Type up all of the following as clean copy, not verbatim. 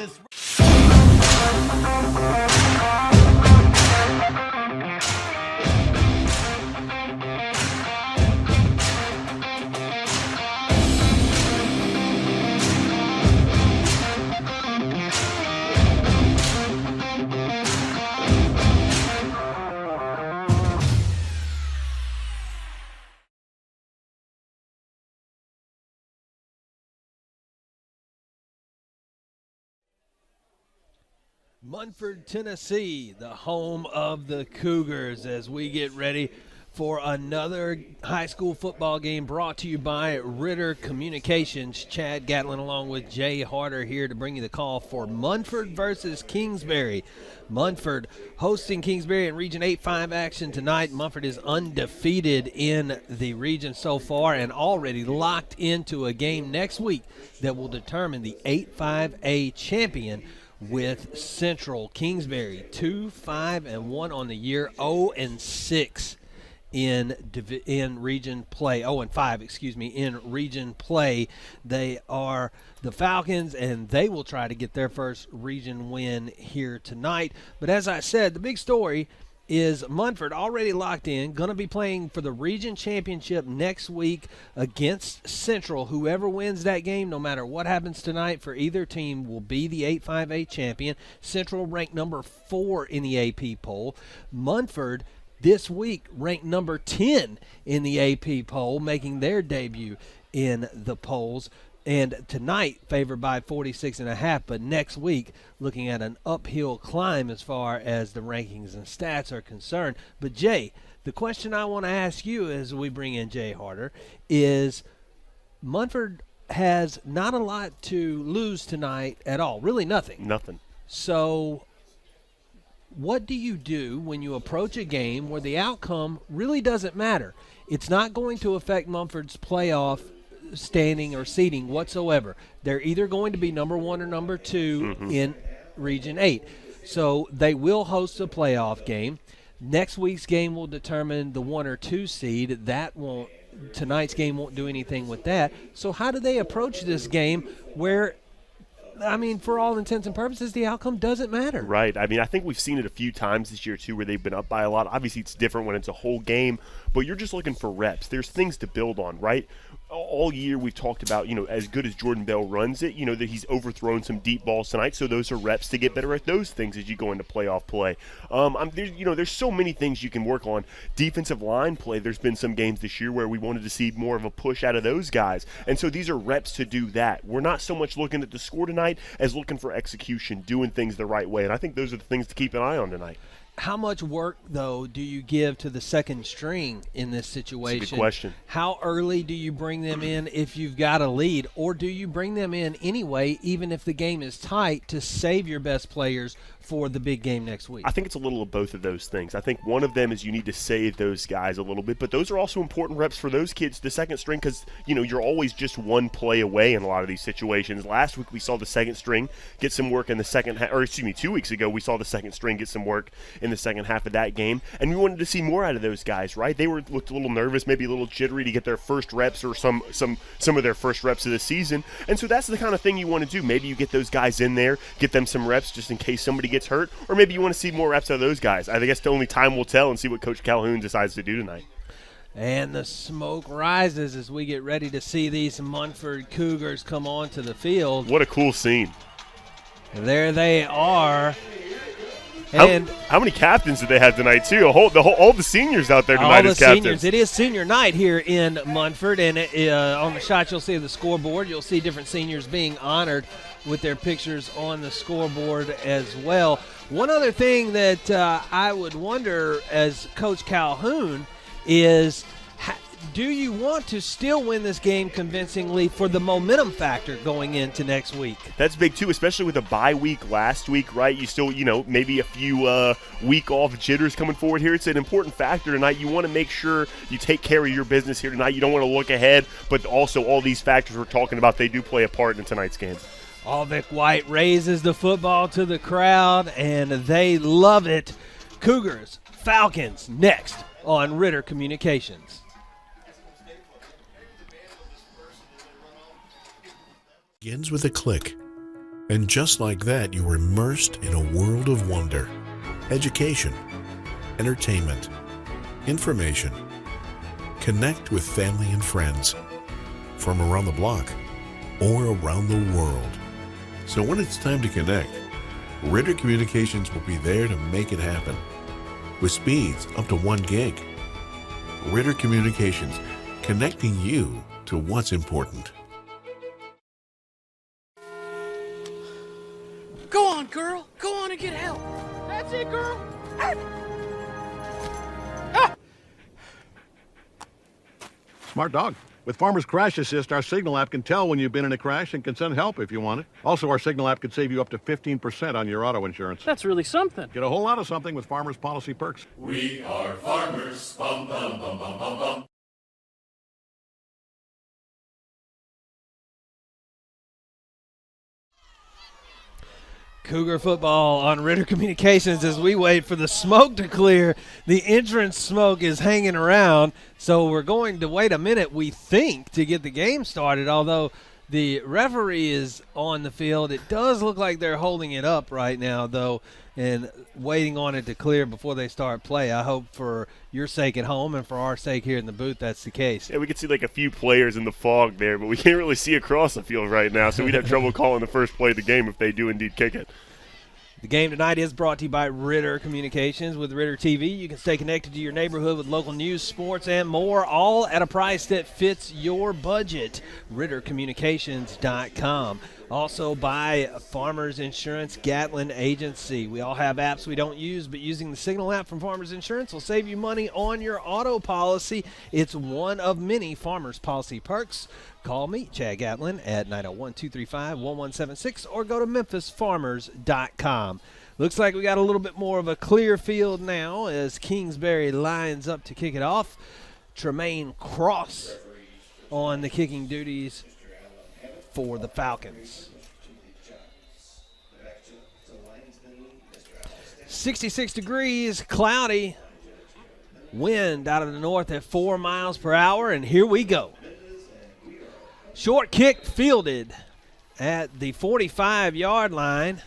this. Munford, Tennessee, the home of the Cougars, as we get ready for another high school football game brought to you by Ritter Communications. Chad Gatlin along with Jay Harder here to bring you the call for Munford versus Kingsbury. Munford hosting Kingsbury in Region 8-5 action tonight. Munford is undefeated in the region so far and already locked into a game next week that will determine the 8-5A champion with Central. Kingsbury 2-5-1 on the year, 0-6 in region play. 0-5, in region play. They are the Falcons, and they will try to get their first region win here tonight. But as I said, the big story is Munford already locked in, going to be playing for the region championship next week against Central. Whoever wins that game, no matter what happens tonight for either team, will be the 8-5A champion. Central ranked number 4 in the AP poll. Munford this week ranked number 10 in the AP poll, making their debut in the polls. And tonight, favored by 46.5, but next week, looking at an uphill climb as far as the rankings and stats are concerned. But, Jay, the question I want to ask you as we bring in Jay Harder is Munford has not a lot to lose tonight at all, really nothing. Nothing. So what do you do when you approach a game where the outcome really doesn't matter? It's not going to affect Munford's playoff standing or seeding whatsoever. They're either going to be number 1 or number 2 in Region 8. So they will host a playoff game. Next week's game will determine the 1 or 2 seed. Tonight's game won't do anything with that. So how do they approach this game where, I mean, for all intents and purposes, the outcome doesn't matter? Right. I mean, I think we've seen it a few times this year, too, where they've been up by a lot. Obviously, it's different when it's a whole game, but you're just looking for reps. There's things to build on, right? All year we've talked about, as good as Jordan Bell runs it, that he's overthrown some deep balls tonight, so those are reps to get better at those things as you go into playoff play. There's so many things you can work on. Defensive line play, there's been some games this year where we wanted to see more of a push out of those guys, and so these are reps to do that. We're not so much looking at the score tonight as looking for execution, doing things the right way, and I think those are the things to keep an eye on tonight. How much work, though, do you give to the second string in this situation? That's a good question. How early do you bring them in if you've got a lead, or do you bring them in anyway, even if the game is tight, to save your best players for the big game next week? I think it's a little of both of those things. I think one of them is you need to save those guys a little bit, but those are also important reps for those kids, the second string, because, you're always just one play away in a lot of these situations. Last week we saw the second string get some work in the second half, 2 weeks ago we saw the second string get some work in the second half of that game, and we wanted to see more out of those guys, right? They looked a little nervous, maybe a little jittery to get their first reps or some of their first reps of the season, and so that's the kind of thing you want to do. Maybe you get those guys in there, get them some reps just in case somebody gets hurt, or maybe you want to see more reps out of those guys. I guess the only time will tell and see what Coach Calhoun decides to do tonight. And the smoke rises as we get ready to see these Munford Cougars come onto the field. What a cool scene. There they are. And how many captains did they have tonight, too? All the seniors out there tonight as captains. Seniors. It is senior night here in Munford, and on the shot you'll see the scoreboard. You'll see different seniors being honored with their pictures on the scoreboard as well. One other thing that I would wonder as Coach Calhoun is, do you want to still win this game convincingly for the momentum factor going into next week? That's big, too, especially with a bye week last week, right? You still, maybe a few week-off jitters coming forward here. It's an important factor tonight. You want to make sure you take care of your business here tonight. You don't want to look ahead, but also all these factors we're talking about, they do play a part in tonight's game. Alvick White raises the football to the crowd, and they love it. Cougars, Falcons, next on Ritter Communications. Begins with a click, And just like that, you were immersed in a world of wonder, education, entertainment, information. Connect with family and friends from around the block or around the world. So when it's time to connect, Ritter Communications will be there to make it happen. With speeds up to 1 gig. Ritter Communications, connecting you to what's important. Go on, girl. Go on and get help. That's it, girl. Smart dog. With Farmer's Crash Assist, our Signal app can tell when you've been in a crash and can send help if you want it. Also, our Signal app could save you up to 15% on your auto insurance. That's really something. Get a whole lot of something with Farmer's Policy Perks. We are farmers. Bum, bum, bum, bum, bum, bum. Cougar football on Ritter Communications as we wait for the smoke to clear. The entrance smoke is hanging around, so we're going to wait a minute, we think, to get the game started, although the referee is on the field. It does look like they're holding it up right now, though, and waiting on it to clear before they start play. I hope for your sake at home and for our sake here in the booth that's the case. Yeah, we can see like a few players in the fog there, but we can't really see across the field right now, so we'd have trouble calling the first play of the game if they do indeed kick it. The game tonight is brought to you by Ritter Communications. With Ritter TV, you can stay connected to your neighborhood with local news, sports, and more, all at a price that fits your budget. RitterCommunications.com. Also by Farmers Insurance Gatlin Agency. We all have apps we don't use, but using the Signal app from Farmers Insurance will save you money on your auto policy. It's one of many Farmers Policy perks. Call me, Chad Gatlin, at 901-235-1176 or go to memphisfarmers.com. Looks like we got a little bit more of a clear field now as Kingsbury lines up to kick it off. Tremaine Cross on the kicking duties for the Falcons. 66 degrees, cloudy, wind out of the north at 4 miles per hour, and here we go. Short kick fielded at the 45-yard line.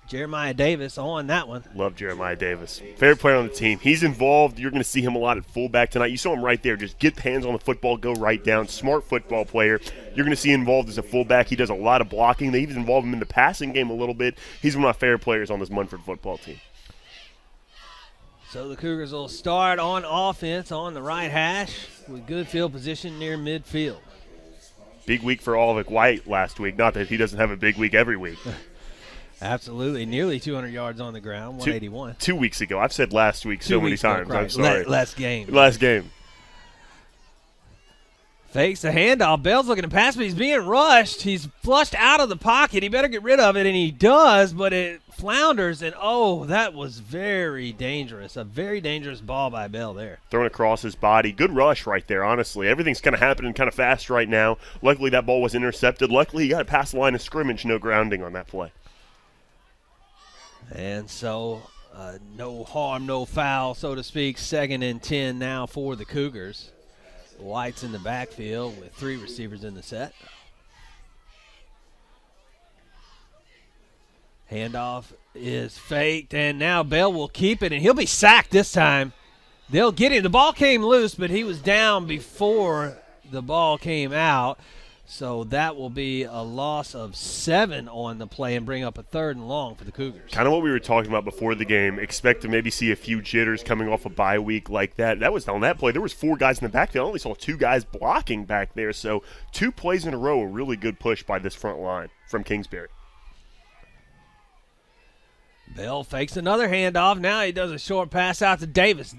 Jeremiah Davis on that one. Love Jeremiah Davis. Favorite player on the team. He's involved. You're going to see him a lot at fullback tonight. You saw him right there. Just get hands on the football, go right down. Smart football player. You're going to see him involved as a fullback. He does a lot of blocking. They even involve him in the passing game a little bit. He's one of my favorite players on this Munford football team. So the Cougars will start on offense on the right hash with good field position near midfield. Big week for Olivic White last week. Not that he doesn't have a big week every week. Absolutely. Nearly 200 yards on the ground, 181. 2 weeks ago. I've said last week so many times. Right. I'm sorry. Last game. Last game. Fakes the handoff. Bell's looking to pass, but he's being rushed. He's flushed out of the pocket. He better get rid of it, and he does, but it flounders, and oh, that was very dangerous. A very dangerous ball by Bell there. Thrown across his body. Good rush right there, honestly. Everything's kind of happening kind of fast right now. Luckily, that ball was intercepted. Luckily, he got it past the line of scrimmage. No grounding on that play. And so no harm, no foul, so to speak. 2nd and 10 now for the Cougars. White's in the backfield with 3 receivers in the set. Handoff is faked, and now Bell will keep it, and he'll be sacked this time. They'll get him. The ball came loose, but he was down before the ball came out. So that will be a loss of 7 on the play and bring up a 3rd and long for the Cougars. Kind of what we were talking about before the game. Expect to maybe see a few jitters coming off a bye week like that. That was on that play. There was 4 guys in the backfield. I only saw 2 guys blocking back there. So 2 plays in a row, a really good push by this front line from Kingsbury. Bell fakes another handoff. Now he does a short pass out to Davis.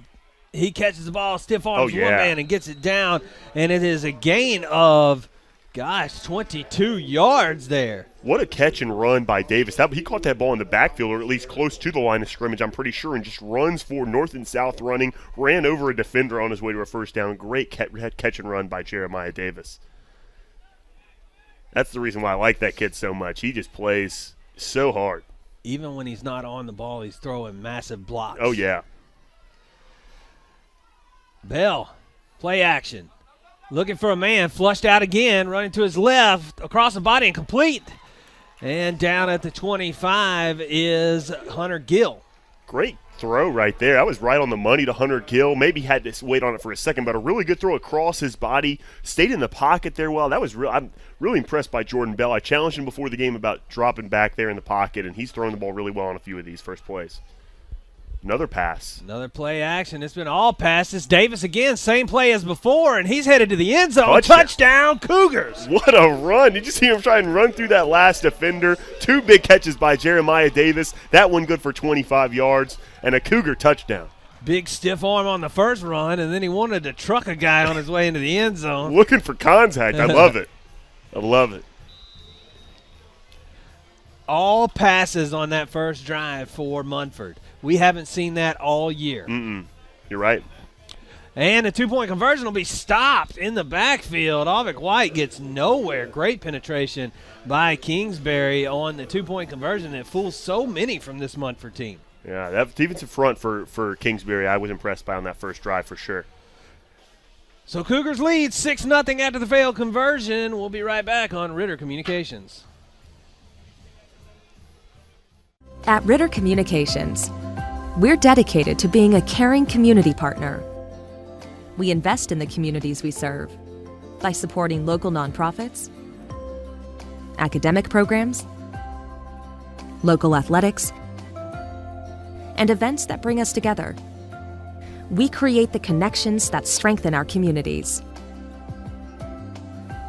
He catches the ball, stiff arms one man, and gets it down. And it is a gain of 22 yards there. What a catch and run by Davis. He caught that ball in the backfield, or at least close to the line of scrimmage, I'm pretty sure, and just runs forward north and south running, ran over a defender on his way to a first down. Great catch and run by Jeremiah Davis. That's the reason why I like that kid so much. He just plays so hard. Even when he's not on the ball, he's throwing massive blocks. Oh, yeah. Bell, play action. Looking for a man, flushed out again, running to his left, across the body and complete. And down at the 25 is Hunter Gill. Great throw right there. I was right on the money to Hunter Gill. Maybe had to wait on it for a second, but a really good throw across his body. Stayed in the pocket there well. That was real. I'm really impressed by Jordan Bell. I challenged him before the game about dropping back there in the pocket, and he's throwing the ball really well on a few of these first plays. Another pass. Another play action. It's been all passes. Davis again, same play as before, and he's headed to the end zone. Touchdown Cougars. What a run. Did you see him try and run through that last defender? 2 big catches by Jeremiah Davis. That one good for 25 yards and a Cougar touchdown. Big stiff arm on the first run, and then he wanted to truck a guy on his way into the end zone. Looking for contact. I love it. I love it. All passes on that first drive for Munford. We haven't seen that all year. You're right. And the 2-point conversion will be stopped in the backfield. Avik White gets nowhere. Great penetration by Kingsbury on the 2-point conversion that fools so many from this Munford team. Yeah, that defensive front for Kingsbury I was impressed by on that first drive for sure. So Cougars lead 6-0 after the failed conversion. We'll be right back on Ritter Communications. At Ritter Communications, we're dedicated to being a caring community partner. We invest in the communities we serve by supporting local nonprofits, academic programs, local athletics, and events that bring us together. We create the connections that strengthen our communities.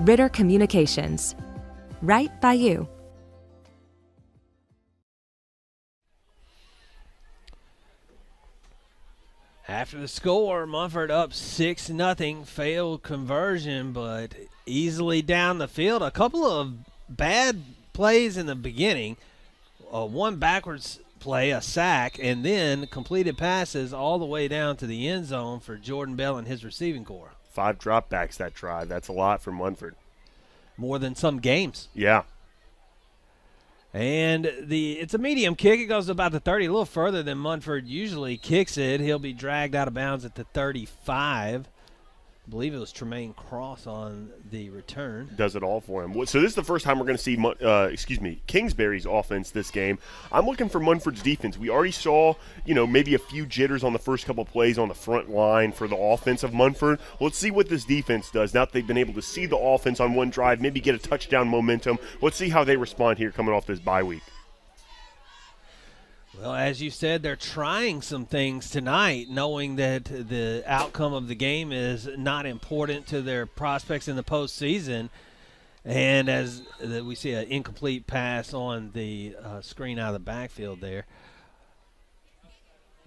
Ritter Communications, right by you. After the score, Munford up 6-0, failed conversion, but easily down the field. A couple of bad plays in the beginning, one backwards play, a sack, and then completed passes all the way down to the end zone for Jordan Bell and his receiving corps. 5 dropbacks that drive. That's a lot for Munford. More than some games. Yeah. And it's a medium kick. It goes about the 30, a little further than Munford usually kicks it. He'll be dragged out of bounds at the 35. I believe it was Tremaine Cross on the return. Does it all for him. So this is the first time we're going to see Kingsbury's offense this game. I'm looking for Munford's defense. We already saw, maybe a few jitters on the first couple plays on the front line for the offense of Munford. Let's see what this defense does. Now that they've been able to see the offense on one drive, maybe get a touchdown momentum. Let's see how they respond here coming off this bye week. Well, as you said, they're trying some things tonight, knowing that the outcome of the game is not important to their prospects in the postseason. And as we see an incomplete pass on the screen out of the backfield there,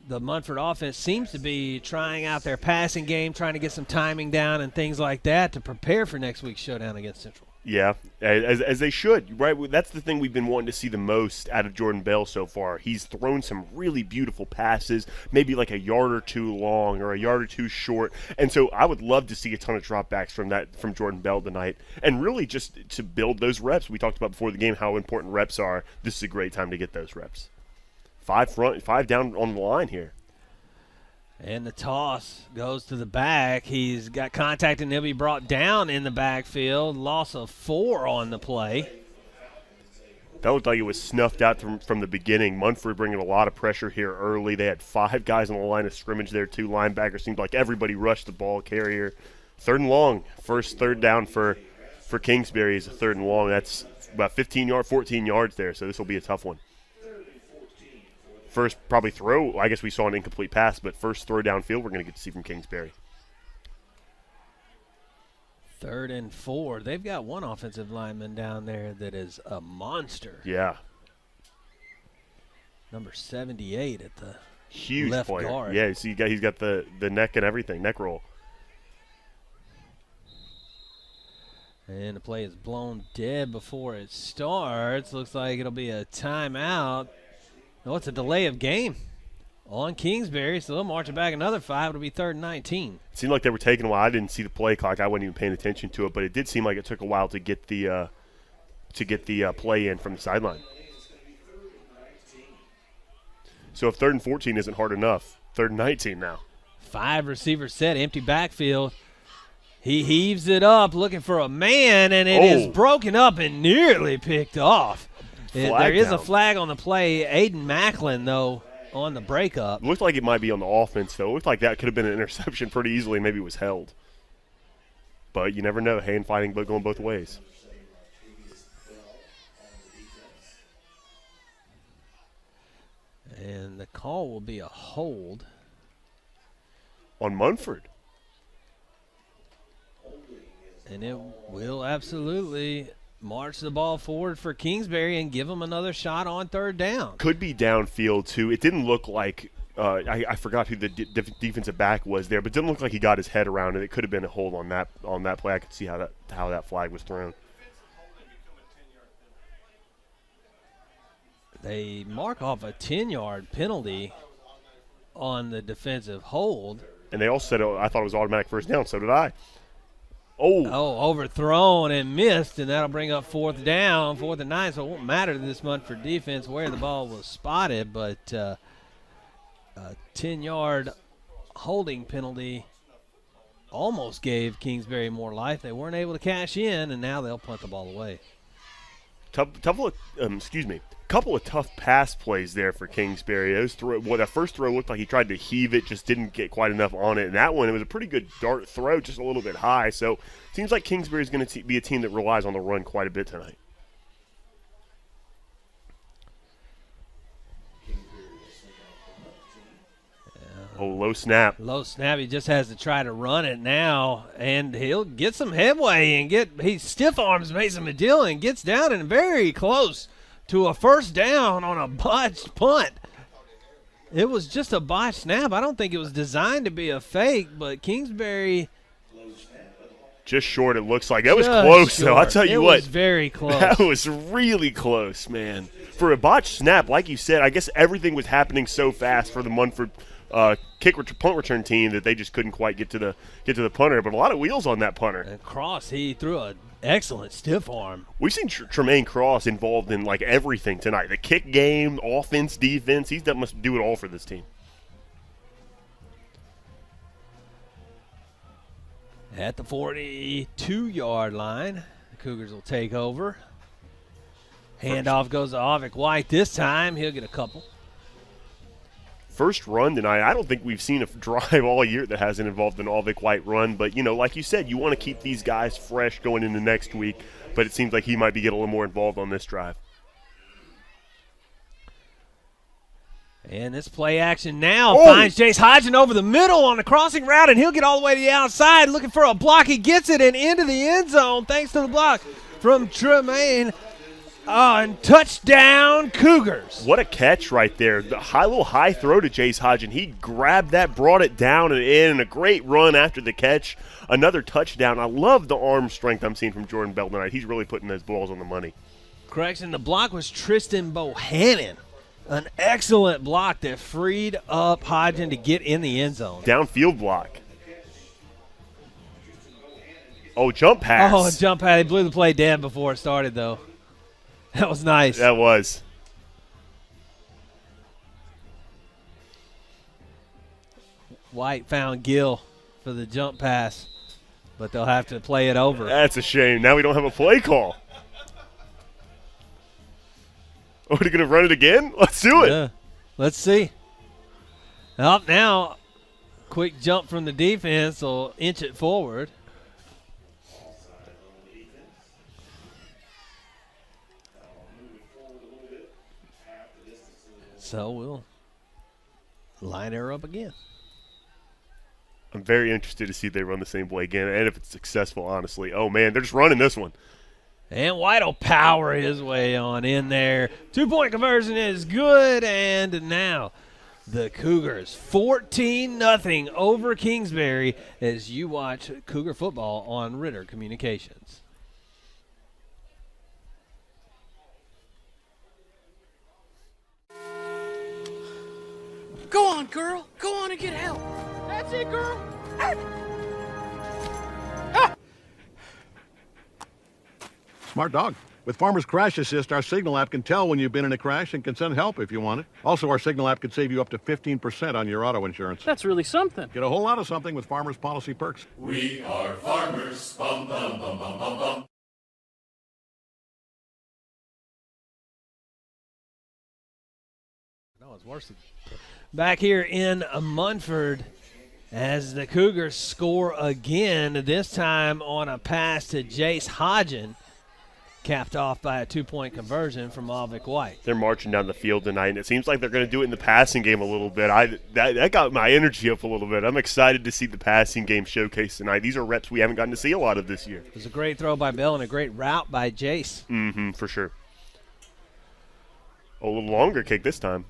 the Munford offense seems to be trying out their passing game, trying to get some timing down and things like that to prepare for next week's showdown against Central. Yeah, as they should, right? That's the thing we've been wanting to see the most out of Jordan Bell so far. He's thrown some really beautiful passes, maybe like a yard or two long or a yard or two short. And so I would love to see a ton of dropbacks from Jordan Bell tonight. And really just to build those reps. We talked about before the game how important reps are. This is a great time to get those reps. 5 down on the line here. And the toss goes to the back. He's got contact, and he'll be brought down in the backfield. Loss of 4 on the play. That looked like it was snuffed out from the beginning. Munford bringing a lot of pressure here early. They had 5 guys on the line of scrimmage there, 2 linebackers. Seemed like everybody rushed the ball carrier. 3rd and long. First 3rd down for Kingsbury is a 3rd and long. That's about 14 yards there, so this will be a tough one. First probably throw, I guess we saw an incomplete pass, but first throw downfield we're going to get to see from Kingsbury. 3rd and 4. They've got one offensive lineman down there that is a monster. Yeah. Number 78 at the huge left player. guard. Yeah, so he's got the neck and everything, neck roll. And the play is blown dead before it starts. Looks like it'll be a timeout. No, it's a delay of game on Kingsbury, so they'll march it back another 5. It'll be 3rd and 19. It seemed like they were taking a while. I didn't see the play clock. I wasn't even paying attention to it, but it did seem like it took a while to get the play in from the sideline. So if 3rd and 14 isn't hard enough, 3rd and 19 now. 5 receivers set, empty backfield. He heaves it up looking for a man, and it is broken up and nearly picked off. There is a down. flag on the play. Aiden Macklin, though, on the breakup. Looked like it might be on the offense, though. It looked like that could have been an interception pretty easily. Maybe it was held. But you never know. Hand fighting but going both ways. And the call will be a hold. On Munford. And it will absolutely march the ball forward for Kingsbury and give them another shot on third down. Could be downfield, too. It didn't look like I forgot who the defensive back was there, but it didn't look like he got his head around it. It could have been a hold on that play. I could see how that flag was thrown. They mark off a 10-yard penalty on the defensive hold. And they also said, I thought it was automatic first down. So did I. Oh, overthrown and missed, and that'll bring up fourth down, 4th and 9. So it won't matter to this Munford defense where the ball was spotted, but a 10-yard holding penalty almost gave Kingsbury more life. They weren't able to cash in, and now they'll punt the ball away. Couple of tough pass plays there for Kingsbury. That first throw looked like he tried to heave it, just didn't get quite enough on it. And that one, it was a pretty good dart throw, just a little bit high. So it seems like Kingsbury is going to be a team that relies on the run quite a bit tonight. Oh, low snap. Low snap. He just has to try to run it now, and he'll get some headway and he stiff arms Mason Medill and gets down and very close to a first down on a botched punt. It was just a botched snap. I don't think it was designed to be a fake, but Kingsbury just short. It looks like that was close. Though I'll tell you what, it was very close. That was really close, man. For a botched snap, like you said, I guess everything was happening so fast for the Munford punt return team that they just couldn't quite get to the punter. But a lot of wheels on that punter. And Cross, he threw an excellent stiff arm. We've seen Tremaine Cross involved in like everything tonight. The kick game, offense, defense. He's must do it all for this team. At the 42-yard line, the Cougars will take over. Handoff goes to Avik White this time. He'll get a couple. First run tonight. I don't think we've seen a drive all year that hasn't involved an Avik White run. But, like you said, you want to keep these guys fresh going into next week. But it seems like he might be getting a little more involved on this drive. And this play action now finds Jace Hodgson over the middle on the crossing route, and he'll get all the way to the outside looking for a block. He gets it and into the end zone thanks to the block from Tremaine. And touchdown, Cougars. What a catch right there. The little high throw to Jace Hodgson. He grabbed that, brought it down and in, and a great run after the catch. Another touchdown. I love the arm strength I'm seeing from Jordan Bell tonight. He's really putting those balls on the money. Correction, the block was Tristan Bohannon. An excellent block that freed up Hodgson to get in the end zone. Downfield block. Oh, jump pass. Oh, jump pass. They blew the play dead before it started, though. That was nice. That was. White found Gill for the jump pass, but they'll have to play it over. That's a shame. Now we don't have a play call. Are we going to run it again? Let's do it. Yeah. Let's see. Up now, quick jump from the defense will inch it forward. So we'll line her up again. I'm very interested to see if they run the same play again and if it's successful, honestly. Oh, man, they're just running this one. And White will power his way on in there. 2-point conversion is good, and now the Cougars 14-0 over Kingsbury as you watch Cougar football on Ritter Communications. Go on, girl. Go on and get help. That's it, girl. Smart dog. With Farmer's Crash Assist, our Signal app can tell when you've been in a crash and can send help if you want it. Also, our Signal app can save you up to 15% on your auto insurance. That's really something. Get a whole lot of something with Farmer's Policy Perks. We are farmers. Bum, bum, bum, bum, bum, bum. Oh, it's worse. Back here in Munford as the Cougars score again, this time on a pass to Jace Hodgen, capped off by a 2-point conversion from Alvick White. They're marching down the field tonight, and it seems like they're going to do it in the passing game a little bit. That got my energy up a little bit. I'm excited to see the passing game showcase tonight. These are reps we haven't gotten to see a lot of this year. It was a great throw by Bell and a great route by Jace. For sure. A little longer kick this time.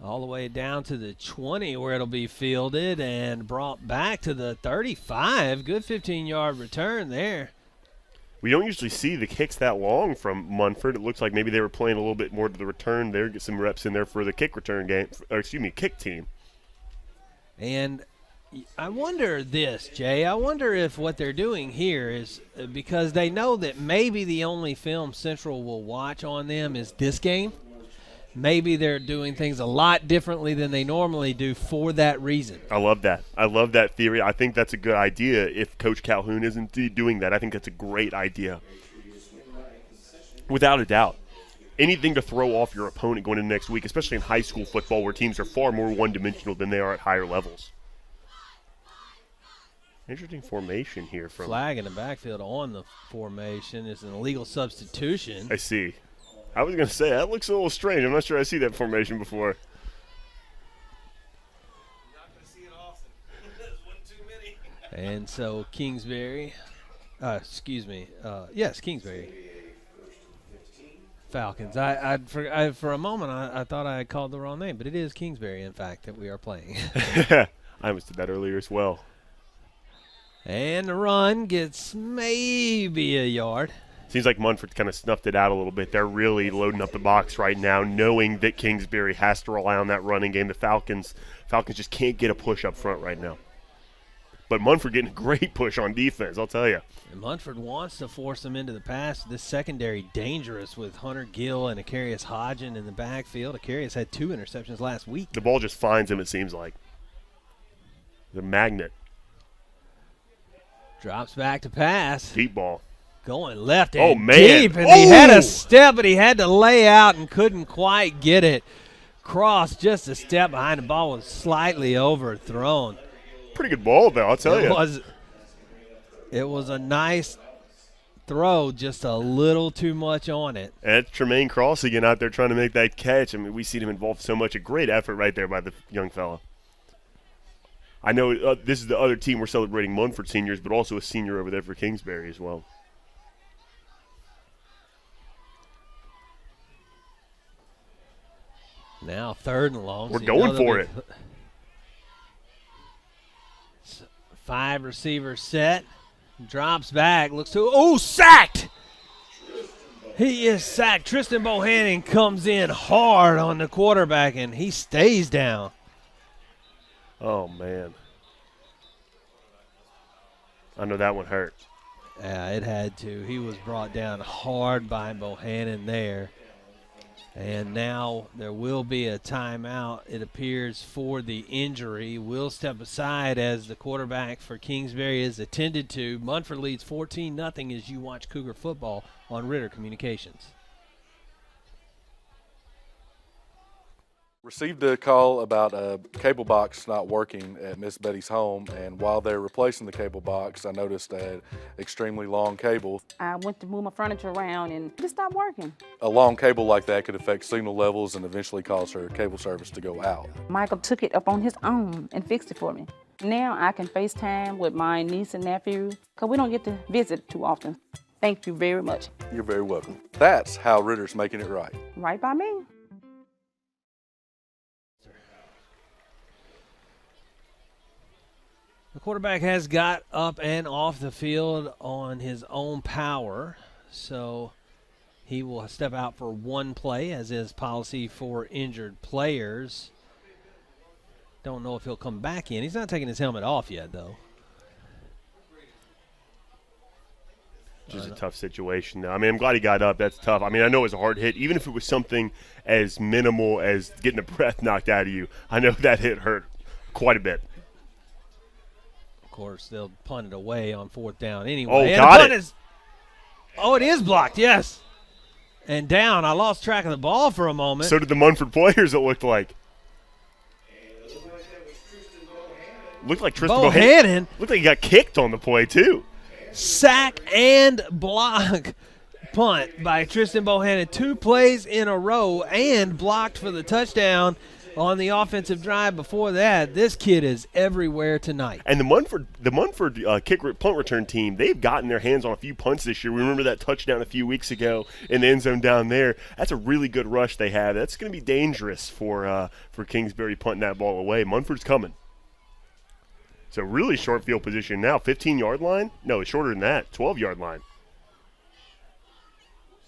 All the way down to the 20 where it'll be fielded and brought back to the 35. Good 15-yard return there. We don't usually see the kicks that long from Munford. It looks like maybe they were playing a little bit more to the return there, get some reps in there for the kick return game, kick team. And I wonder this, Jay. I wonder if what they're doing here is because they know that maybe the only film Central will watch on them is this game. Maybe they're doing things a lot differently than they normally do for that reason. I love that. I love that theory. I think that's a good idea if Coach Calhoun is indeed doing that. I think that's a great idea. Without a doubt. Anything to throw off your opponent going into next week, especially in high school football where teams are far more one-dimensional than they are at higher levels. Interesting formation here. Flag in the backfield on the formation is an illegal substitution. I see. I was going to say, that looks a little strange. I'm not sure I see that formation before. You're not going to see it often. There's one too many. And so Kingsbury, Kingsbury. Falcons. For a moment, I thought I had called the wrong name, but it is Kingsbury, in fact, that we are playing. I almost did that earlier as well. And the run gets maybe a yard. Seems like Munford kind of snuffed it out a little bit. They're really loading up the box right now, knowing that Kingsbury has to rely on that running game. The Falcons just can't get a push up front right now. But Munford getting a great push on defense, I'll tell you. And Munford wants to force them into the pass. This secondary dangerous with Hunter Gill and Akarius Hodgen in the backfield. Akarius had 2 interceptions last week. The ball just finds him, it seems like. The magnet. Drops back to pass. Deep ball. Going left and deep, and he had a step, but he had to lay out and couldn't quite get it. Cross just a step behind. The ball was slightly overthrown. Pretty good ball, though, I'll tell you. It was a nice throw, just a little too much on it. And that's Tremaine Cross again out there trying to make that catch. I mean, we see him involved so much. A great effort right there by the young fella. I know this is the other team we're celebrating Munford seniors, but also a senior over there for Kingsbury as well. Now 3rd and long. We're going for it. 5 receivers set. Drops back. Looks to – sacked! He is sacked. Tristan Bohannon comes in hard on the quarterback, and he stays down. Oh, man. I know that one hurt. Yeah, it had to. He was brought down hard by Bohannon there. And now there will be a timeout, it appears, for the injury. We'll step aside as the quarterback for Kingsbury is attended to. Munford leads 14-0 as you watch Cougar football on Ritter Communications. Received a call about a cable box not working at Miss Betty's home, and while they're replacing the cable box, I noticed an extremely long cable. I went to move my furniture around and it stopped working. A long cable like that could affect signal levels and eventually cause her cable service to go out. Michael took it up on his own and fixed it for me. Now I can FaceTime with my niece and nephew because we don't get to visit too often. Thank you very much. You're very welcome. That's how Ritter's making it right. Right by me. The quarterback has got up and off the field on his own power, so he will step out for one play, as is policy for injured players. Don't know if he'll come back in. He's not taking his helmet off yet, though. Just a tough situation, though. I mean, I'm glad he got up. That's tough. I mean, I know it was a hard hit. Even if it was something as minimal as getting the breath knocked out of you, I know that hit hurt quite a bit. Of course, they'll punt it away on 4th down anyway. Oh, and got it. it is blocked, yes. And down. I lost track of the ball for a moment. So did the Munford players, it looked like. Looked like Tristan Bohannon. Looked like he got kicked on the play, too. Sack and block punt by Tristan Bohannon. 2 plays in a row and blocked for the touchdown on the offensive drive before that. This kid is everywhere tonight. And the Munford punt return team, they've gotten their hands on a few punts this year. We remember that touchdown a few weeks ago in the end zone down there. That's a really good rush they have. That's going to be dangerous for Kingsbury punting that ball away. Munford's coming. It's a really short field position now. 15-yard line? No, it's shorter than that. 12-yard line.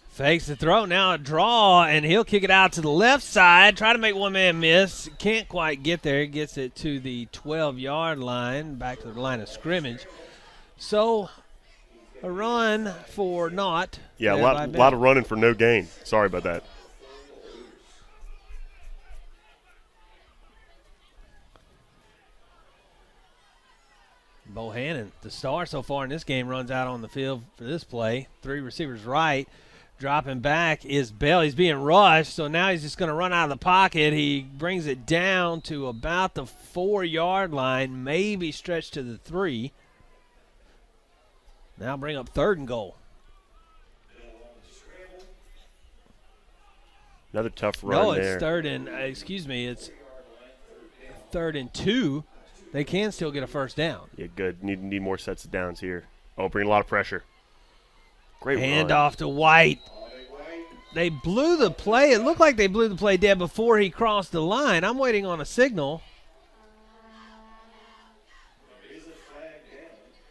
Fakes the throw, now a draw, and he'll kick it out to the left side. Try to make one man miss. Can't quite get there. Gets it to the 12-yard line, back to the line of scrimmage. So a run for naught. Yeah, a lot of running for no gain. Sorry about that. Bohannon, the star so far in this game, runs out on the field for this play. 3 receivers right. Dropping back is Bell. He's being rushed, so now he's just going to run out of the pocket. He brings it down to about the 4-yard line, maybe stretch to the 3. Now bring up 3rd and goal. Another tough run there. No, it's 3rd and, it's 3rd and 2. They can still get a first down. Yeah, good. Need more sets of downs here. Oh, bring a lot of pressure. Great hand run. Off to White. They blew the play. It looked like they blew the play dead before he crossed the line. I'm waiting on a signal.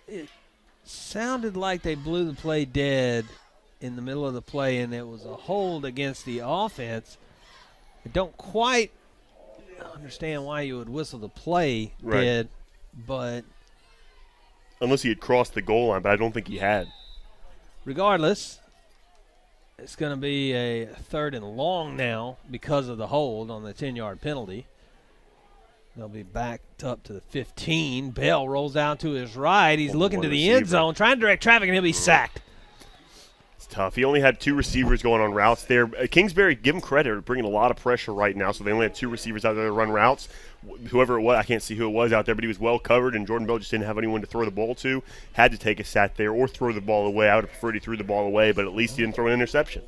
It sounded like they blew the play dead in the middle of the play, and it was a hold against the offense. I don't quite understand why you would whistle the play dead, but unless he had crossed the goal line, but I don't think he had. Regardless, it's going to be a 3rd and long now because of the hold on the 10-yard penalty. They'll be backed up to the 15. Bell rolls out to his right. He's looking to the end zone, trying to direct traffic, and he'll be sacked. It's tough. He only had 2 receivers going on routes there. Kingsbury, give him credit, bringing a lot of pressure right now, so they only had 2 receivers out there to run routes. Whoever it was, I can't see who it was out there, but he was well covered, and Jordan Bell just didn't have anyone to throw the ball to. Had to take a sack there or throw the ball away. I would have preferred he threw the ball away, but at least he didn't throw an interception.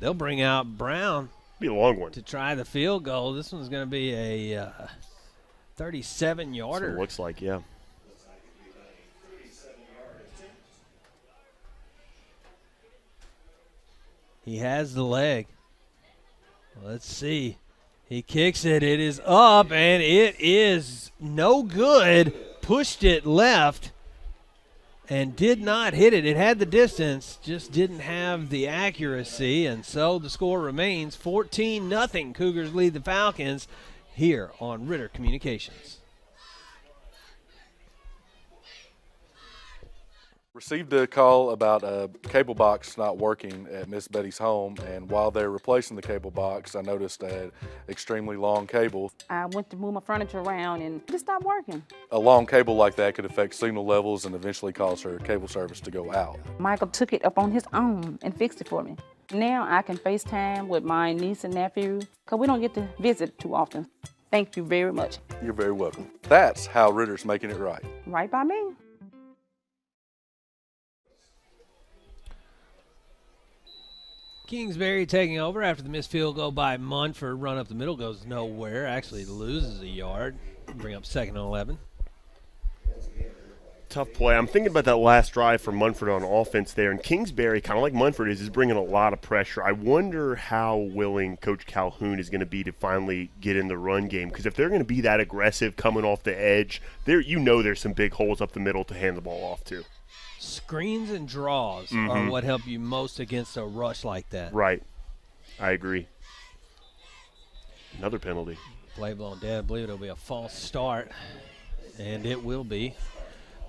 They'll bring out Brown. Be a long one. To try the field goal. This one's going to be a 37-yarder. It looks like, yeah. He has the leg. Let's see. He kicks it. It is up, and it is no good. Pushed it left and did not hit it. It had the distance, just didn't have the accuracy, and so the score remains 14-0. Cougars lead the Falcons here on Ritter Communications. Received a call about a cable box not working at Miss Betty's home, and while they're replacing the cable box, I noticed an extremely long cable. I went to move my furniture around and it stopped working. A long cable like that could affect signal levels and eventually cause her cable service to go out. Michael took it up on his own and fixed it for me. Now I can FaceTime with my niece and nephew because we don't get to visit too often. Thank you very much. You're very welcome. That's how Ritter's making it right. Right by me. Kingsbury taking over after the missed field goal by Munford. Run up the middle goes nowhere. Actually loses a yard. Bring up 2nd and 11. Tough play. I'm thinking about that last drive for Munford on offense there. And Kingsbury, kind of like Munford, is bringing a lot of pressure. I wonder how willing Coach Calhoun is going to be to finally get in the run game. Because if they're going to be that aggressive coming off the edge, there's some big holes up the middle to hand the ball off to. Screens and draws are what help you most against a rush like that. Right. I agree. Another penalty. Play blown dead. I believe it'll be a false start, and it will be.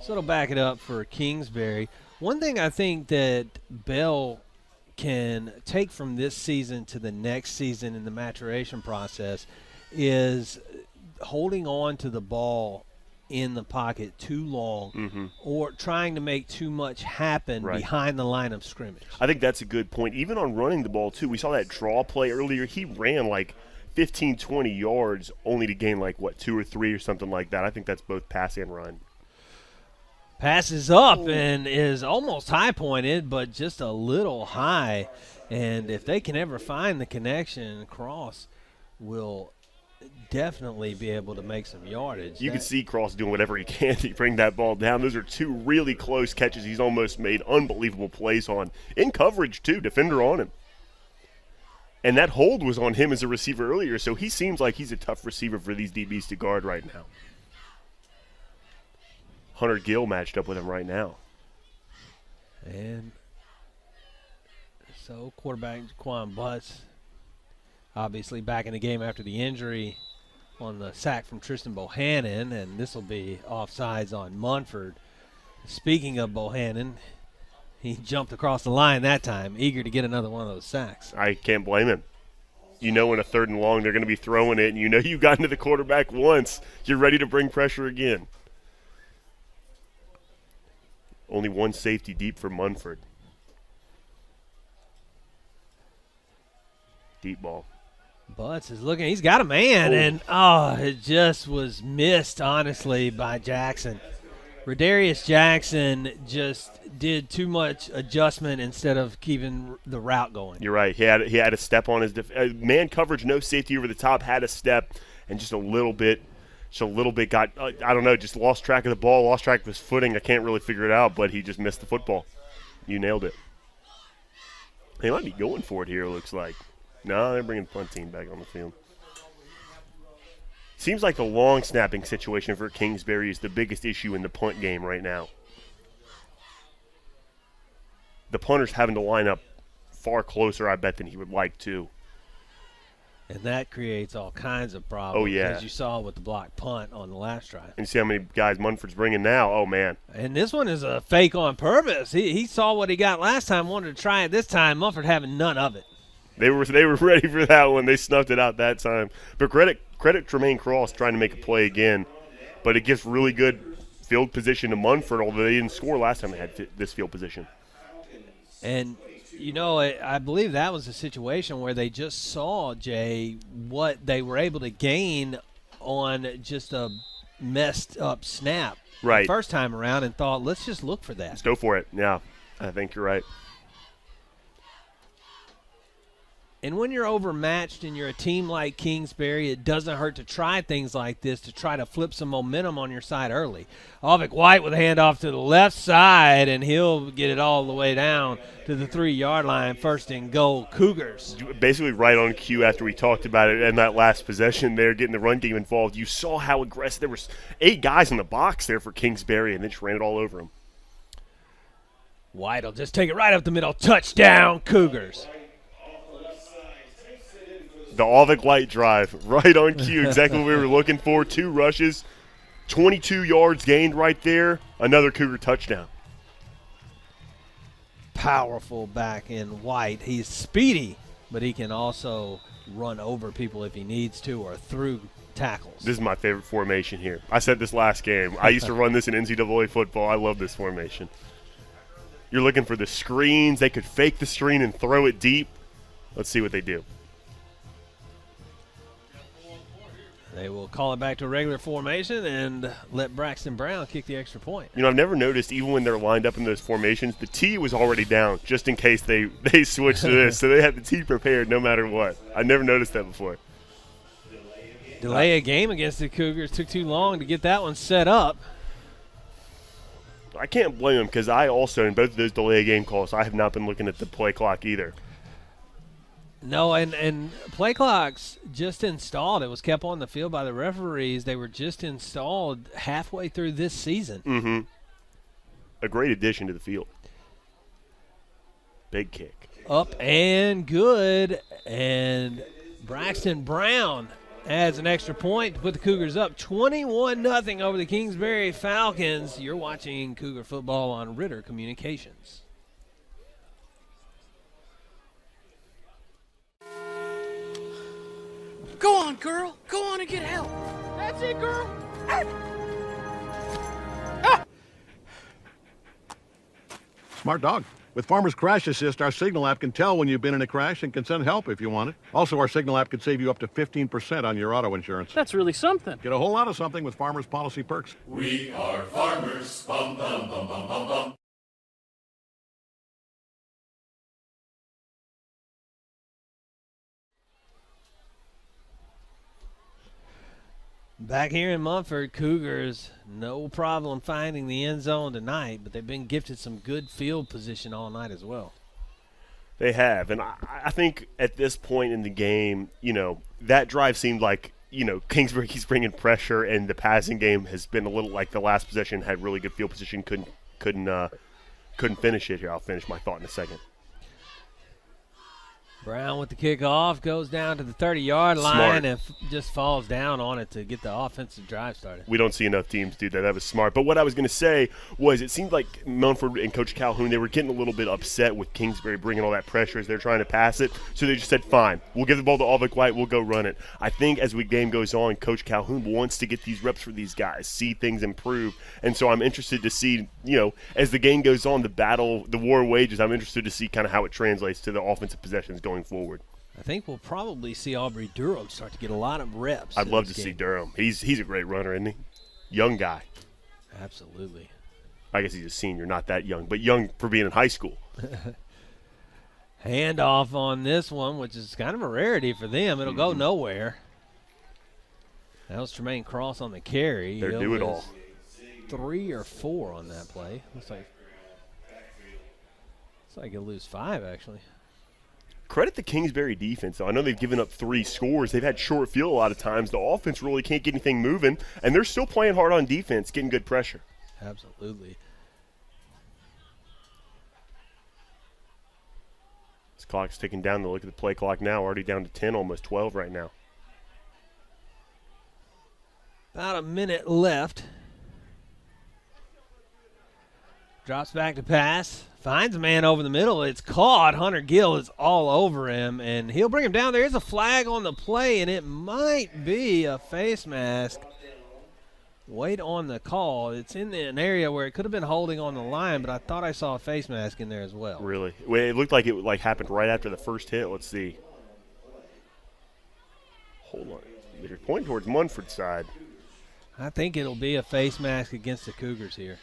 So it'll back it up for Kingsbury. One thing I think that Bell can take from this season to the next season in the maturation process is holding on to the ball in the pocket too long or trying to make too much happen behind the line of scrimmage. I think that's a good point. Even on running the ball, too. We saw that draw play earlier. He ran like 15, 20 yards only to gain like, 2 or 3 or something like that. I think that's both pass and run. Passes up and is almost high-pointed, but just a little high. And if they can ever find the connection, Cross will definitely be able to make some yardage. You can see Cross doing whatever he can to bring that ball down. Those are 2 really close catches he's almost made unbelievable plays on. In coverage, too, defender on him. And that hold was on him as a receiver earlier, so he seems like he's a tough receiver for these DBs to guard right now. Hunter Gill matched up with him right now. And so quarterback Jaquan Butts obviously back in the game after the injury on the sack from Tristan Bohannon, and this will be offsides on Munford. Speaking of Bohannon, he jumped across the line that time, eager to get another one of those sacks. I can't blame him. You know in a 3rd and long they're going to be throwing it, and you know you've gotten to the quarterback once. You're ready to bring pressure again. Only one safety deep for Munford. Deep ball. Butts is looking. He's got a man, and it just was missed, honestly, by Jackson. Rodarius Jackson just did too much adjustment instead of keeping the route going. You're right. He had a step on his man coverage, no safety over the top, had a step, and just a little bit got, I don't know, just lost track of the ball, lost track of his footing. I can't really figure it out, but he just missed the football. You nailed it. They might be going for it here, it looks like. No, they're bringing the punt team back on the field. Seems like the long snapping situation for Kingsbury is the biggest issue in the punt game right now. The punter's having to line up far closer, I bet, than he would like to. And that creates all kinds of problems. Oh, yeah. As you saw with the block punt on the last drive. And you see how many guys Munford's bringing now? Oh, man. And this one is a fake on purpose. He saw what he got last time, wanted to try it this time. Munford having none of it. They were ready for that one. They snuffed it out that time. But credit Tremaine Cross trying to make a play again. But it gives really good field position to Munford, although they didn't score last time they had this field position. And, you know, I believe that was a situation where they just saw, Jay, what they were able to gain on just a messed up snap the first time around and thought, let's just look for that. Let's go for it. Yeah, I think you're right. And when you're overmatched and you're a team like Kingsbury, it doesn't hurt to try things like this to try to flip some momentum on your side early. Alvick White with a handoff to the left side, and he'll get it all the way down to the 3-yard line. 1st and goal, Cougars. Basically right on cue after we talked about it in that last possession there, getting the run game involved. You saw how aggressive. There was 8 guys in the box there for Kingsbury, and they just ran it all over him. White will just take it right up the middle. Touchdown, Cougars. The Alvick White drive, right on cue, exactly what we were looking for. 2 rushes, 22 yards gained right there, another Cougar touchdown. Powerful back in White. He's speedy, but he can also run over people if he needs to or through tackles. This is my favorite formation here. I said this last game. I used to run this in NCAA football. I love this formation. You're looking for the screens. They could fake the screen and throw it deep. Let's see what they do. They will call it back to a regular formation and let Braxton Brown kick the extra point. You know, I've never noticed, even when they're lined up in those formations, the tee was already down just in case they switched to this. So they had the tee prepared no matter what. I never noticed that before. Delay a game against the Cougars. Took too long to get that one set up. I can't blame them because I also, in both of those delay game calls, I have not been looking at the play clock either. No, and play clocks just installed. It was kept on the field by the referees. They were just installed halfway through this season. Mm-hmm. A great addition to the field. Big kick. Up and good. And Braxton Brown adds an extra point to put the Cougars up 21-0 over the Kingsbury Falcons. You're watching Cougar football on Ritter Communications. Go on, girl. Go on and get help. That's it, girl. Smart dog. With Farmer's Crash Assist, our Signal app can tell when you've been in a crash and can send help if you want it. Also, our Signal app could save you up to 15% on your auto insurance. That's really something. Get a whole lot of something with Farmer's Policy Perks. We are farmers. Bum, bum, bum, bum, bum, bum. Back here in Munford, Cougars, no problem finding the end zone tonight, but they've been gifted some good field position all night as well. They have, and I think at this point in the game, that drive seemed like, Kingsbury keeps bringing pressure, and the passing game has been a little like the last possession had really good field position, couldn't finish it here. I'll finish my thought in a second. Brown with the kickoff goes down to the 30-yard line and just falls down on it to get the offensive drive started. We don't see enough teams do that. That was smart. But what I was going to say was it seemed like Munford and Coach Calhoun, they were getting a little bit upset with Kingsbury bringing all that pressure as they're trying to pass it. So they just said, fine, we'll give the ball to Alvik White, we'll go run it. I think as the game goes on, Coach Calhoun wants to get these reps for these guys, see things improve. And so I'm interested to see, as the game goes on, the war wages, I'm interested to see kind of how it translates to the offensive possessions going forward. I think we'll probably see Aubrey Durham start to get a lot of reps. I'd love to see Durham. He's a great runner, isn't he? Young guy. Absolutely. I guess he's a senior, not that young, but young for being in high school. Handoff on this one, which is kind of a rarity for them. It'll go nowhere. That was Tremaine Cross on the carry. They're do it all. 3 or 4 on that play. Looks like he'll lose 5, actually. Credit the Kingsbury defense, though. I know they've given up 3 scores. They've had short field a lot of times. The offense really can't get anything moving, and they're still playing hard on defense, getting good pressure. Absolutely. This clock's ticking down. Look at the play clock now. Already down to 10, almost 12 right now. About a minute left. Drops back to pass. Finds a man over the middle. It's caught. Hunter Gill is all over him, and he'll bring him down. There is a flag on the play, and it might be a face mask. Wait on the call. It's in an area where it could have been holding on the line, but I thought I saw a face mask in there as well. Really? It looked like it happened right after the first hit. Let's see. Hold on. They're pointing towards Munford's side. I think it'll be a face mask against the Cougars here.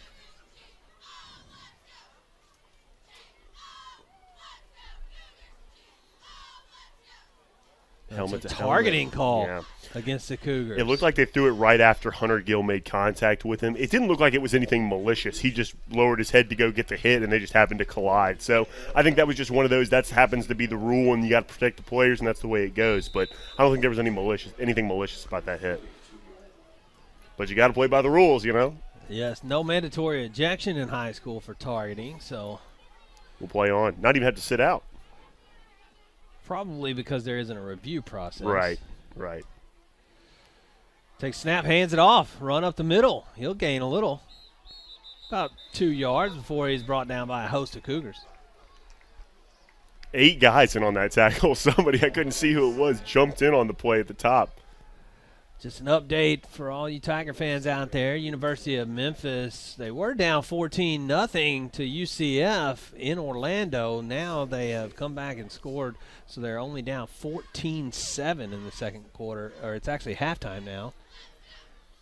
Helmet a to targeting helmet. call against the Cougars. It looked like they threw it right after Hunter Gill made contact with him. It didn't look like it was anything malicious. He just lowered his head to go get the hit, and they just happened to collide. So I think that was just one of those. That happens to be the rule, and you got to protect the players, and that's the way it goes. But I don't think there was anything malicious about that hit. But you got to play by the rules, Yes, no mandatory ejection in high school for targeting, so we'll play on. Not even have to sit out. Probably because there isn't a review process. Right. Takes snap, hands it off, run up the middle. He'll gain a little. About 2 yards before he's brought down by a host of Cougars. 8 guys in on that tackle. Somebody, I couldn't see who it was, jumped in on the play at the top. Just an update for all you Tiger fans out there. University of Memphis, they were down 14-0 to UCF in Orlando. Now they have come back and scored, so they're only down 14-7 in the second quarter, or it's actually halftime now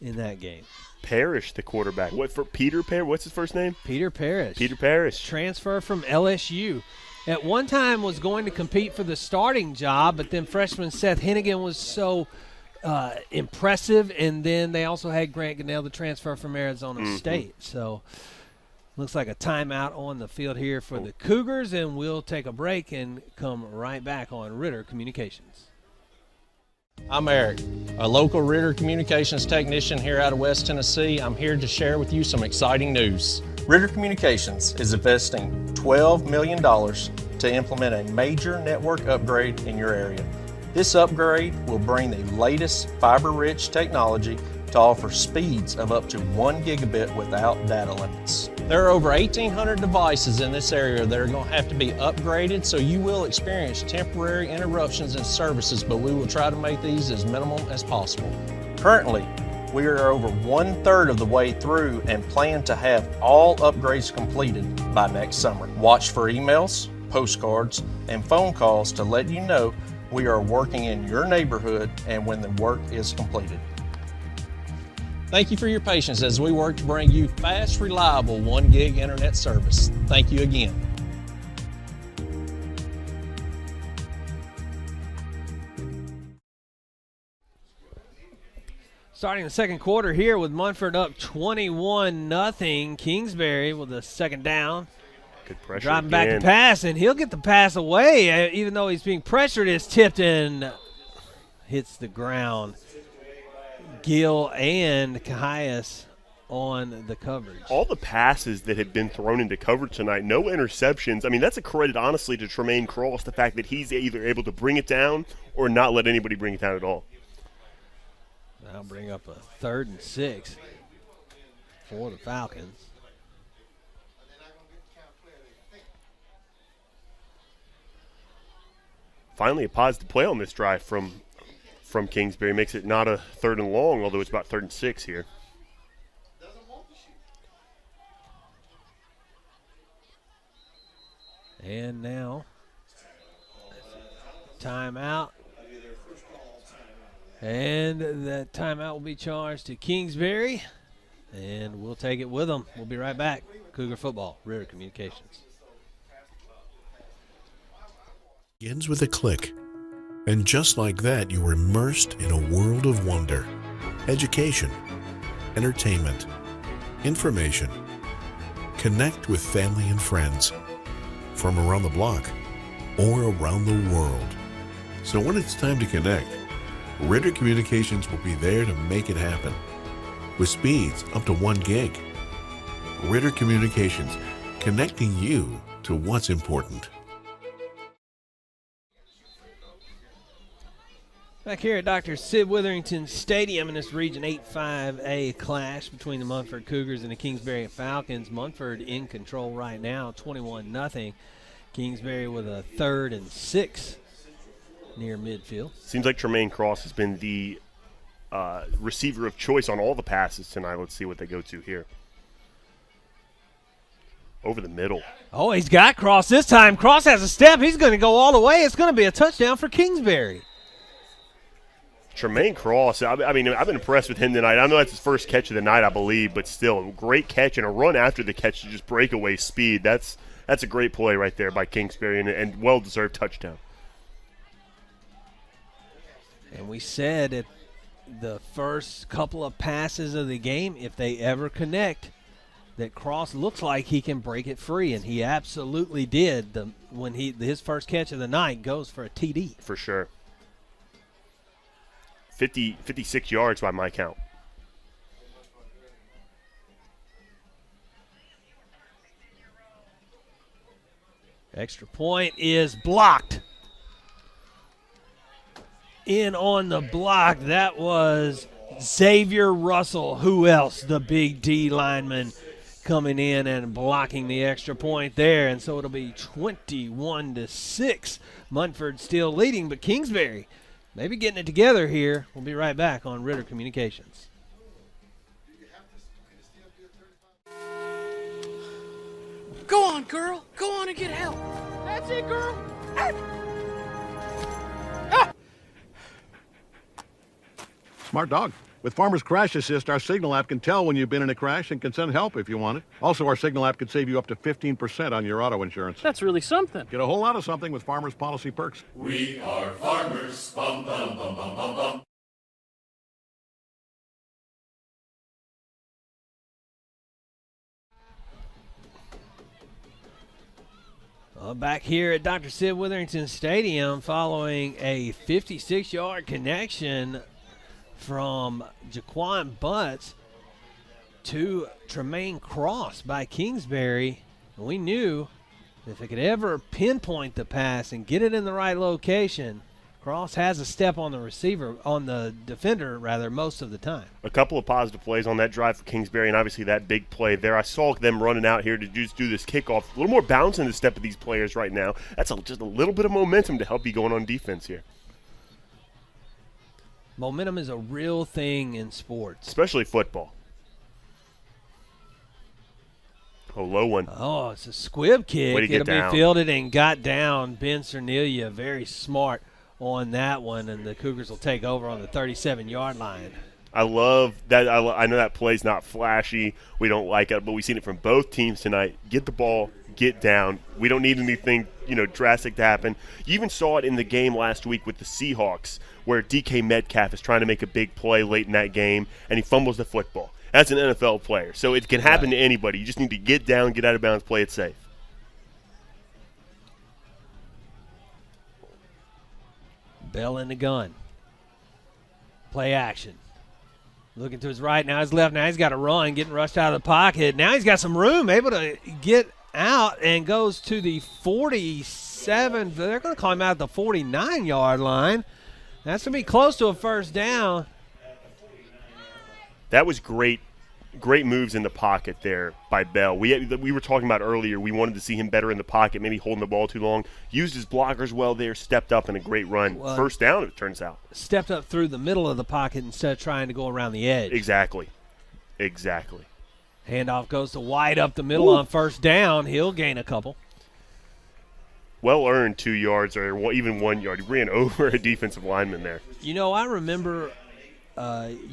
in that game. Parrish, the quarterback. What for Peter Parrish? What's his first name? Peter Parrish. Peter Parrish. Transfer from LSU. At one time was going to compete for the starting job, but then freshman Seth Hennigan was so impressive, and then they also had Grant Gunnell, the transfer from Arizona State. So looks like a timeout on the field here for the Cougars, and we'll take a break and come right back on Ritter Communications. I'm Eric, a local Ritter Communications technician here out of West Tennessee. I'm here to share with you some exciting news. Ritter Communications is investing $12 million to implement a major network upgrade in your area. This upgrade will bring the latest fiber-rich technology to offer speeds of up to 1 gigabit without data limits. There are over 1,800 devices in this area that are going to have to be upgraded, so you will experience temporary interruptions in services, but we will try to make these as minimal as possible. Currently, We are over 1/3 of the way through and plan to have all upgrades completed by next summer. Watch for emails, postcards, and phone calls to let you know we are working in your neighborhood and when the work is completed. Thank you for your patience as we work to bring you fast, reliable 1 gig internet service. Thank you again. Starting the second quarter here with Munford up 21-0. Kingsbury with a second down. Good pressure Driving again. back to pass, and he'll get the pass away. Even though he's being pressured, it's tipped and hits the ground. Gill and Cahias on the coverage. All the passes that have been thrown into coverage tonight, no interceptions. I mean, that's a credit, honestly, to Tremaine Cross, the fact that he's either able to bring it down or not let anybody bring it down at all. That'll bring up a 3rd and 6 for the Falcons. Finally, a positive play on this drive from Kingsbury. Makes it not a 3rd and long, although it's about 3rd and 6 here. And now, timeout. And that timeout will be charged to Kingsbury, and we'll take it with them. We'll be right back. Cougar football, Ritter Communications. Begins with a click, and just like that, you are immersed in a world of wonder. Education, entertainment, information. Connect with family and friends from around the block or around the world. So when it's time to connect, Ritter Communications will be there to make it happen. With speeds up to 1 gig. Ritter Communications, connecting you to what's important. Back here at Dr. Sid Witherington Stadium in this Region 8-5A clash between the Munford Cougars and the Kingsbury Falcons. Munford in control right now, 21-0. Kingsbury with a 3rd and 6 near midfield. Seems like Tremaine Cross has been the receiver of choice on all the passes tonight. Let's see what they go to here. Over the middle. Oh, he's got Cross this time. Cross has a step. He's going to go all the way. It's going to be a touchdown for Kingsbury. Tremaine Cross, I mean, I've been impressed with him tonight. I know that's his first catch of the night, I believe, but still, great catch and a run after the catch to just breakaway speed. That's a great play right there by Kingsbury and well-deserved touchdown. And we said at the first couple of passes of the game, if they ever connect, that Cross looks like he can break it free, and he absolutely did. When his first catch of the night goes for a TD. For sure. 56 yards by my count. Extra point is blocked. In on the block, that was Xavier Russell. Who else? The big D lineman coming in and blocking the extra point there. And so it'll be 21-6. Munford still leading, but Kingsbury maybe getting it together here. We'll be right back on Ritter Communications. Go on, girl. Go on and get help. That's it, girl. Smart dog. With Farmer's Crash Assist, our Signal app can tell when you've been in a crash and can send help if you want it. Also, our Signal app could save you up to 15% on your auto insurance. That's really something. Get a whole lot of something with Farmer's Policy Perks. We are farmers. Bum, bum, bum, bum, bum, bum. Back here at Dr. Sid Witherington Stadium following a 56-yard connection from Jaquan Butts to Tremaine Cross by Kingsbury. And we knew if they could ever pinpoint the pass and get it in the right location, Cross has a step on the defender most of the time. A couple of positive plays on that drive for Kingsbury, and obviously that big play there. I saw them running out here to just do this kickoff. A little more bounce in the step of these players right now. That's just a little bit of momentum to help you going on defense here. Momentum is a real thing in sports. Especially football. Oh, low one. Oh, it's a squib kick. Way to get It'll down. be fielded and got down. Ben Cernelia very smart on that one, and the Cougars will take over on the 37-yard line. I love that. I know that play's not flashy. We don't like it, but we've seen it from both teams tonight. Get the ball, get down. We don't need anything, drastic to happen. You even saw it in the game last week with the Seahawks where DK Metcalf is trying to make a big play late in that game, and he fumbles the football. That's an NFL player, so it can happen to anybody. You just need to get down, get out of bounds, play it safe. Bell in the gun. Play action. Looking to his right, now his left. Now he's got to run, getting rushed out of the pocket. Now he's got some room, able to get out and goes to the 47. They're going to call him out at the 49-yard line. That's going to be close to a first down. That was great moves in the pocket there by Bell. We were talking about earlier, we wanted to see him better in the pocket, maybe holding the ball too long. Used his blockers well there, stepped up in a great run. First down, it turns out. Stepped up through the middle of the pocket instead of trying to go around the edge. Exactly. Handoff goes to White up the middle on first down. He'll gain a couple. Well earned 2 yards or even 1 yard. He ran over a defensive lineman there. I remember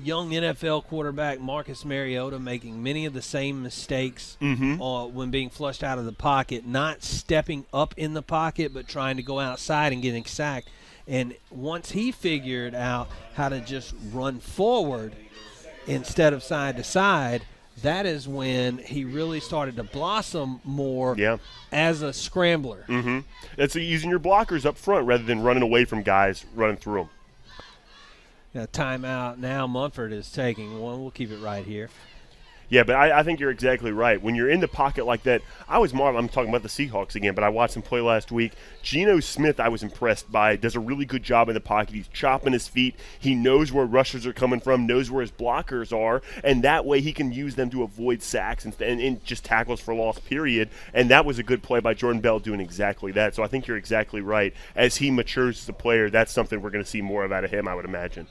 young NFL quarterback Marcus Mariota making many of the same mistakes when being flushed out of the pocket, not stepping up in the pocket but trying to go outside and getting sacked. And once he figured out how to just run forward instead of side to side, that is when he really started to blossom more as a scrambler. That's using your blockers up front rather than running away from guys, running through them. Timeout now. Munford is taking one. We'll keep it right here. Yeah, but I think you're exactly right. When you're in the pocket like that, I'm talking about the Seahawks again, but I watched him play last week. Geno Smith, I was impressed by, does a really good job in the pocket. He's chopping his feet. He knows where rushers are coming from, knows where his blockers are, and that way he can use them to avoid sacks and just tackles for loss, period. And that was a good play by Jordan Bell doing exactly that. So I think you're exactly right. As he matures as a player, that's something we're going to see more of out of him, I would imagine.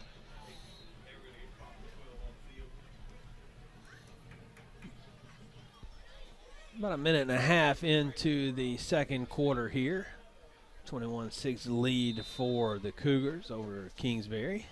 About a minute and a half into the second quarter here. 21-6 lead for the Cougars over Kingsbury.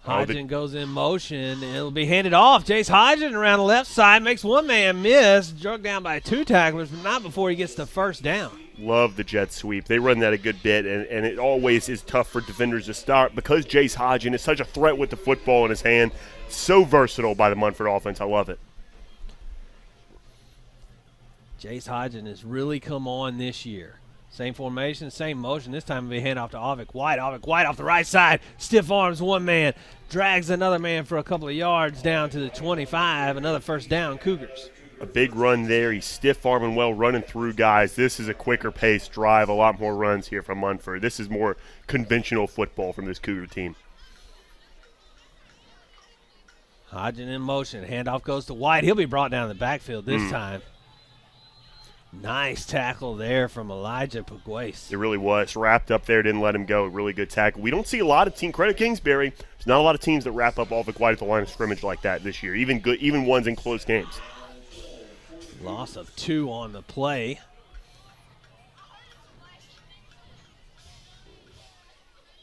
Hodgen goes in motion. It'll be handed off. Jace Hodgen around the left side makes one man miss. Drugged down by two tacklers, but not before he gets the first down. Love the jet sweep. They run that a good bit, and it always is tough for defenders to start because Jace Hodgen is such a threat with the football in his hand. So versatile by the Munford offense. I love it. Jace Hodgen has really come on this year. Same formation, same motion. This time it'll be hand off to Avik White. Avik White off the right side. Stiff arms one man. Drags another man for a couple of yards down to the 25. Another first down, Cougars. A big run there. He's stiff arming well, running through guys. This is a quicker pace drive. A lot more runs here from Munford. This is more conventional football from this Cougar team. Hodgen in motion. Handoff goes to White. He'll be brought down the backfield this time. Nice tackle there from Elijah Pugues. It really was. Wrapped up there, didn't let him go. Really good tackle. We don't see a lot of credit Kingsbury. There's not a lot of teams that wrap up Avik White at the line of scrimmage like that this year, even ones in close games. Loss of 2 on the play.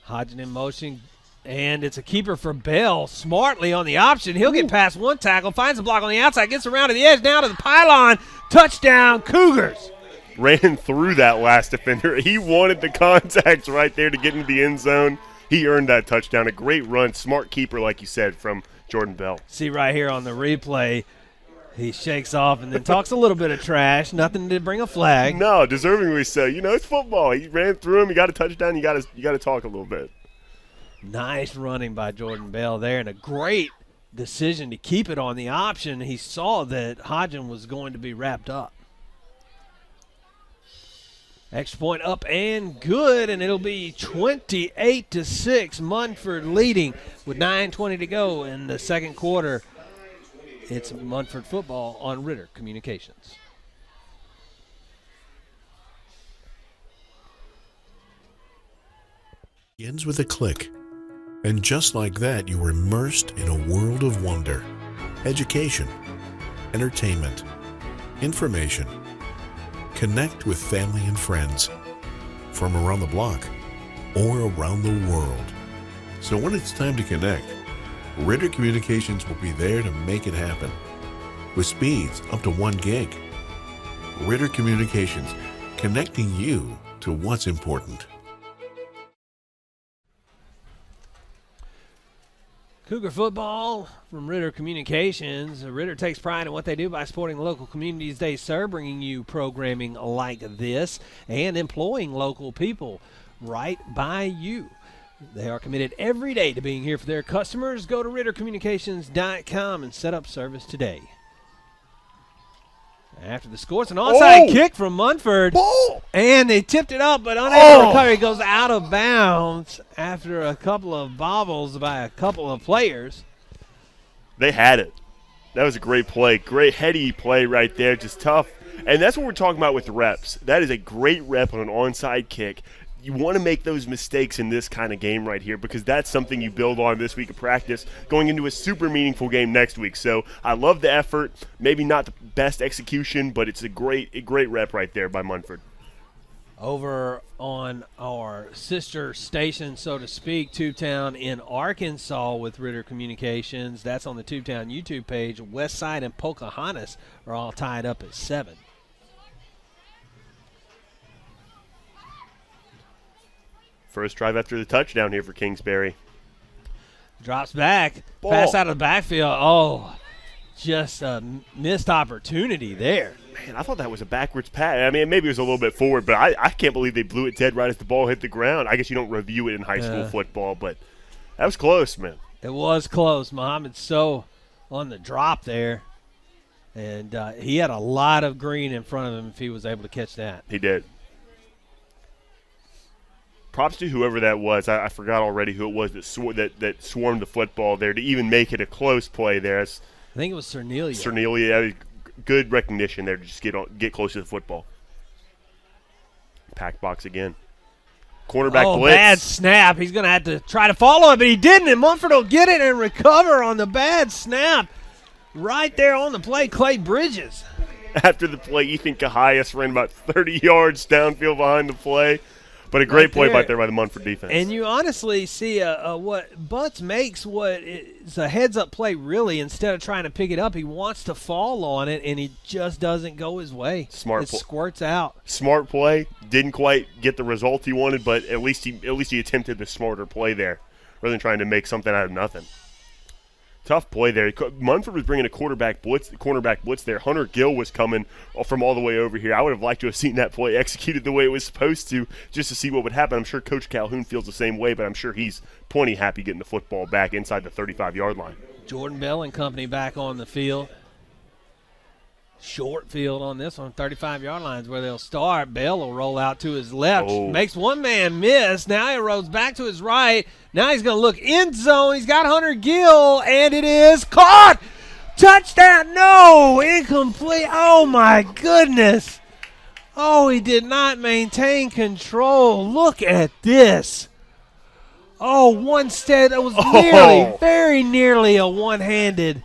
Hodgen in motion, and it's a keeper for Bell. Smartly on the option. He'll get past one tackle, finds a block on the outside, gets around to the edge, down to the pylon. Touchdown, Cougars. Ran through that last defender. He wanted the contacts right there to get into the end zone. He earned that touchdown. A great run. Smart keeper, like you said, from Jordan Bell. See right here on the replay, he shakes off and then talks a little bit of trash. Nothing to bring a flag. No, deservingly so. It's football. He ran through him. He got a touchdown. You got to talk a little bit. Nice running by Jordan Bell there, and a great decision to keep it on the option. He saw that Hodgen was going to be wrapped up. Extra point up and good, and it'll be 28-6. Munford leading with 9:20 to go in the second quarter. It's Munford football on Ritter Communications. Begins with a click And just like that, you were immersed in a world of wonder, education, entertainment, information. Connect with family and friends from around the block or around the world. So when it's time to connect, Ritter Communications will be there to make it happen. With speeds up to 1 gig. Ritter Communications, connecting you to what's important. Cougar football from Ritter Communications. Ritter takes pride in what they do by supporting the local communities they serve, bringing you programming like this and employing local people right by you. They are committed every day to being here for their customers. Go to RitterCommunications.com and set up service today. After the score, it's an onside kick from Munford. And they tipped it up, but unable to recover. It goes out of bounds after a couple of bobbles by a couple of players. They had it. That was a great play. Great heady play right there, just tough. And that's what we're talking about with reps. That is a great rep on an onside kick. You want to make those mistakes in this kind of game right here because that's something you build on this week of practice going into a super meaningful game next week. So I love the effort. Maybe not the best execution, but it's a great rep right there by Munford. Over on our sister station, so to speak, Tubetown in Arkansas with Ritter Communications. That's on the Tubetown YouTube page. Westside and Pocahontas are all tied up at 7. First drive after the touchdown here for Kingsbury. Drops back. Ball. Pass out of the backfield. Oh, just a missed opportunity there. Man, I thought that was a backwards pass. I mean, maybe it was a little bit forward, but I can't believe they blew it dead right as the ball hit the ground. I guess you don't review it in high school football, but that was close, man. It was close. Muhammad So on the drop there. And he had a lot of green in front of him if he was able to catch that. He did. Props to whoever that was. I forgot already who it was that swarmed the football there to even make it a close play there. I think it was Cernelia. Cernelia, good recognition there to just get close to the football. Pack box again. Quarterback blitz. Bad snap. He's going to have to try to follow it, but he didn't, and Munford will get it and recover on the bad snap. Right there on the play, Clay Bridges. After the play, Ethan Cahias ran about 30 yards downfield behind the play. But a great play by the Munford defense. And you honestly see what Butts makes what is a heads-up play, really. Instead of trying to pick it up, he wants to fall on it, and he just doesn't go his way. Smart play. It squirts out. Smart play. Didn't quite get the result he wanted, but at least he attempted the smarter play there rather than trying to make something out of nothing. Tough play there. Munford was bringing a cornerback blitz there. Hunter Gill was coming from all the way over here. I would have liked to have seen that play executed the way it was supposed to just to see what would happen. I'm sure Coach Calhoun feels the same way, but I'm sure he's plenty happy getting the football back inside the 35-yard line. Jordan Bell and company back on the field. Short field on this one, 35-yard lines where they'll start. Bell will roll out to his left. Makes one man miss. Now he rolls back to his right. Now he's going to look end zone. He's got Hunter Gill, and it is caught. Touchdown. No, incomplete. Oh, my goodness. Oh, he did not maintain control. Look at this. Oh, one step. That was very nearly a one-handed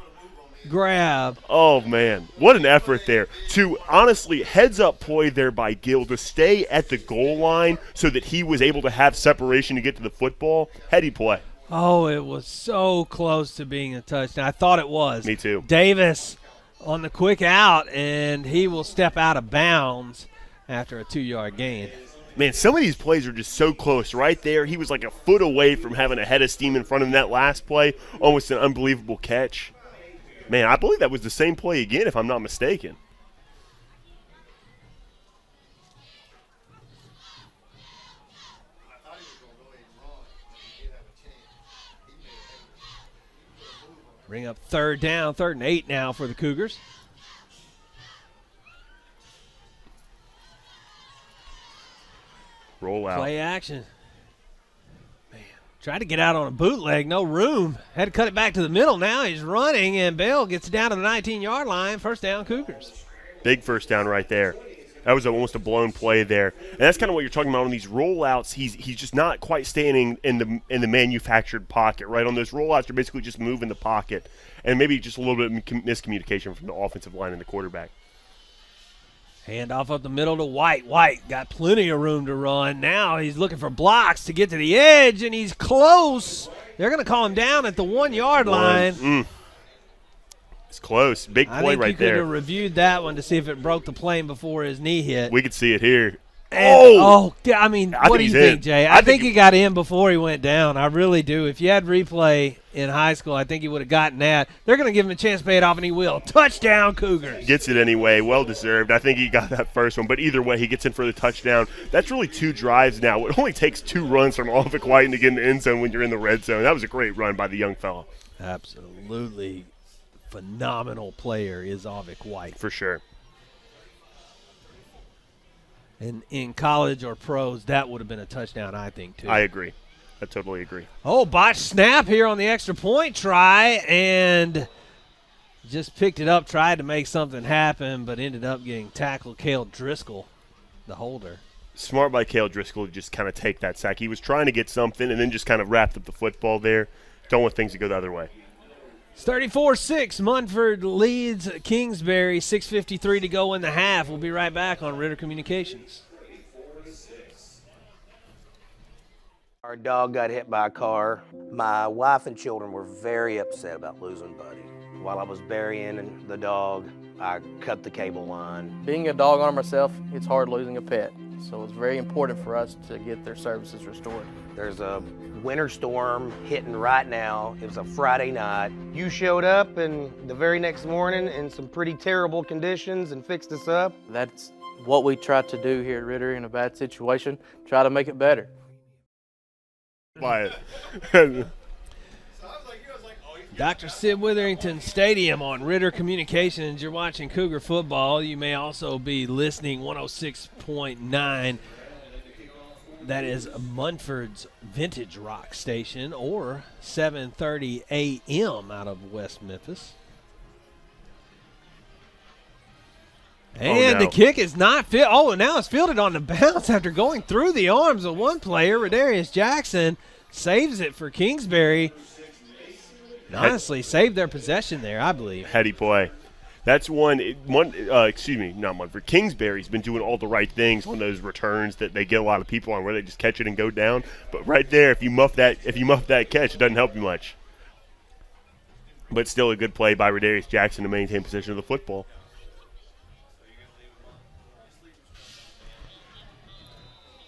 grab. Oh, man. What an effort there. To honestly, heads-up play there by Gill to stay at the goal line so that he was able to have separation to get to the football. Heady play. Oh, it was so close to being a touchdown. I thought it was. Me too. Davis on the quick out, and he will step out of bounds after a 2-yard gain. Man, some of these plays are just so close. Right there, he was like a foot away from having a head of steam in front of him. That last play, almost an unbelievable catch. Man, I believe that was the same play again, if I'm not mistaken. Bring up third down, 3rd and 8 now for the Cougars. Roll out. Play action. Tried to get out on a bootleg, no room. Had to cut it back to the middle. Now he's running, and Bell gets down to the 19-yard line. First down, Cougars. Big first down right there. That was almost a blown play there, and that's kind of what you're talking about on these rollouts. He's just not quite standing in the manufactured pocket, right? On those rollouts, you're basically just moving the pocket, and maybe just a little bit of miscommunication from the offensive line and the quarterback. Hand off up the middle to White. White got plenty of room to run. Now he's looking for blocks to get to the edge, and he's close. They're going to call him down at the 1-yard line. It's close. Big play right there. I think you could have reviewed that one to see if it broke the plane before his knee hit. We could see it here. And, I mean, what do you think, in. Jay? I think he got in before he went down. I really do. If you had replay in high school, I think he would have gotten that. They're going to give him a chance to pay it off, and he will. Touchdown, Cougars. Gets it anyway. Well-deserved. I think he got that first one. But either way, he gets in for the touchdown. That's really 2 drives now. It only takes 2 runs from Alvick White to get in the end zone when you're in the red zone. That was a great run by the young fellow. Absolutely phenomenal player is Alvick White. For sure. And in college or pros, that would have been a touchdown, I think, too. I agree. I totally agree. Oh, botched snap here on the extra point try, and just picked it up, tried to make something happen, but ended up getting tackled. Cale Driscoll, the holder. Smart by Cale Driscoll to just kind of take that sack. He was trying to get something and then just kind of wrapped up the football there. Don't want things to go the other way. It's 34-6. Munford leads Kingsbury. 6:53 to go in the half. We'll be right back on Ritter Communications. Our dog got hit by a car. My wife and children were very upset about losing Buddy. While I was burying the dog, I cut the cable line. Being a dog owner myself, it's hard losing a pet. So it's very important for us to get their services restored. There's a winter storm hitting right now. It was a Friday night. You showed up and the very next morning in some pretty terrible conditions and fixed us up. That's what we try to do here at Ritter in a bad situation, try to make it better. By it. Dr. Sid Witherington Stadium on Ritter Communications. You're watching Cougar football. You may also be listening 106.9. That is Munford's Vintage Rock Station, or 7:30 a.m. out of West Memphis. And the kick is not fit. Oh, now it's fielded on the bounce after going through the arms of one player. Rodarius Jackson saves it for Kingsbury. And honestly, saved their possession there, I believe. Heady play. That's not Munford. Kingsbury's been doing all the right things on those returns that they get a lot of people on, where they just catch it and go down. But right there, if you muff that catch, it doesn't help you much. But still a good play by Rodarius Jackson to maintain possession of the football.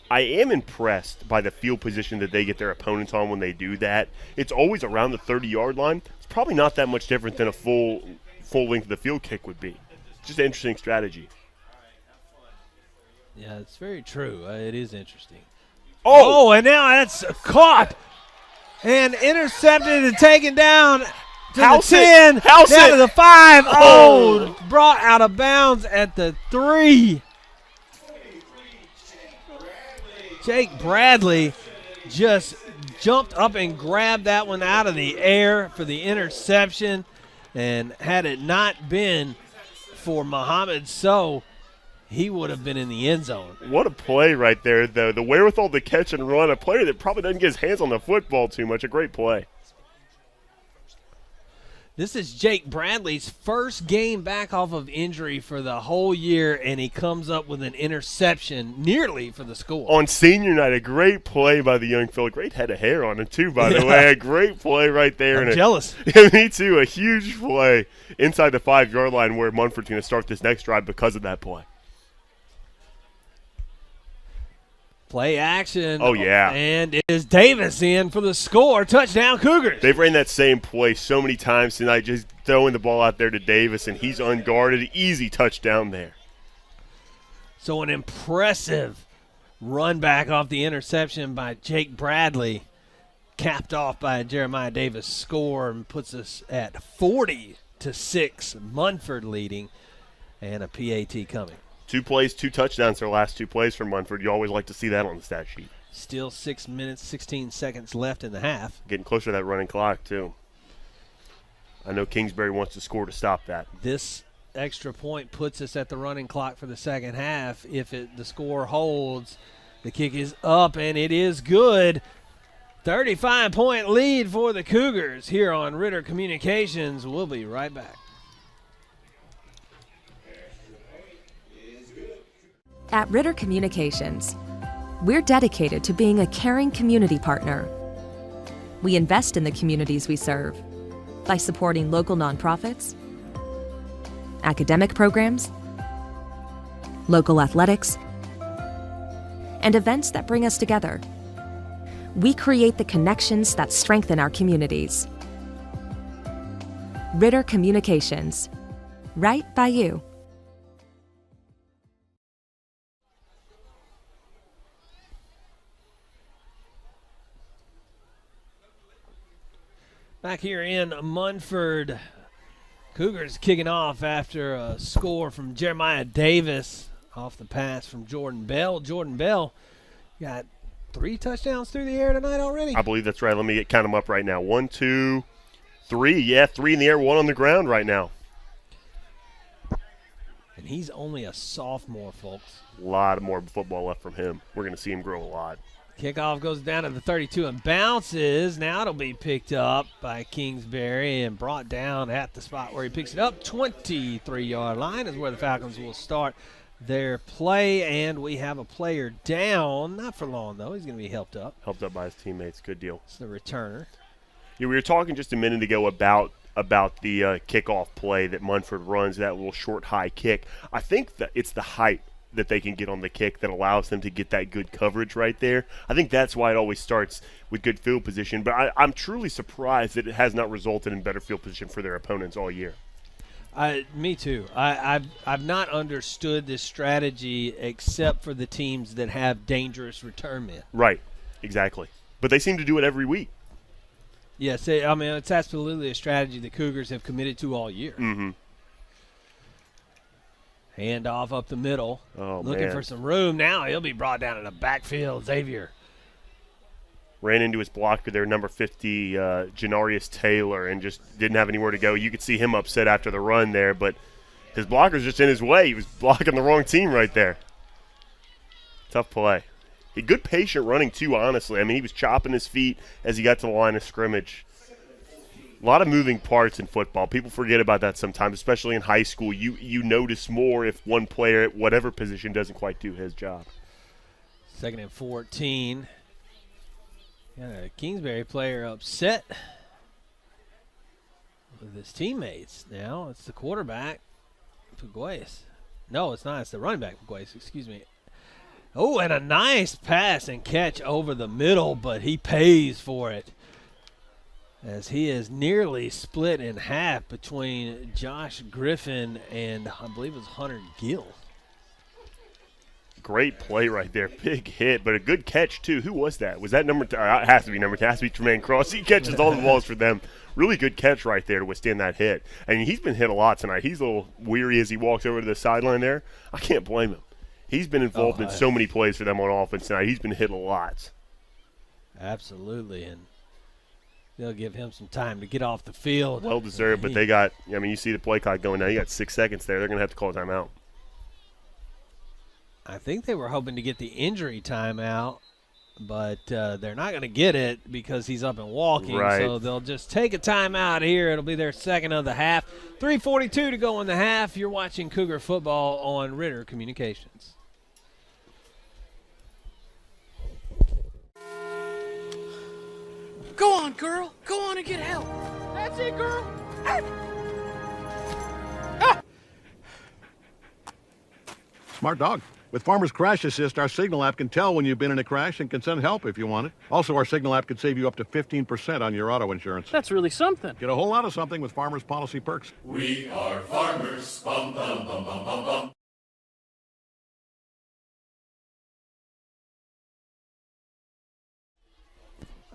I am impressed by the field position that they get their opponents on when they do that. It's always around the 30-yard line. It's probably not that much different than a full length of the field kick would be. Just an interesting strategy. Yeah, it's very true. It is interesting. Oh, and now that's caught and intercepted and taken down to the 10, down to the 5. Oh, brought out of bounds at the 3. Jake Bradley just jumped up and grabbed that one out of the air for the interception. And had it not been for Muhammad Sow, he would have been in the end zone. What a play right there, though. The wherewithal to catch and run. A player that probably doesn't get his hands on the football too much. A great play. This is Jake Bradley's first game back off of injury for the whole year, and he comes up with an interception nearly for the score. On senior night, a great play by the young fella. Great head of hair on him, too, by the way. A great play right there. I'm jealous. Me, too. A huge play inside the 5-yard line where Munford's going to start this next drive because of that play. Play action. Oh, yeah. And it is Davis in for the score. Touchdown, Cougars. They've ran that same play so many times tonight, just throwing the ball out there to Davis, and he's unguarded. Easy touchdown there. So an impressive run back off the interception by Jake Bradley, capped off by a Jeremiah Davis score, and puts us at 40-6. Munford leading, and a PAT coming. 2 plays, 2 touchdowns, their last 2 plays for Munford. You always like to see that on the stat sheet. Still 6 minutes, 16 seconds left in the half. Getting closer to that running clock, too. I know Kingsbury wants to score to stop that. This extra point puts us at the running clock for the second half. If the score holds, the kick is up, and it is good. 35-point lead for the Cougars here on Ritter Communications. We'll be right back. At Ritter Communications, we're dedicated to being a caring community partner. We invest in the communities we serve by supporting local nonprofits, academic programs, local athletics, and events that bring us together. We create the connections that strengthen our communities. Ritter Communications, right by you. Back here in Munford, Cougars kicking off after a score from Jeremiah Davis off the pass from Jordan Bell. Jordan Bell got 3 touchdowns through the air tonight already. I believe that's right. Let me count them up right now. 1, 2, 3. Yeah, 3 in the air, 1 on the ground right now. And he's only a sophomore, folks. A lot more football left from him. We're going to see him grow a lot. Kickoff goes down to the 32 and bounces. Now it'll be picked up by Kingsbury and brought down at the spot where he picks it up. 23-yard line is where the Falcons will start their play, and we have a player down. Not for long, though. He's going to be helped up. Helped up by his teammates. Good deal. It's the returner. Yeah, we were talking just a minute ago about the kickoff play that Munford runs, that little short, high kick. I think that it's the height that they can get on the kick that allows them to get that good coverage right there. I think that's why it always starts with good field position, but I'm truly surprised that it has not resulted in better field position for their opponents all year. Me too. I've not understood this strategy except for the teams that have dangerous return men. Right, exactly. But they seem to do it every week. Yes, I mean, it's absolutely a strategy the Cougars have committed to all year. Mm-hmm. Hand off up the middle. Oh, looking man. for some room. Now he'll be brought down in the backfield. Xavier. Ran into his blocker there, number 50, Janarius Taylor, and just didn't have anywhere to go. You could see him upset after the run there, but his blocker's just in his way. He was blocking the wrong team right there. Tough play. Good patient running, too, honestly. I mean, he was chopping his feet as he got to the line of scrimmage. A lot of moving parts in football. People forget about that sometimes, especially in high school. You notice more if one player at whatever position doesn't quite do his job. 2nd and 14. Got a Kingsbury player upset with his teammates. Now it's the quarterback, Pugues. No, it's not. It's the running back, Pugues. Excuse me. Oh, and a nice pass and catch over the middle, but he pays for it, as he is nearly split in half between Josh Griffin and I believe it was Hunter Gill. Great play right there. Big hit, but a good catch, too. Who was that? Was that number 10? It has to be number 10. It has to be Tremaine Cross. He catches all the balls for them. Really good catch right there to withstand that hit. And he's been hit a lot tonight. He's a little weary as he walks over to the sideline there. I can't blame him. He's been involved in so many plays for them on offense tonight. He's been hit a lot. Absolutely, and they'll give him some time to get off the field. Well deserved, but they got, I mean, you see the play clock going down. You got 6 seconds there. They're going to have to call a timeout. I think they were hoping to get the injury timeout, but they're not going to get it because he's up and walking. Right. So they'll just take a timeout here. It'll be their second of the half. 3:42 to go in the half. You're watching Cougar football on Ritter Communications. Go on, girl. Go on and get help. That's it, girl. Smart dog. With Farmer's Crash Assist, our Signal app can tell when you've been in a crash and can send help if you want it. Also, our Signal app can save you up to 15% on your auto insurance. That's really something. Get a whole lot of something with Farmer's Policy Perks. We are farmers. Bum, bum, bum, bum, bum, bum.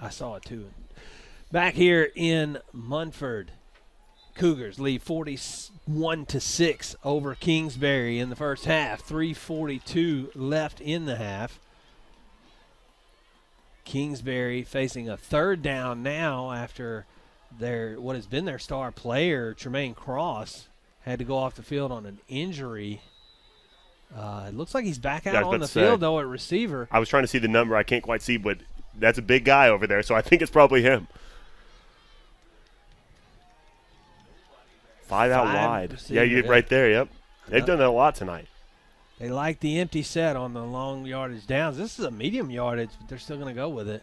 I saw it too. Back here in Munford, Cougars lead 41-6 over Kingsbury in the first half. 3:42 left in the half. Kingsbury facing a third down now after what has been their star player, Tremaine Cross, had to go off the field on an injury. It looks like he's back out on the say, field, though, at receiver. I was trying to see the number. I can't quite see, but that's a big guy over there, so I think it's probably him. 5 out wide. Receiver, yeah, you're right there, yep. They've done that a lot tonight. They like the empty set on the long yardage downs. This is a medium yardage, but they're still going to go with it.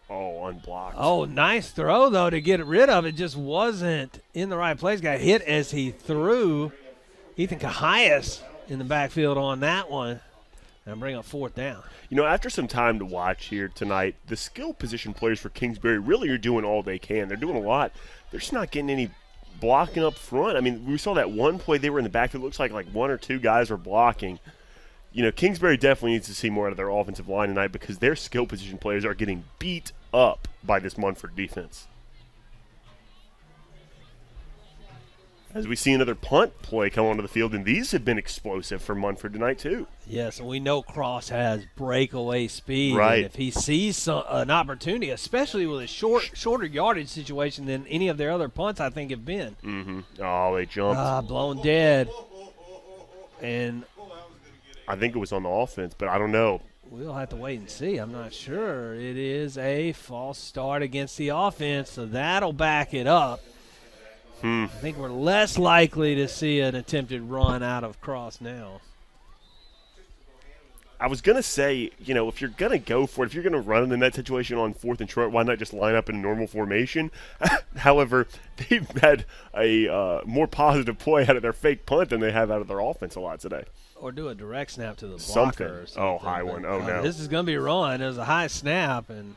Oh, unblocked. Oh, nice throw, though, to get rid of it. Just wasn't in the right place. Got hit as he threw. Ethan Cahias in the backfield on that one. And bring up 4th down. You know, after some time to watch here tonight, the skill position players for Kingsbury really are doing all they can. They're doing a lot. They're just not getting any blocking up front. I mean, we saw that one play they were in the backfield. It looks like 1 or 2 guys were blocking. You know, Kingsbury definitely needs to see more out of their offensive line tonight because their skill position players are getting beat up by this Munford defense. As we see another punt play come onto the field, and these have been explosive for Munford tonight too. Yes, and we know Cross has breakaway speed. Right. And if he sees an opportunity, especially with a shorter yardage situation than any of their other punts, I think have been. Mm-hmm. Oh, they jumped. Blown dead. And I think it was on the offense, but I don't know. We'll have to wait and see. I'm not sure. It is a false start against the offense, so that'll back it up. I think we're less likely to see an attempted run out of Cross now. I was going to say, you know, if you're going to go for it, if you're going to run in that situation on 4th and short, why not just line up in a normal formation? However, they've had a more positive play out of their fake punt than they have out of their offense a lot today. Or do a direct snap to the blocker something. or something. Oh, high one. Oh, no. This is going to be run. It was a high snap, and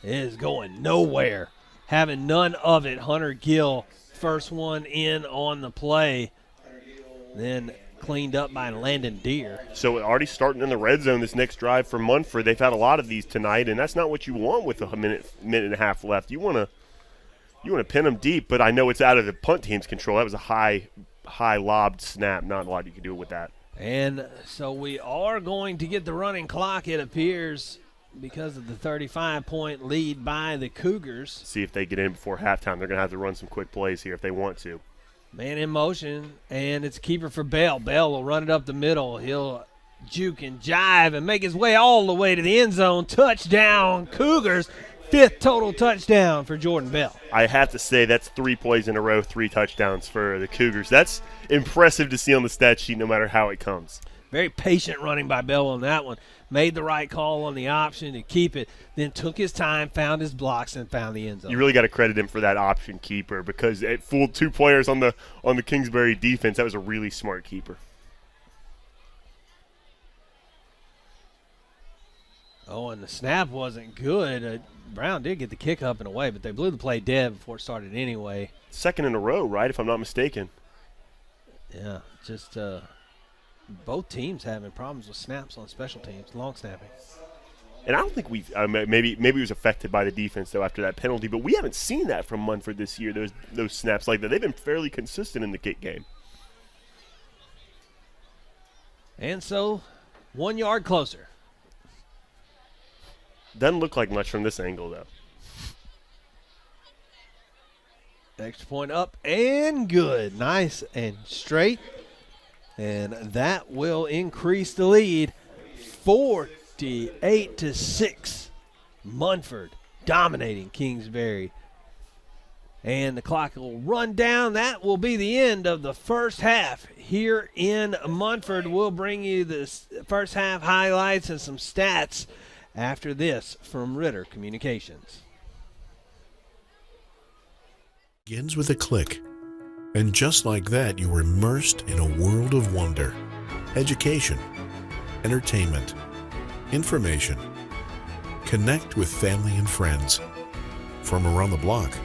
it is going nowhere. Having none of it, Hunter Gill, first one in on the play, then cleaned up by Landon Deere. So already starting in the red zone this next drive for Munford. They've had a lot of these tonight, and that's not what you want with a minute and a half left. You want to pin them deep, but I know it's out of the punt team's control. That was a high lobbed snap. Not a lot you can do with that. And so we are going to get the running clock, it appears, because of the 35-point lead by the Cougars. See if they get in before halftime. They're going to have to run some quick plays here if they want to. Man in motion, and it's a keeper for Bell. Bell will run it up the middle. He'll juke and jive and make his way all the way to the end zone. Touchdown, Cougars. 5th total touchdown for Jordan Bell. I have to say that's 3 plays in a row, 3 touchdowns for the Cougars. That's impressive to see on the stat sheet no matter how it comes. Very patient running by Bell on that one. Made the right call on the option to keep it, then took his time, found his blocks, and found the end zone. You really got to credit him for that option keeper because it fooled 2 players on the Kingsbury defense. That was a really smart keeper. Oh, and the snap wasn't good. Brown did get the kick up and away, but they blew the play dead before it started anyway. 2nd in a row, right, if I'm not mistaken. Yeah, just both teams having problems with snaps on special teams, long snapping. And I don't think we've maybe it was affected by the defense, though, after that penalty, but we haven't seen that from Munford this year, those snaps like that. They've been fairly consistent in the kick game. And so 1 yard closer. Doesn't look like much from this angle, though. Extra point up and good. Nice and straight. And that will increase the lead. 48-6. Munford dominating Kingsbury. And the clock will run down. That will be the end of the first half here in Munford. We'll bring you the first half highlights and some stats after this from Ritter Communications. Begins with a click, and just like that, you are immersed in a world of wonder, education, entertainment, information. Connect with family and friends from around the block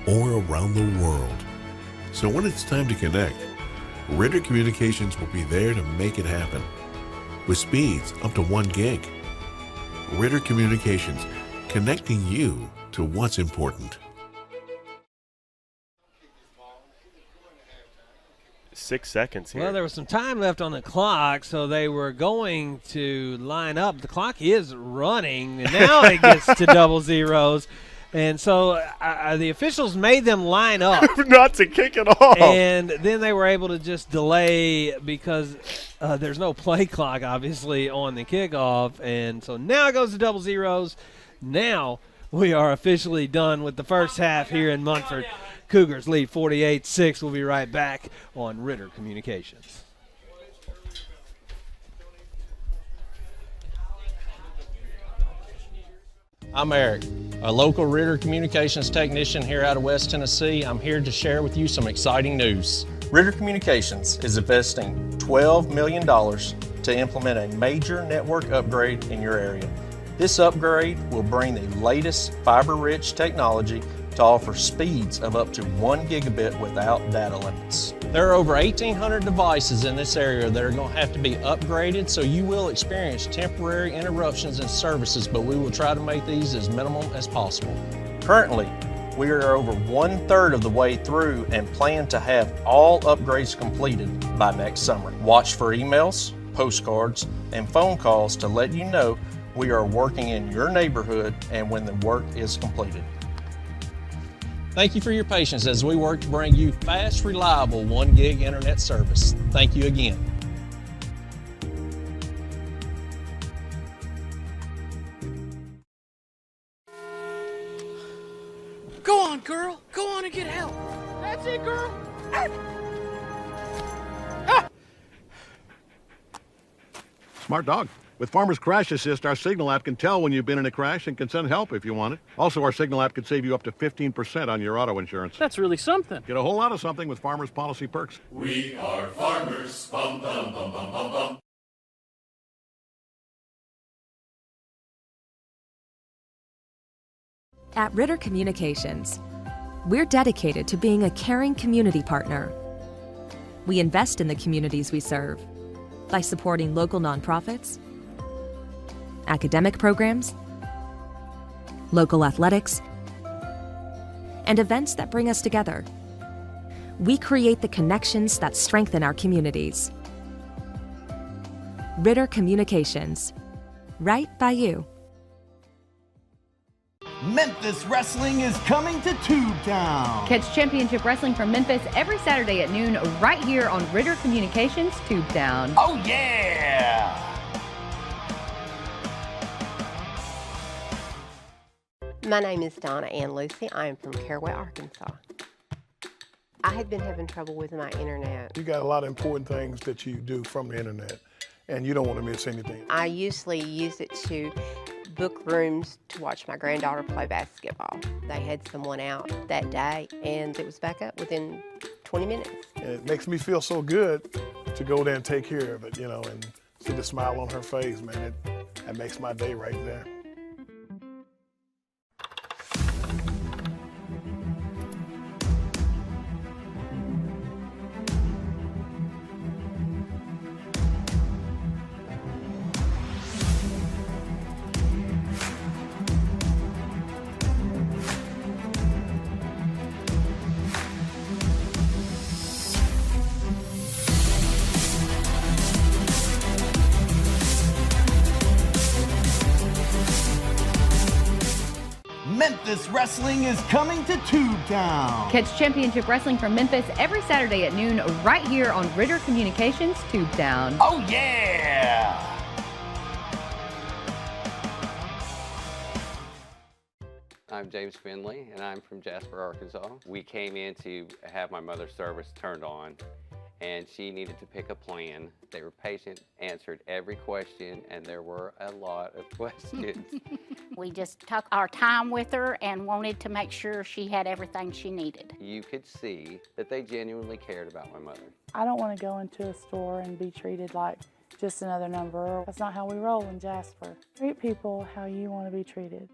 or around the world. So when it's time to connect, Ritter Communications will be there to make it happen with speeds up to 1 gig. Ritter Communications, connecting you to what's important. 6 seconds here. Well, there was some time left on the clock, so they were going to line up. The clock is running, and now it gets to double zeros. And so the officials made them line up. Not to kick it off. And then they were able to just delay because there's no play clock, obviously, on the kickoff. And so now it goes to double zeros. Now we are officially done with the first half here in Munford. Cougars lead 48-6. We'll be right back on Ritter Communications. I'm Eric, a local Ritter Communications technician here out of West Tennessee. I'm here to share with you some exciting news. Ritter Communications is investing $12 million to implement a major network upgrade in your area. This upgrade will bring the latest fiber-rich technology to offer speeds of up to 1 gigabit without data limits. There are over 1,800 devices in this area that are going to have to be upgraded, so you will experience temporary interruptions in services, but we will try to make these as minimal as possible. Currently, we are over 1/3 of the way through and plan to have all upgrades completed by next summer. Watch for emails, postcards, and phone calls to let you know we are working in your neighborhood and when the work is completed. Thank you for your patience as we work to bring you fast, reliable 1 gig internet service. Thank you again. Go on, girl. Go on and get help. That's it, girl. Smart dog. With Farmer's Crash Assist, our Signal app can tell when you've been in a crash and can send help if you want it. Also, our Signal app can save you up to 15% on your auto insurance. That's really something. Get a whole lot of something with Farmer's Policy Perks. We are farmers. Bum, bum, bum, bum, bum, bum. At Ritter Communications, we're dedicated to being a caring community partner. We invest in the communities we serve by supporting local nonprofits, academic programs, local athletics, and events that bring us together. We create the connections that strengthen our communities. Ritter Communications, right by you. Memphis Wrestling is coming to Tubetown. Catch Championship Wrestling from Memphis every Saturday at noon right here on Ritter Communications Tubetown. Oh, yeah! My name is Donna Ann Lucy. I am from Caraway, Arkansas. I had been having trouble with my internet. You got a lot of important things that you do from the internet, and you don't want to miss anything. I usually use it to book rooms to watch my granddaughter play basketball. They had someone out that day, and it was back up within 20 minutes. And it makes me feel so good to go there and take care of it, you know, and see the smile on her face, man. That makes my day right there. Memphis Wrestling is coming to Tubetown. Catch Championship Wrestling from Memphis every Saturday at noon right here on Ritter Communications Tubetown. Oh, yeah! I'm James Finley, and I'm from Jasper, Arkansas. We came in to have my mother's service turned on, and she needed to pick a plan. They were patient, answered every question, and there were a lot of questions. We just took our time with her and wanted to make sure she had everything she needed. You could see that they genuinely cared about my mother. I don't want to go into a store and be treated like just another number. That's not how we roll in Jasper. Treat people how you want to be treated.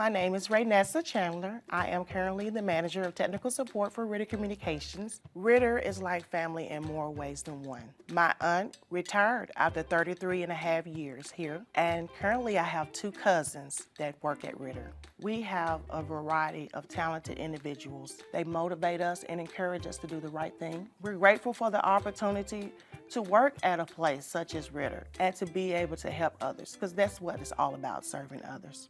My name is Raynessa Chandler. I am currently the manager of technical support for Ritter Communications. Ritter is like family in more ways than one. My aunt retired after 33 and a half years here, and currently I have 2 cousins that work at Ritter. We have a variety of talented individuals. They motivate us and encourage us to do the right thing. We're grateful for the opportunity to work at a place such as Ritter and to be able to help others, because that's what it's all about, serving others.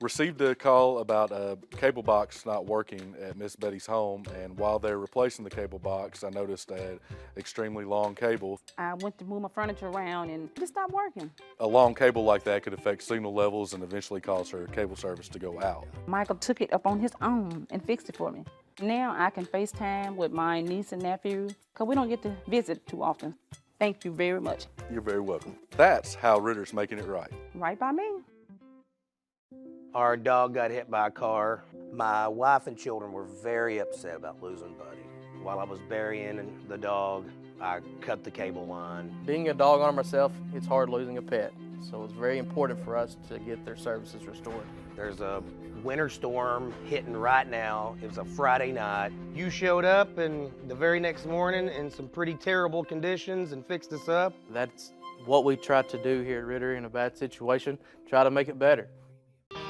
Received a call about a cable box not working at Miss Betty's home, and while they're replacing the cable box, I noticed I had extremely long cable. I went to move my furniture around and it just stopped working. A long cable like that could affect signal levels and eventually cause her cable service to go out. Michael took it up on his own and fixed it for me. Now I can FaceTime with my niece and nephew, because we don't get to visit too often. Thank you very much. You're very welcome. That's how Ritter's making it right. Right by me. Our dog got hit by a car. My wife and children were very upset about losing Buddy. While I was burying the dog, I cut the cable line. Being a dog owner myself, it's hard losing a pet. So it's very important for us to get their services restored. There's a winter storm hitting right now. It was a Friday night. You showed up and the very next morning in some pretty terrible conditions and fixed us up. That's what we try to do here at Ritter in a bad situation, try to make it better.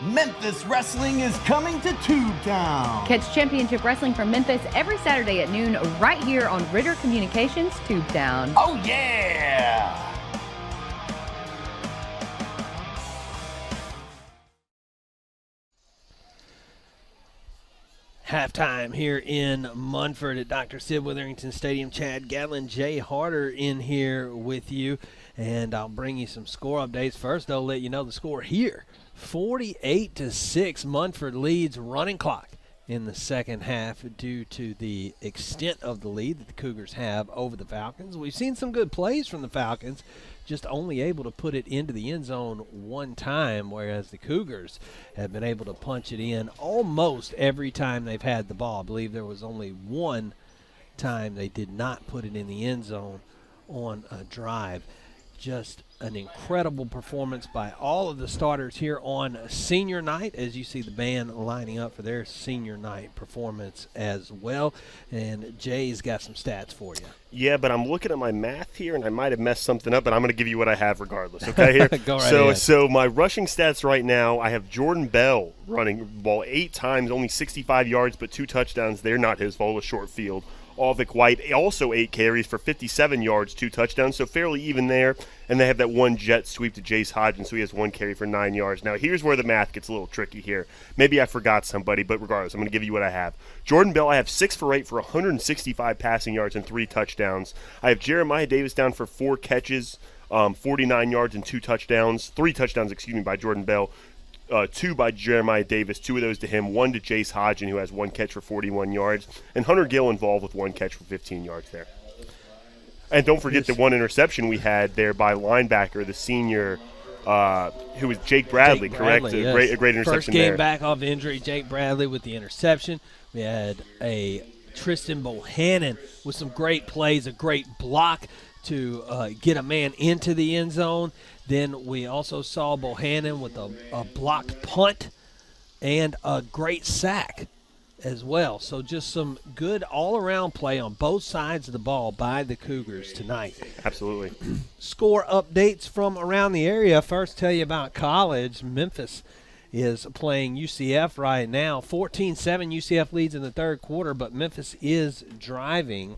Memphis Wrestling is coming to Tubetown. Catch Championship Wrestling from Memphis every Saturday at noon right here on Ritter Communications Tubetown. Oh, yeah! Halftime here in Munford at Dr. Sid Witherington Stadium. Chad Gatlin, Jay Harder in here with you. And I'll bring you some score updates. First, I'll let you know the score here. 48-6, Munford leads running clock in the second half due to the extent of the lead that the Cougars have over the Falcons. We've seen some good plays from the Falcons, just only able to put it into the end zone one time, whereas the Cougars have been able to punch it in almost every time they've had the ball. I believe there was only one time they did not put it in the end zone on a drive. Just an incredible performance by all of the starters here on senior night, as you see the band lining up for their senior night performance as well. And Jay's got some stats for you. Yeah, but I'm looking at my math here, and I might have messed something up, but I'm going to give you what I have regardless, okay? Here. Go right ahead. So my rushing stats right now, I have Jordan Bell running the ball 8 times, only 65 yards, but 2 touchdowns. They're not his fault, a short field. Alvic White also 8 carries for 57 yards, 2 touchdowns, so fairly even there. And they have that one jet sweep to Jace Hodgins, so he has 1 carry for 9 yards. Now, here's where the math gets a little tricky here. Maybe I forgot somebody, but regardless, I'm going to give you what I have. Jordan Bell, I have 6 for 8 for 165 passing yards and 3 touchdowns. I have Jeremiah Davis down for 4 catches, 49 yards and 2 touchdowns. 3 touchdowns, by Jordan Bell. 2 by Jeremiah Davis, 2 of those to him, 1 to Jace Hodgin, who has 1 catch for 41 yards, and Hunter Gill involved with 1 catch for 15 yards there. And don't forget the 1 interception we had there by linebacker, the senior, who was Jake Bradley, correct? Yes. A great interception First game there. back off injury, Jake Bradley with the interception. We had a Tristan Bohannon with some great plays, a great block to get a man into the end zone. Then we also saw Bohannon with a blocked punt and a great sack as well. So just some good all-around play on both sides of the ball by the Cougars tonight. Absolutely. Score updates from around the area. First, tell you about college. Memphis is playing UCF right now. 14-7, UCF leads in the third quarter, but Memphis is driving.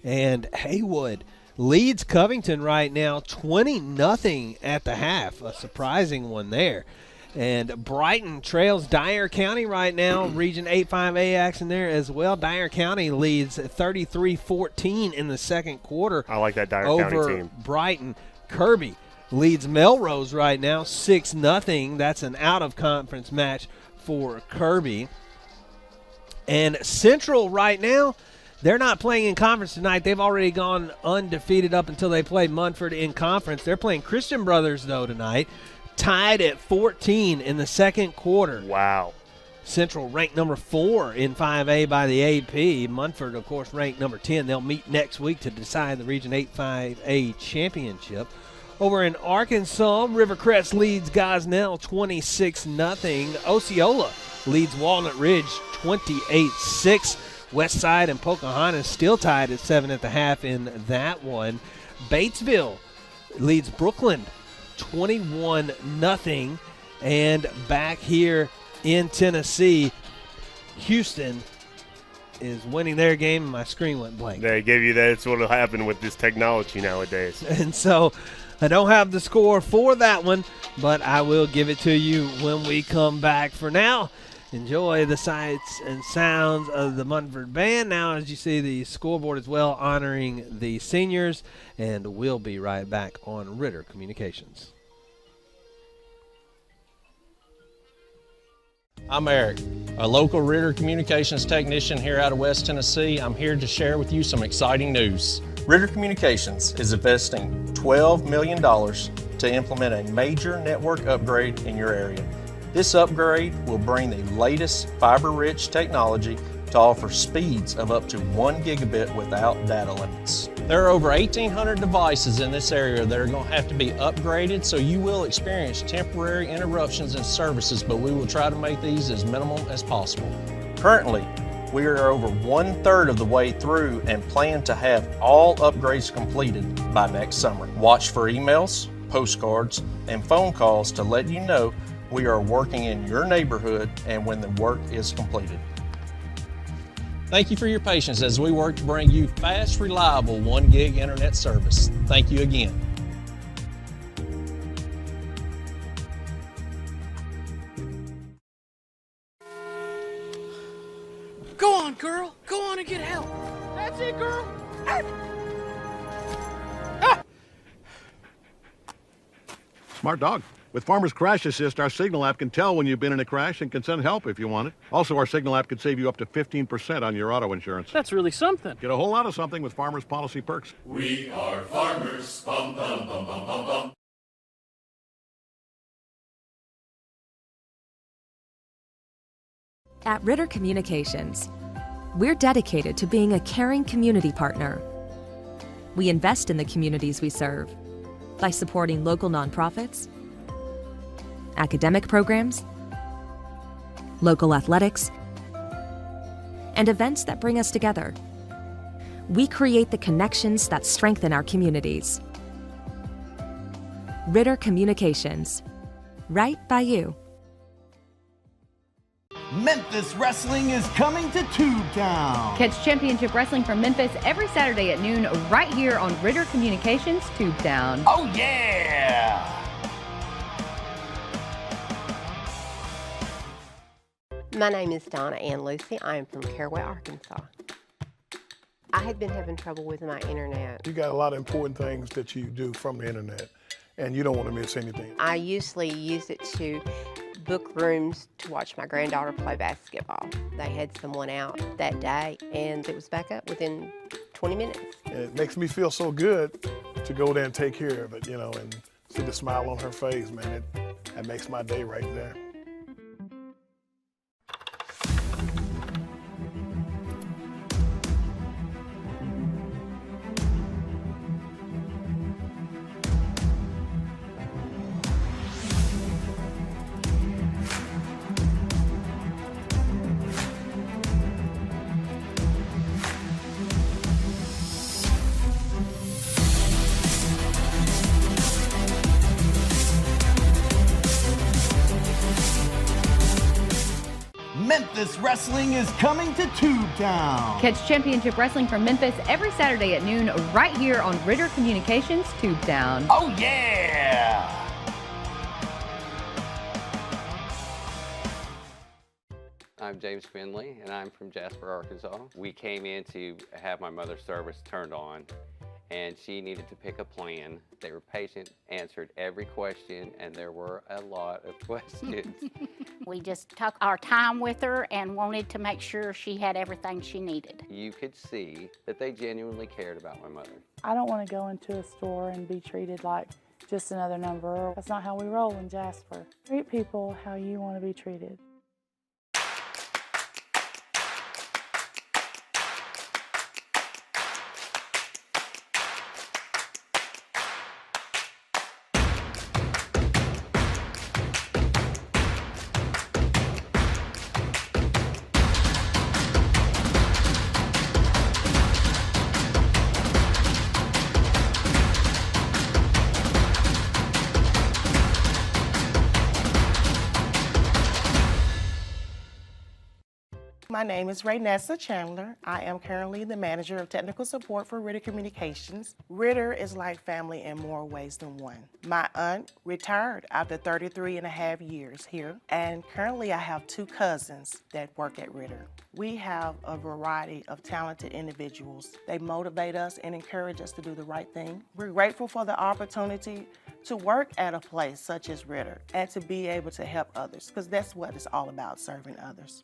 And Haywood leads Covington right now 20-0 at the half. A surprising one there. And Brighton trails Dyer County right now. Region 8-5A action there as well. Dyer County leads 33-14 in the second quarter. I like that Dyer County team. Over Brighton. Kirby leads Melrose right now 6-0. That's an out-of-conference match for Kirby. And Central right now, they're not playing in conference tonight. They've already gone undefeated up until they play Munford in conference. They're playing Christian Brothers, though, tonight, tied at 14 in the second quarter. Wow. Central ranked number 4 in 5A by the AP. Munford, of course, ranked number 10. They'll meet next week to decide the Region 8 5A championship. Over in Arkansas, Rivercrest leads Gosnell 26-0. Osceola leads Walnut Ridge 28-6. Westside and Pocahontas still tied at 7 at the half in that one. Batesville leads Brooklyn 21-0. And back here in Tennessee, Houston is winning their game, and my screen went blank. They gave you that. It's what will happen with this technology nowadays. And so I don't have the score for that one, but I will give it to you when we come back. For now, enjoy the sights and sounds of the Munford Band. Now, as you see, the scoreboard as well honoring the seniors, and we'll be right back on Ritter Communications. I'm Eric, a local Ritter Communications technician here out of West Tennessee. I'm here to share with you some exciting news. Ritter Communications is investing $12 million to implement a major network upgrade in your area. This upgrade will bring the latest fiber-rich technology to offer speeds of up to 1 gigabit without data limits. There are over 1,800 devices in this area that are going to have to be upgraded, so you will experience temporary interruptions in services, but we will try to make these as minimal as possible. Currently, we are over 1/3 of the way through and plan to have all upgrades completed by next summer. Watch for emails, postcards, and phone calls to let you know we are working in your neighborhood and when the work is completed. Thank you for your patience as we work to bring you fast, reliable 1 gig internet service. Thank you again. Go on, girl. Go on and get help. That's it, girl. Smart dog. With Farmer's Crash Assist, our Signal app can tell when you've been in a crash and can send help if you want it. Also, our Signal app could save you up to 15% on your auto insurance. That's really something. Get a whole lot of something with Farmer's Policy Perks. We are farmers. Bum, bum, bum, bum, bum, bum. At Ritter Communications, we're dedicated to being a caring community partner. We invest in the communities we serve by supporting local nonprofits, academic programs, local athletics, and events that bring us together. We create the connections that strengthen our communities. Ritter Communications, right by you. Memphis Wrestling is coming to Tubetown. Catch Championship Wrestling from Memphis every Saturday at noon right here on Ritter Communications Tubetown. Oh, yeah! My name is Donna Ann Lucy. I am from Caraway, Arkansas. I had been having trouble with my internet. You got a lot of important things that you do from the internet, and you don't want to miss anything. I usually use it to book rooms to watch my granddaughter play basketball. They had someone out that day, and it was back up within 20 minutes. And it makes me feel so good to go there and take care of it, you know, and see the smile on her face, man. That makes my day right there. Memphis Wrestling is coming to Tubetown. Catch Championship Wrestling from Memphis every Saturday at noon right here on Ritter Communications Tubetown. Oh, yeah! I'm James Finley, and I'm from Jasper, Arkansas. We came in to have my mother's service turned on, and she needed to pick a plan. They were patient, answered every question, and there were a lot of questions. We just took our time with her and wanted to make sure she had everything she needed. You could see that they genuinely cared about my mother. I don't want to go into a store and be treated like just another number. That's not how we roll in Jasper. Treat people how you want to be treated. My name is Raynessa Chandler. I am currently the manager of technical support for Ritter Communications. Ritter is like family in more ways than one. My aunt retired after 33 and a half years here, and currently I have 2 cousins that work at Ritter. We have a variety of talented individuals. They motivate us and encourage us to do the right thing. We're grateful for the opportunity to work at a place such as Ritter and to be able to help others, because that's what it's all about, serving others.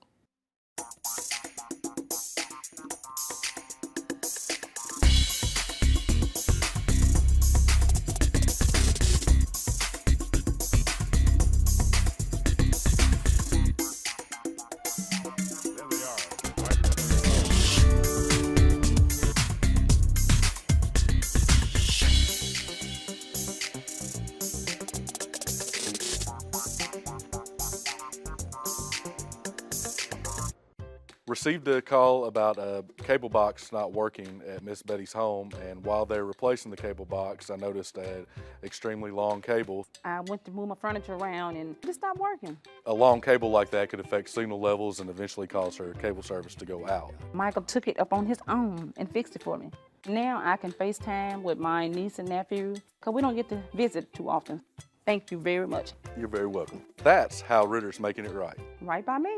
Received a call about a cable box not working at Miss Betty's home, and while they were replacing the cable box, I noticed an extremely long cable. I went to move my furniture around and it just stopped working. A long cable like that could affect signal levels and eventually cause her cable service to go out. Michael took it up on his own and fixed it for me. Now I can FaceTime with my niece and nephew because we don't get to visit too often. Thank you very much. You're very welcome. That's how Ritter's making it right. Right by me.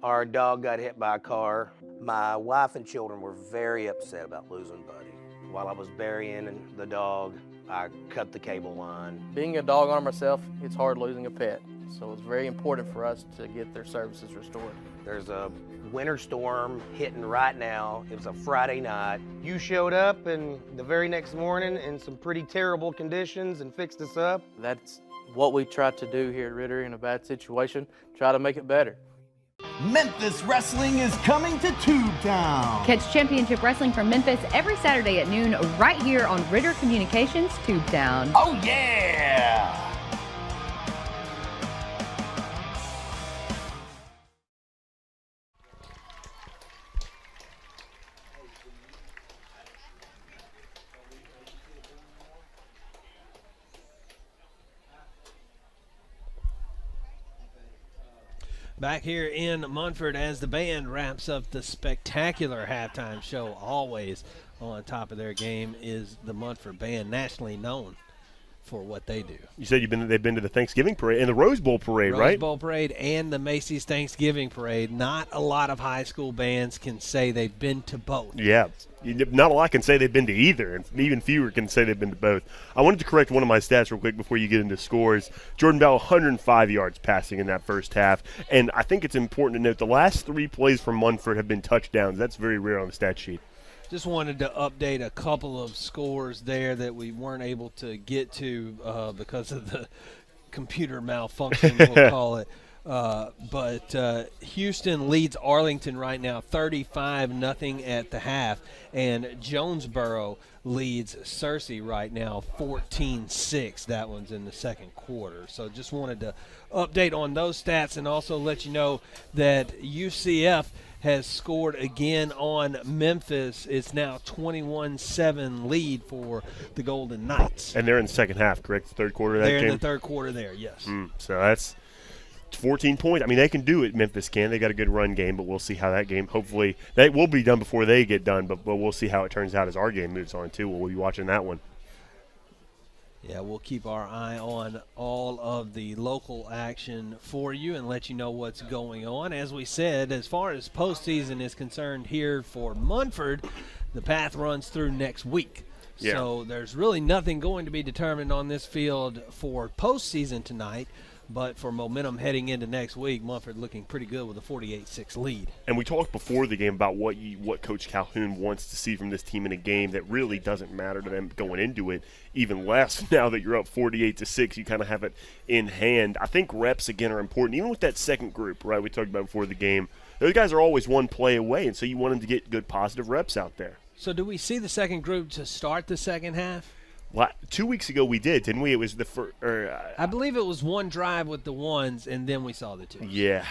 Our dog got hit by a car. My wife and children were very upset about losing Buddy. While I was burying the dog, I cut the cable line. Being a dog owner myself, it's hard losing a pet. So it's very important for us to get their services restored. There's a winter storm hitting right now. It was a Friday night. You showed up and the very next morning in some pretty terrible conditions and fixed us up. That's what we try to do here at Ritter in a bad situation, try to make it better. Memphis Wrestling is coming to Tubetown. Catch Championship Wrestling from Memphis every Saturday at noon right here on Ritter Communications Tubetown. Oh yeah! Back here in Munford as the band wraps up the spectacular halftime show. Always on top of their game is the Munford Band, nationally known for what they do. You said they've been to the Thanksgiving parade and the Rose Bowl parade, right? Rose Bowl parade and the Macy's Thanksgiving parade. Not a lot of high school bands can say they've been to both. Yeah, not a lot can say they've been to either, and even fewer can say they've been to both. I wanted to correct one of my stats real quick before you get into scores. Jordan Bell, 105 yards passing in that first half, and I think it's important to note the last 3 plays from Munford have been touchdowns. That's very rare on the stat sheet. Just wanted to update a couple of scores there that we weren't able to get to because of the computer malfunction, we'll call it. But Houston leads Arlington right now 35-0 at the half, and Jonesboro leads Searcy right now 14-6. That one's in the second quarter. So just wanted to update on those stats and also let you know that UCF has scored again on Memphis. It's now 21-7 lead for the Golden Knights. And they're in the second half, correct? The third quarter of that game? They're in the third quarter there, yes. So that's 14 points. I mean, they can do it, Memphis can. They got a good run game, but we'll see how that game, hopefully, that will be done before they get done, but we'll see how it turns out as our game moves on, too. We'll be watching that one. Yeah, we'll keep our eye on all of the local action for you and let you know what's going on. As we said, as far as postseason is concerned here for Munford, the path runs through next week. Yeah. So there's really nothing going to be determined on this field for postseason tonight. But for momentum heading into next week, Munford looking pretty good with a 48-6 lead. And we talked before the game about what Coach Calhoun wants to see from this team in a game that really doesn't matter to them going into it, even less now that you're up 48-6. You kind of have it in hand. I think reps, again, are important. Even with that second group, right, we talked about before the game, those guys are always one play away, and so you want them to get good positive reps out there. So do we see the second group to start the second half? 2 weeks ago we did, didn't we? It was the first. I believe it was one drive with the ones, and then we saw the twos. Yeah,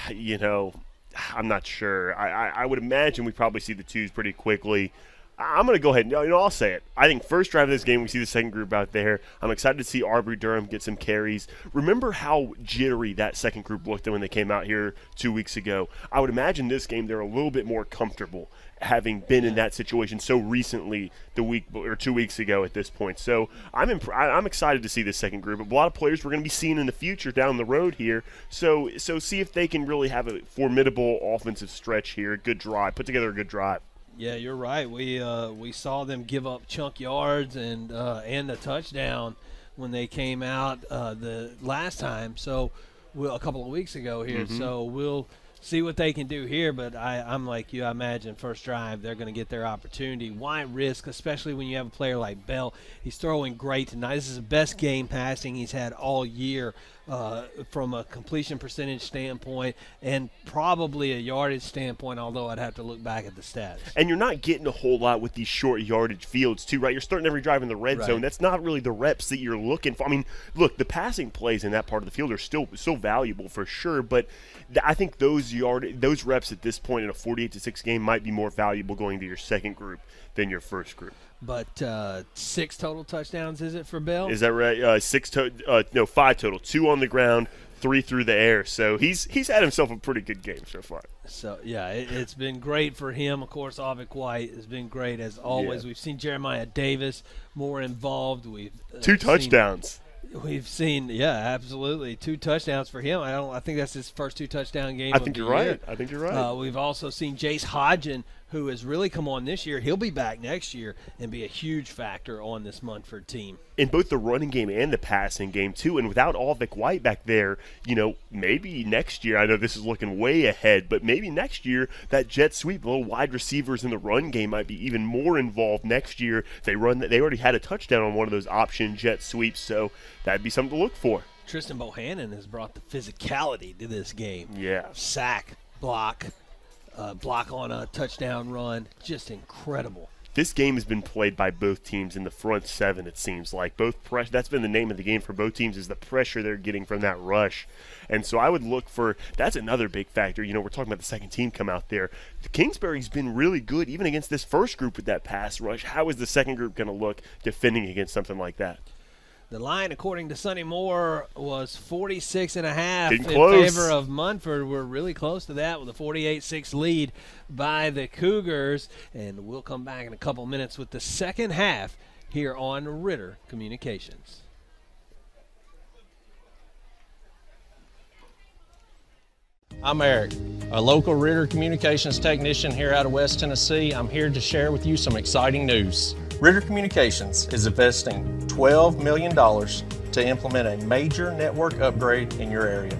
I'm not sure. I would imagine we probably see the twos pretty quickly. I'm going to go ahead and I'll say it. I think first drive of this game, we see the second group out there. I'm excited to see Arbery Durham get some carries. Remember how jittery that second group looked when they came out here 2 weeks ago? I would imagine this game they're a little bit more comfortable having been in that situation so recently 2 weeks ago at this point. So I'm excited to see this second group. A lot of players we're going to be seeing in the future down the road here. So see if they can really have a formidable offensive stretch here, a good drive, put together a good drive. Yeah, you're right. We saw them give up chunk yards and a touchdown when they came out the last time. So a couple of weeks ago here. Mm-hmm. So we'll see what they can do here. But I'm like you. I imagine first drive they're going to get their opportunity. Why risk, especially when you have a player like Bell? He's throwing great tonight. This is the best game passing he's had all year. From a completion percentage standpoint and probably a yardage standpoint, although I'd have to look back at the stats. And you're not getting a whole lot with these short yardage fields too, right? You're starting every drive in the red zone. That's not really the reps that you're looking for. I mean, look, the passing plays in that part of the field are still so valuable for sure, but I think those reps at this point in a 48-6 game might be more valuable going to your second group than your first group. But 6 total touchdowns, is it, for Bell? Is that right? 5 total. 2 on the ground, 3 through the air. So he's had himself a pretty good game so far. So, yeah, it's been great for him. Of course, Avik White has been great as always. Yeah. We've seen Jeremiah Davis more involved. We've 2 touchdowns. We've seen, absolutely, 2 touchdowns for him. I think that's his first 2 touchdown game. I think you're right. We've also seen Jace Hodgen, who has really come on this year. He'll be back next year and be a huge factor on this Munford team. In both the running game and the passing game, too. And without Avik White back there, maybe next year, I know this is looking way ahead, but maybe next year that jet sweep, little wide receivers in the run game might be even more involved next year. They already had a touchdown on one of those option jet sweeps, so that'd be something to look for. Tristan Bohannon has brought the physicality to this game. Yeah. Sack, block on a touchdown run, just incredible. This game has been played by both teams in the front 7, it seems like. That's been the name of the game for both teams, is the pressure they're getting from that rush. And so I would look for – that's another big factor. We're talking about the second team come out there. Kingsbury's been really good even against this first group with that pass rush. How is the second group going to look defending against something like that? The line, according to Sonny Moore, was 46.5 in favor of Munford. We're really close to that with a 48-6 lead by the Cougars. And we'll come back in a couple minutes with the second half here on Ritter Communications. I'm Eric, a local Ritter Communications technician here out of West Tennessee. I'm here to share with you some exciting news. Ritter Communications is investing $12 million to implement a major network upgrade in your area.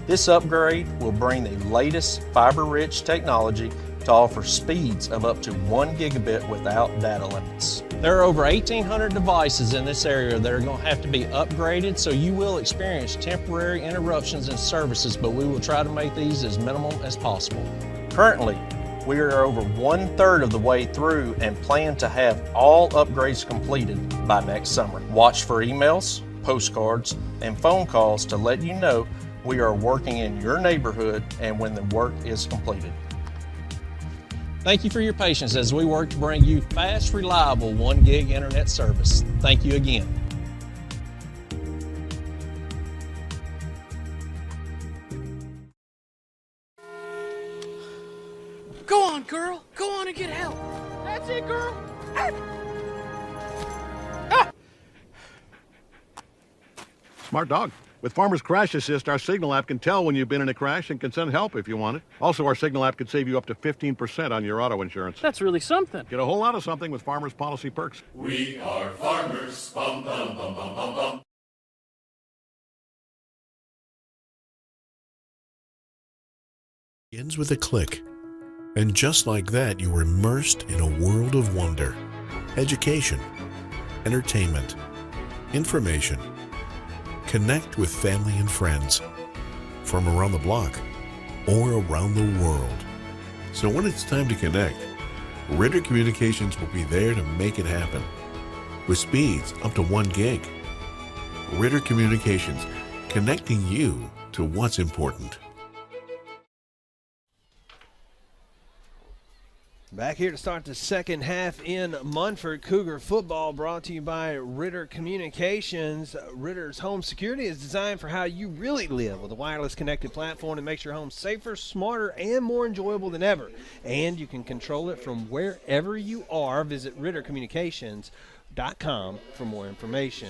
This upgrade will bring the latest fiber-rich technology to offer speeds of up to 1 gigabit without data limits. There are over 1,800 devices in this area that are going to have to be upgraded, so you will experience temporary interruptions in services, but we will try to make these as minimal as possible. Currently, we are over 1/3 of the way through and plan to have all upgrades completed by next summer. Watch for emails, postcards, and phone calls to let you know we are working in your neighborhood and when the work is completed. Thank you for your patience as we work to bring you fast, reliable 1 gig internet service. Thank you again. Go on, girl. Go on and get help. That's it, girl. Smart dog. With Farmer's Crash Assist, our Signal app can tell when you've been in a crash and can send help if you want it. Also, our Signal app could save you up to 15% on your auto insurance. That's really something. Get a whole lot of something with Farmer's Policy Perks. We are farmers. Bum, bum, bum, bum, bum, bum. Begins with a click. And just like that, you are immersed in a world of wonder. Education, entertainment, information. Connect with family and friends from around the block or around the world. So when it's time to connect, Ritter Communications will be there to make it happen. With speeds up to 1 gig. Ritter Communications, connecting you to what's important. Back here to start the second half in Munford. Cougar football brought to you by Ritter Communications. Ritter's home security is designed for how you really live with a wireless connected platform that makes your home safer, smarter, and more enjoyable than ever. And you can control it from wherever you are. Visit RitterCommunications.com for more information.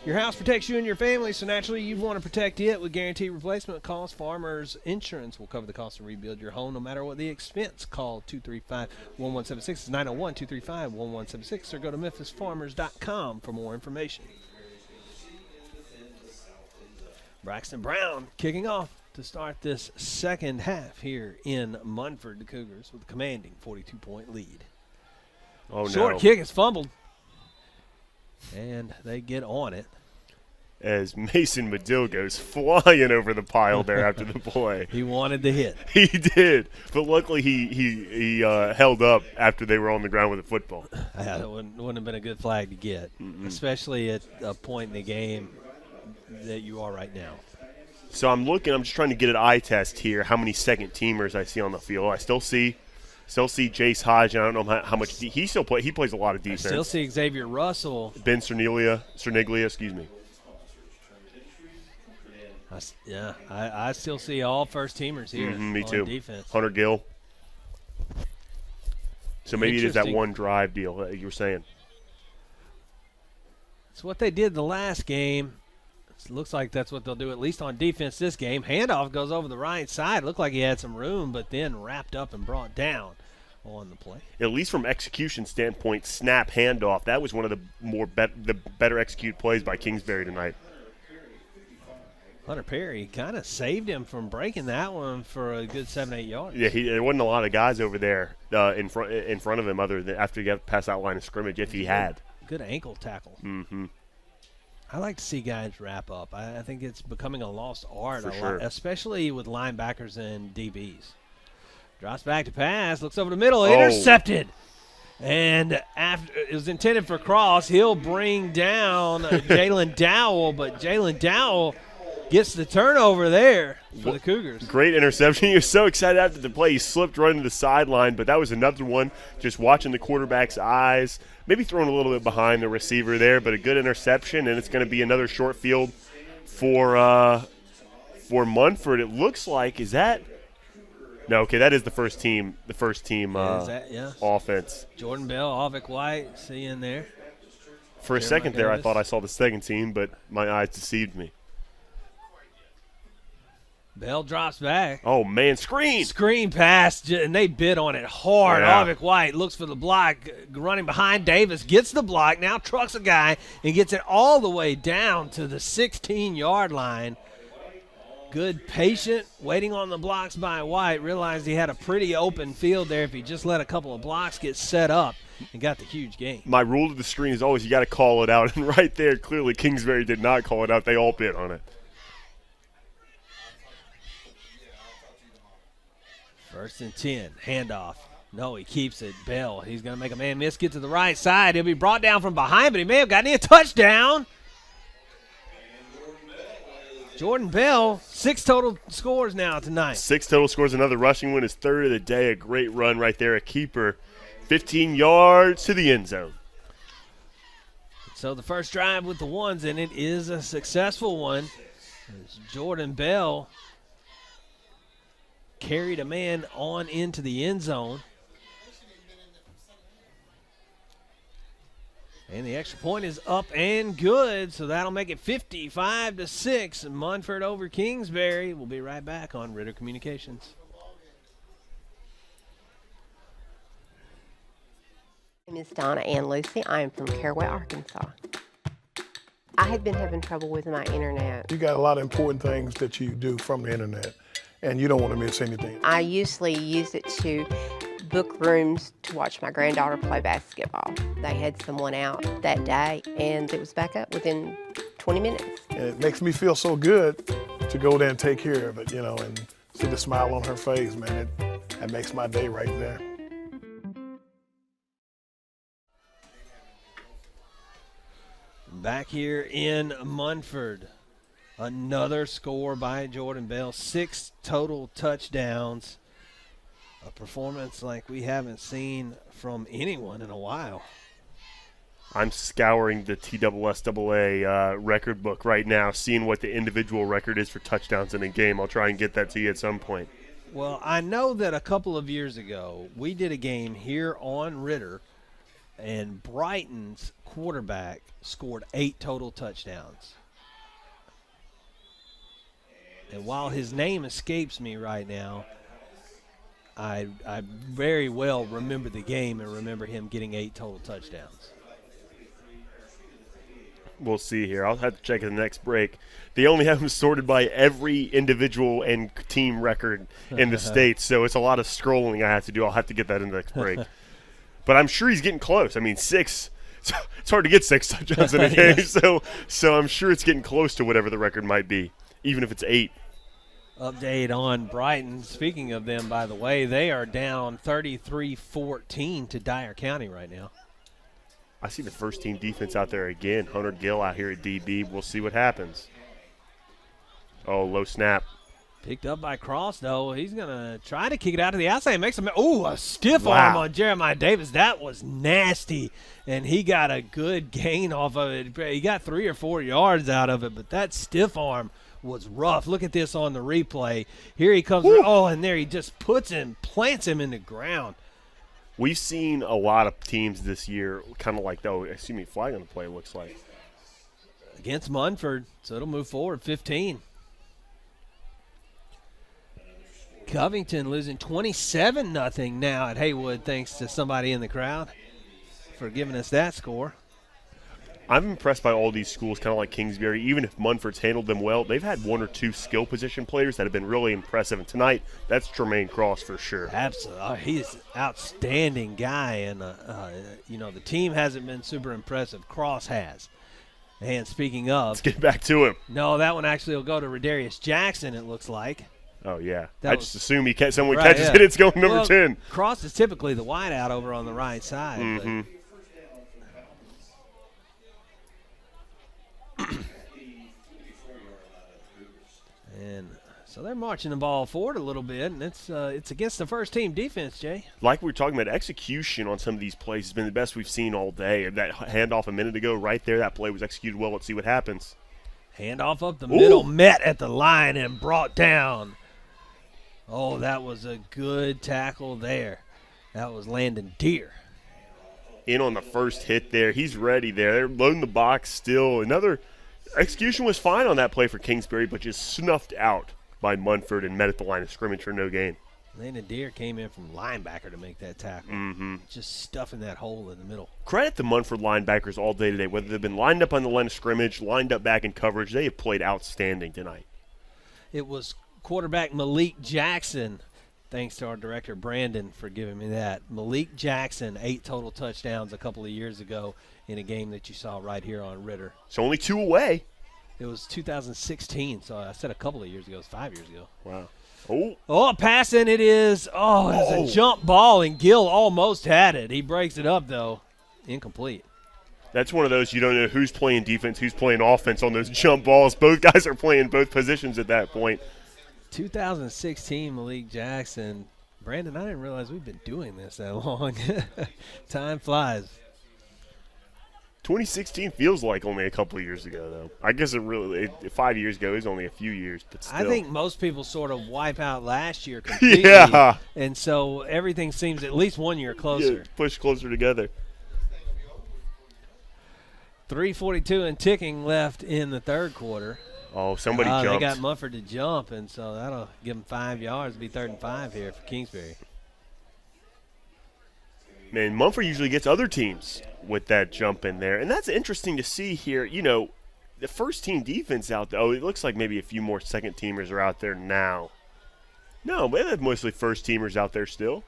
Your house protects you and your family, so naturally you want to protect it with guaranteed replacement costs. Farmers Insurance will cover the cost to rebuild your home no matter what the expense. Call 235-1176. It's 901-235-1176 or go to memphisfarmers.com for more information. Braxton Brown kicking off to start this second half here in Munford. The Cougars with a commanding 42-point lead. Oh, no. Short kick is fumbled. And they get on it. As Mason Medill goes flying over the pile there after the play. He wanted the hit. He did. But luckily he held up after they were on the ground with the football. That wouldn't have been a good flag to get, especially at a point in the game that you are right now. So I'm just trying to get an eye test here, how many second teamers I see on the field. I still see Jace Hodge, and I don't know how much he still plays. He plays a lot of defense. I still see Xavier Russell. Ben Cerniglia, excuse me. I still see all first teamers here. Me on too. Defense. Hunter Gill. So maybe it is that one drive deal that you were saying. It's what they did the last game. It looks like that's what they'll do at least on defense this game. Handoff goes over the right side. Looked like he had some room, but then wrapped up and brought down on the play. At least from execution standpoint, snap handoff. That was one of the the better executed plays by Kingsbury tonight. Hunter Perry kind of saved him from breaking that one for a good 7-8 yards. Yeah, there wasn't a lot of guys over there in front of him other than after he got past that line of scrimmage if he had. Good ankle tackle. Mm-hmm. I like to see guys wrap up. I think it's becoming a lost art, For sure. especially with linebackers and DBs. Drops back to pass, looks over the middle, intercepted. And after it was intended for cross, he'll bring down Jalen Dowell, but Jalen Dowell gets the turnover there for the Cougars. Great interception. He was so excited after the play. He slipped right into the sideline, but that was another one just watching the quarterback's eyes, maybe throwing a little bit behind the receiver there, but a good interception, and it's going to be another short field for Munford. It looks like, is that – no, okay, that is the first team offense. Jordan Bell, Avik White, see in there. For a second there, I thought I saw the second team, but my eyes deceived me. Bell drops back. Oh, man, screen. Screen pass, and they bid on it hard. Yeah. Avik White looks for the block, running behind Davis, gets the block, now trucks a guy and gets it all the way down to the 16-yard line. Good patient, waiting on the blocks by White. Realized he had a pretty open field there if he just let a couple of blocks get set up and got the huge gain. My rule to the screen is always you got to call it out, and right there, clearly Kingsbury did not call it out. They all bid on it. First and 10, handoff. No, he keeps it. Bell, he's going to make a man miss, get to the right side. He'll be brought down from behind, but he may have gotten a touchdown. Jordan Bell, 6 total scores now tonight. 6 total scores, another rushing win, his third of the day. A great run right there, a keeper. 15 yards to the end zone. So the first drive with the ones, and it is a successful one. As Jordan Bell carried a man on into the end zone. And the extra point is up and good, so that'll make it 55-6. Munford over Kingsbury. We'll be right back on Ritter Communications. My name is Donna Ann Lucy. I am from Caraway, Arkansas. I had been having trouble with my internet. You got a lot of important things that you do from the internet, and you don't want to miss anything. I usually use it to book rooms to watch my granddaughter play basketball. They had someone out that day, and it was back up within 20 minutes. And it makes me feel so good to go there and take care of it, you know, and see the smile on her face, man. That makes my day right there. Back here in Munford, another score by Jordan Bell, 6 total touchdowns. A performance like we haven't seen from anyone in a while. I'm scouring the TSSAA record book right now, seeing what the individual record is for touchdowns in a game. I'll try and get that to you at some point. Well, I know that a couple of years ago, we did a game here on Ritter, and Brighton's quarterback scored 8 total touchdowns. And while his name escapes me right now, I very well remember the game and remember him getting 8 total touchdowns. We'll see here. I'll have to check at the next break. They only have them sorted by every individual and team record in the state, so it's a lot of scrolling I have to do. I'll have to get that in the next break. But I'm sure he's getting close. I mean, 6. It's hard to get 6 touchdowns in a game, Yes. so I'm sure it's getting close to whatever the record might be, even if it's 8. Update on Brighton. Speaking of them, by the way, they are down 33-14 to Dyer County right now. I see the first-team defense out there again. Hunter Gill out here at DB. We'll see what happens. Oh, low snap. Picked up by Cross, though. He's going to try to kick it out to the outside. Makes a stiff arm on Jeremiah Davis. That was nasty, and he got a good gain off of it. He got 3 or 4 yards out of it, but that stiff arm was rough. Look at this on the replay. Here he comes. And there he just plants him in the ground. We've seen a lot of teams this year kind of like, flag on the play looks like. Against Munford, so it'll move forward 15. Covington losing 27-0 now at Haywood, thanks to somebody in the crowd for giving us that score. I'm impressed by all these schools, kind of like Kingsbury. Even if Munford's handled them well, they've had 1 or 2 skill position players that have been really impressive. And tonight, that's Tremaine Cross for sure. Absolutely. He's an outstanding guy. And, the team hasn't been super impressive. Cross has. And speaking of. Let's get back to him. No, that one actually will go to Redarius Jackson, it looks like. Oh, yeah. I just assume someone catches it, it's going number 10. Cross is typically the wideout over on the right side. Mm-hmm. And so they're marching the ball forward a little bit, and it's against the first-team defense, Jay. Like we were talking about, execution on some of these plays has been the best we've seen all day. That handoff a minute ago right there, that play was executed well. Let's see what happens. Handoff up the middle, met at the line and brought down. Oh, that was a good tackle there. That was Landon Deere. In on the first hit there. He's ready there. They're loading the box still. Another execution was fine on that play for Kingsbury, but just snuffed out by Munford and met at the line of scrimmage for no gain. Landon Deere came in from linebacker to make that tackle. Mm-hmm. Just stuffing that hole in the middle. Credit the Munford linebackers all day today. Whether they've been lined up on the line of scrimmage, lined up back in coverage, they have played outstanding tonight. It was quarterback Malik Jackson, thanks to our director Brandon for giving me that. Malik Jackson, 8 total touchdowns a couple of years ago in a game that you saw right here on Ritter. It's only 2 away. It was 2016, so I said a couple of years ago. It was 5 years ago. Wow. Oh, passing it is. It's a jump ball, and Gill almost had it. He breaks it up, though. Incomplete. That's one of those you don't know who's playing defense, who's playing offense on those jump balls. Both guys are playing both positions at that point. 2016, Malik Jackson. Brandon, I didn't realize we've been doing this that long. Time flies. 2016 feels like only a couple of years ago, though. I guess 5 years ago is only a few years, but still. I think most people sort of wipe out last year completely. Yeah. And so everything seems at least 1 year closer. Yeah, push closer together. 3:42 and ticking left in the third quarter. Oh, somebody jumped. They got Munford to jump, and so that'll give them 5 yards. It'll be 3rd and 5 here for Kingsbury. Man, Munford usually gets other teams with that jump in there. And that's interesting to see here. You know, the first-team defense out there. Oh, it looks like maybe a few more second-teamers are out there now. No, but they have mostly first-teamers out there still.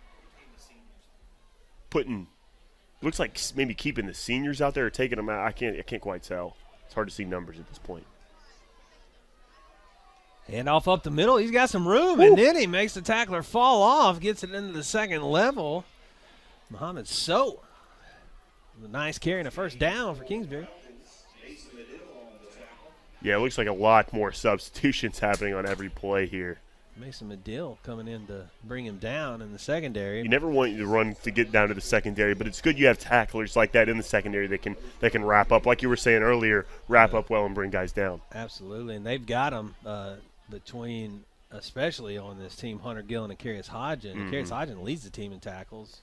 Looks like maybe keeping the seniors out there or taking them out. I can't quite tell. It's hard to see numbers at this point. Hand off up the middle. He's got some room, and then he makes the tackler fall off, gets it into the second level. Muhammad So. A nice carry and a first down for Kingsbury. Yeah, it looks like a lot more substitutions happening on every play here. Mason Medill coming in to bring him down in the secondary. You never want you to run to get down to the secondary, but it's good you have tacklers like that in the secondary that can wrap up, like you were saying earlier, wrap up well and bring guys down. Absolutely, and they've got them between, especially on this team, Hunter Gillen and Carius Hodgin. Mm-hmm. Carius Hodgin leads the team in tackles.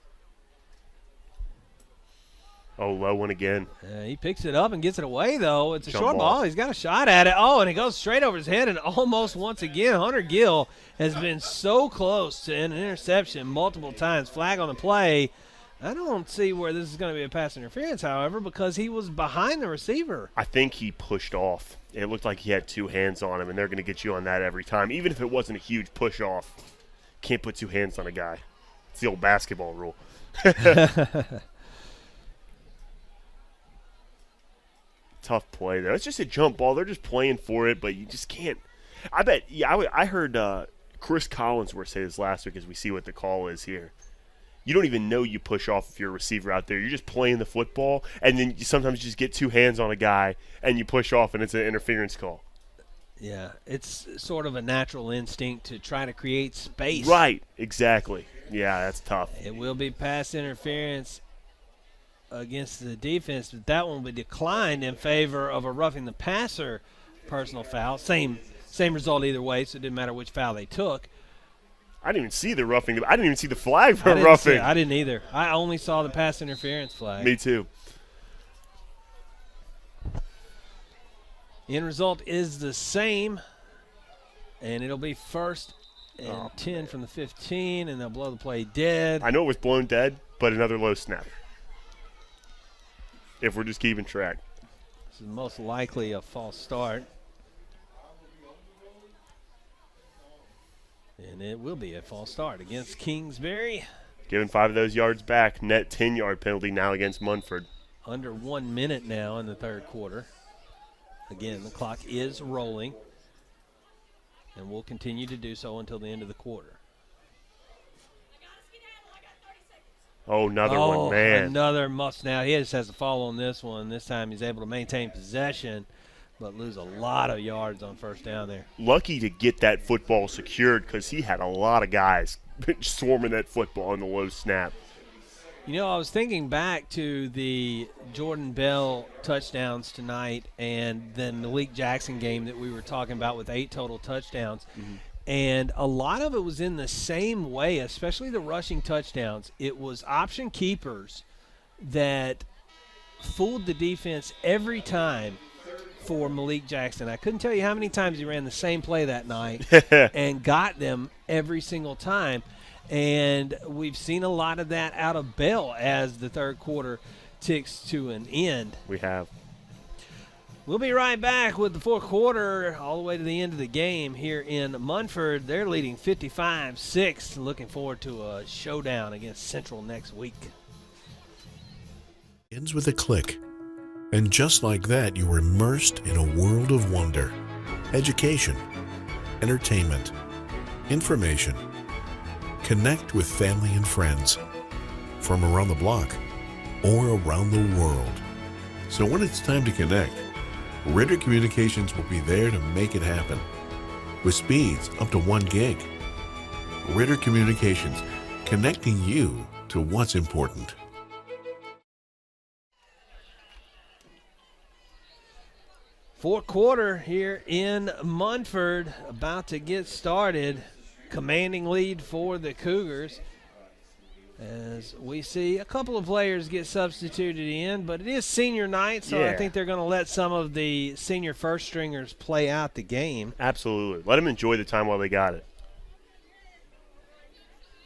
Oh, low one again. He picks it up and gets it away, though. It's a short ball. He's got a shot at it. Oh, and it goes straight over his head, and almost once again, Hunter Gill has been so close to an interception multiple times. Flag on the play. I don't see where this is going to be a pass interference, however, because he was behind the receiver. I think he pushed off. It looked like he had two hands on him, and they're going to get you on that every time. Even if it wasn't a huge push off, can't put two hands on a guy. It's the old basketball rule. Tough play, though. It's just a jump ball. They're just playing for it, but you just can't. I bet, I heard Chris Collinsworth say this last week as we see what the call is here. You don't even know you push off if you're a receiver out there. You're just playing the football, and then you sometimes just get two hands on a guy, and you push off, and it's an interference call. Yeah, it's sort of a natural instinct to try to create space. Right, exactly. Yeah, that's tough. It will be pass interference against the defense, but that one will be declined in favor of a roughing the passer personal foul. Same result either way, so it didn't matter which foul they took. I didn't even see the roughing. I didn't even see the flag for roughing. I didn't either. I only saw the pass interference flag. Me too. End result is the same, and it'll be 1st and 10 from the 15, and they'll blow the play dead. I know it was blown dead, but another low snap. If we're just keeping track. This is most likely a false start. And it will be a false start against Kingsbury. Giving 5 of those yards back. Net 10-yard penalty now against Munford. Under 1 minute now in the third quarter. Again, the clock is rolling. And will continue to do so until the end of the quarter. Oh, another one, man. Another must now. He just has to fall on this one. This time he's able to maintain possession, but lose a lot of yards on first down there. Lucky to get that football secured because he had a lot of guys swarming that football in the low snap. You know, I was thinking back to the Jordan Bell touchdowns tonight and the Malik Jackson game that we were talking about with 8 total touchdowns. Mm-hmm. And a lot of it was in the same way, especially the rushing touchdowns. It was option keepers that fooled the defense every time for Malik Jackson. I couldn't tell you how many times he ran the same play that night and got them every single time. And we've seen a lot of that out of Bell as the third quarter ticks to an end. We have. We'll be right back with the fourth quarter all the way to the end of the game here in Munford. They're leading 55-6. Looking forward to a showdown against Central next week. Ends with a click. And just like that, you were immersed in a world of wonder. Education, entertainment, information. Connect with family and friends from around the block or around the world. So when it's time to connect, Ritter Communications will be there to make it happen. With speeds up to 1 gig. Ritter Communications, connecting you to what's important. Fourth quarter here in Munford, about to get started. Commanding lead for the Cougars. as we see a couple of players get substituted in, but it is senior night, so I think they're going to let some of the senior first stringers play out the game. Absolutely. Let them enjoy the time while they got it.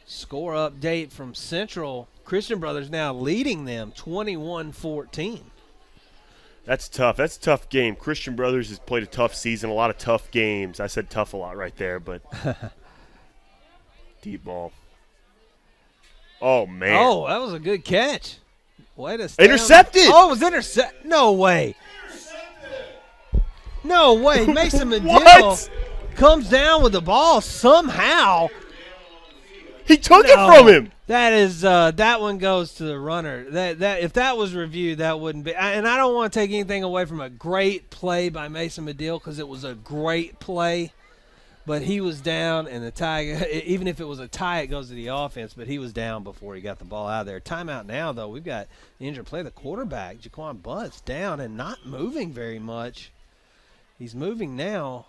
Score update from Central. Christian Brothers now leading them 21-14. That's tough. That's a tough game. Christian Brothers has played a tough season, a lot of tough games. I said tough a lot right there, but deep ball. Oh, man. Oh, that was a good catch. Way to intercepted. Oh, it was intercepted. No way. No way. Mason Medill comes down with the ball somehow. He took it from him. That is that one goes to the runner. That if that was reviewed, that wouldn't be. And I don't want to take anything away from a great play by Mason Medill because it was a great play. But he was down, and the tie, even if it was a tie, it goes to the offense. But he was down before he got the ball out of there. Timeout now, though. We've got injured play. The quarterback, Jaquan Butts, down and not moving very much. He's moving now.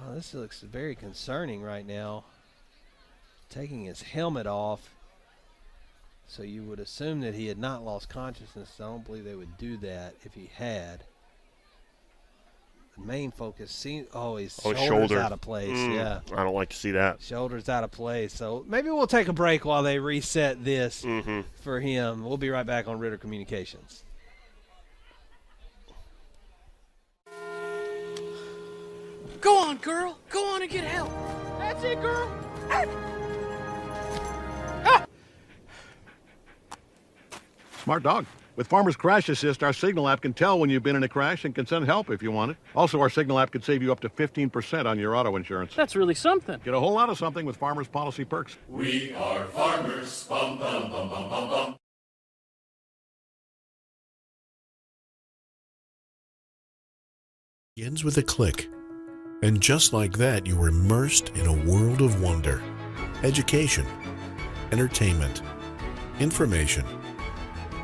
Oh, this looks very concerning right now. Taking his helmet off. So you would assume that he had not lost consciousness. I don't believe they would do that if he had. The main focus seems his shoulders out of place. Yeah, I don't like to see that. Shoulders out of place. So maybe we'll take a break while they reset this for him. We'll be right back on Ritter Communications. Go on, girl. Go on and get help. That's it, girl. Smart dog. With Farmer's Crash Assist, our Signal app can tell when you've been in a crash and can send help if you want it. Also, our Signal app could save you up to 15% on your auto insurance. That's really something. Get a whole lot of something with Farmer's Policy Perks. We are farmers. Bum, bum, bum, bum, bum, bum. Begins with a click. And just like that, you were immersed in a world of wonder. Education, entertainment, information.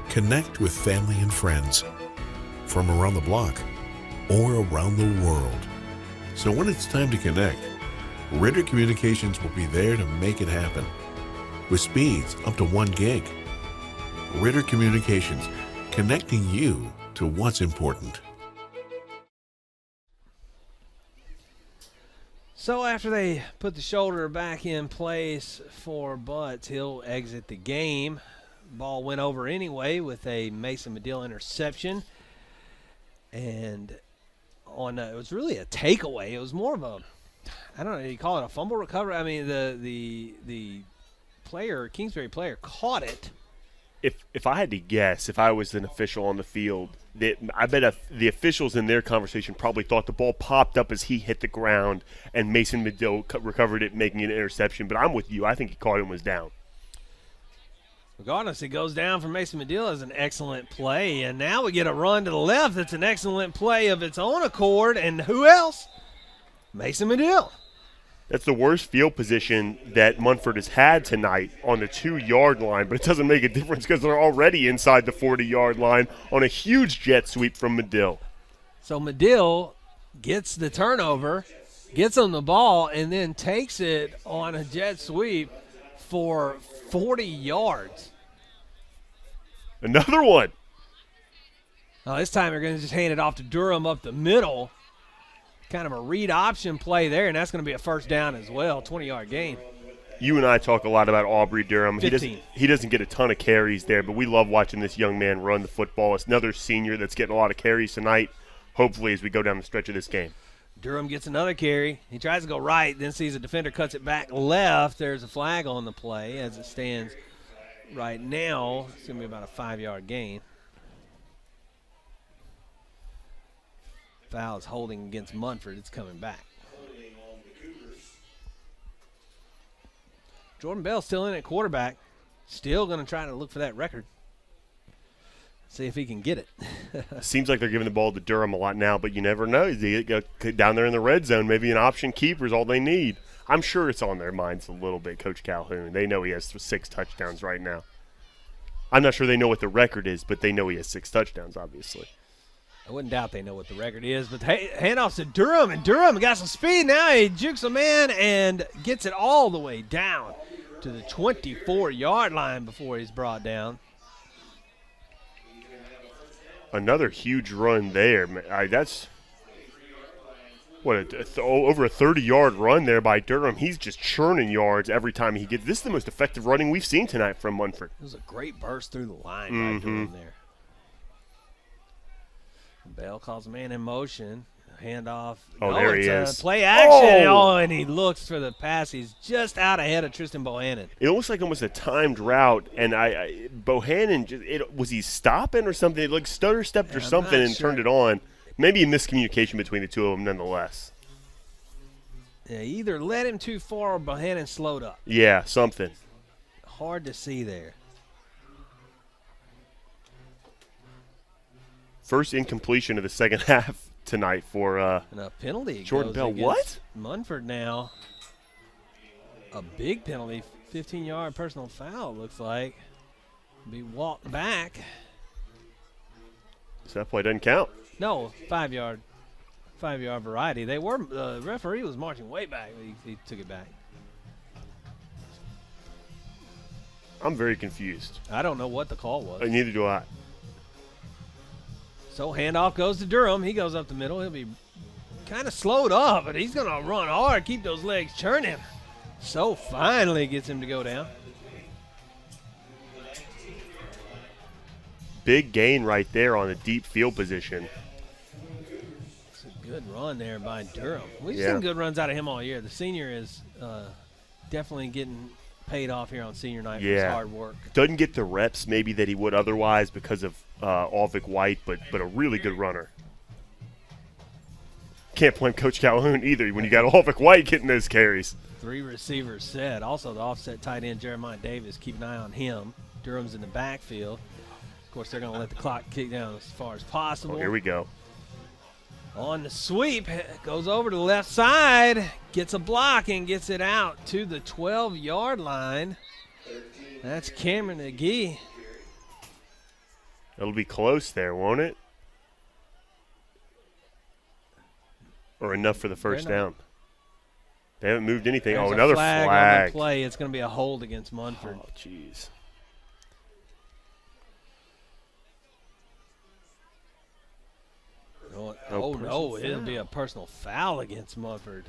Connect with family and friends from around the block or around the world. So when it's time to connect, Ritter Communications will be there to make it happen. With speeds up to 1 gig. Ritter Communications, connecting you to what's important. So after they put the shoulder back in place for Butts, he'll exit the game. Ball went over anyway with a Mason Medill interception. And it was really a takeaway. It was more of a, I don't know, you call it a fumble recovery? I mean, the player, Kingsbury player, caught it. If I had to guess, if I was an official on the field, I bet the officials in their conversation probably thought the ball popped up as he hit the ground and Mason Medill recovered it, making an interception. But I'm with you. I think he caught it and was down. Regardless, it goes down for Mason Medill as an excellent play. And now we get a run to the left. That's an excellent play of its own accord. And who else? Mason Medill. That's the worst field position that Munford has had tonight on the 2-yard line, but it doesn't make a difference because they're already inside the 40-yard line on a huge jet sweep from Medill. So Medill gets the turnover, gets on the ball, and then takes it on a jet sweep for 40 yards. Another one. This time they're going to just hand it off to Durham up the middle. Kind of a read option play there, and that's going to be a first down as well, 20-yard gain. You and I talk a lot about Aubrey Durham. 15. He doesn't get a ton of carries there, but we love watching this young man run the football. It's another senior that's getting a lot of carries tonight, hopefully, as we go down the stretch of this game. Durham gets another carry. He tries to go right, then sees a defender, cuts it back left. There's a flag on the play as it stands right now. It's going to be about a 5-yard gain. Foul is holding against Munford. It's coming back. Jordan Bell still in at quarterback. Still going to try to look for that record. See if he can get it. Seems like they're giving the ball to Durham a lot now, but you never know. They go down there in the red zone, maybe an option keeper is all they need. I'm sure it's on their minds a little bit, Coach Calhoun. They know he has 6 touchdowns right now. I'm not sure they know what the record is, but they know he has 6 touchdowns, obviously. I wouldn't doubt they know what the record is, but handoffs to Durham, and Durham got some speed now. He jukes a man and gets it all the way down. to the 24-yard line before he's brought down. Another huge run there. That's what over a 30-yard run there by Durham. He's just churning yards every time he gets. This is the most effective running we've seen tonight from Munford. It was a great burst through the line by Durham there. Bell calls a man in motion. Handoff. Oh, there he is. Play action. Oh, and he looks for the pass. He's just out ahead of Tristan Bohannon. It looks like almost a timed route, and Bohannon, was he stopping or something? It looked stutter-stepped or something and turned it on. Maybe a miscommunication between the two of them nonetheless. Yeah, either led him too far or Bohannon slowed up. Yeah, something. Hard to see there. First incompletion of the second half tonight for and a penalty. Jordan Bell. What? Munford now. A big penalty, 15-yard personal foul, looks like. Be walked back. So that play doesn't count. No, 5-yard variety. The referee was marching way back. He took it back. I'm very confused. I don't know what the call was. Neither do I. So handoff goes to Durham. He goes up the middle. He'll be kind of slowed up, but he's going to run hard, keep those legs churning. So finally gets him to go down. Big gain right there on the deep field position. It's a good run there by Durham. We've seen good runs out of him all year. The senior is definitely getting paid off here on senior night for his hard work. Doesn't get the reps maybe that he would otherwise because of Alvik White, but a really good runner. Can't blame Coach Calhoun either when you got Alvik White getting those carries. 3 receivers set. Also the offset tight end Jeremiah Davis. Keep an eye on him. Durham's in the backfield. Of course, they're going to let the clock kick down as far as possible. Oh, here we go. On the sweep, goes over to the left side, gets a block and gets it out to the 12-yard line. That's Cameron McGee. It'll be close there, won't it? Or enough for the first down. They haven't moved anything. There's another flag on the play. It's going to be a hold against Munford. Oh, jeez. Oh, no, it'll be a personal foul against Munford.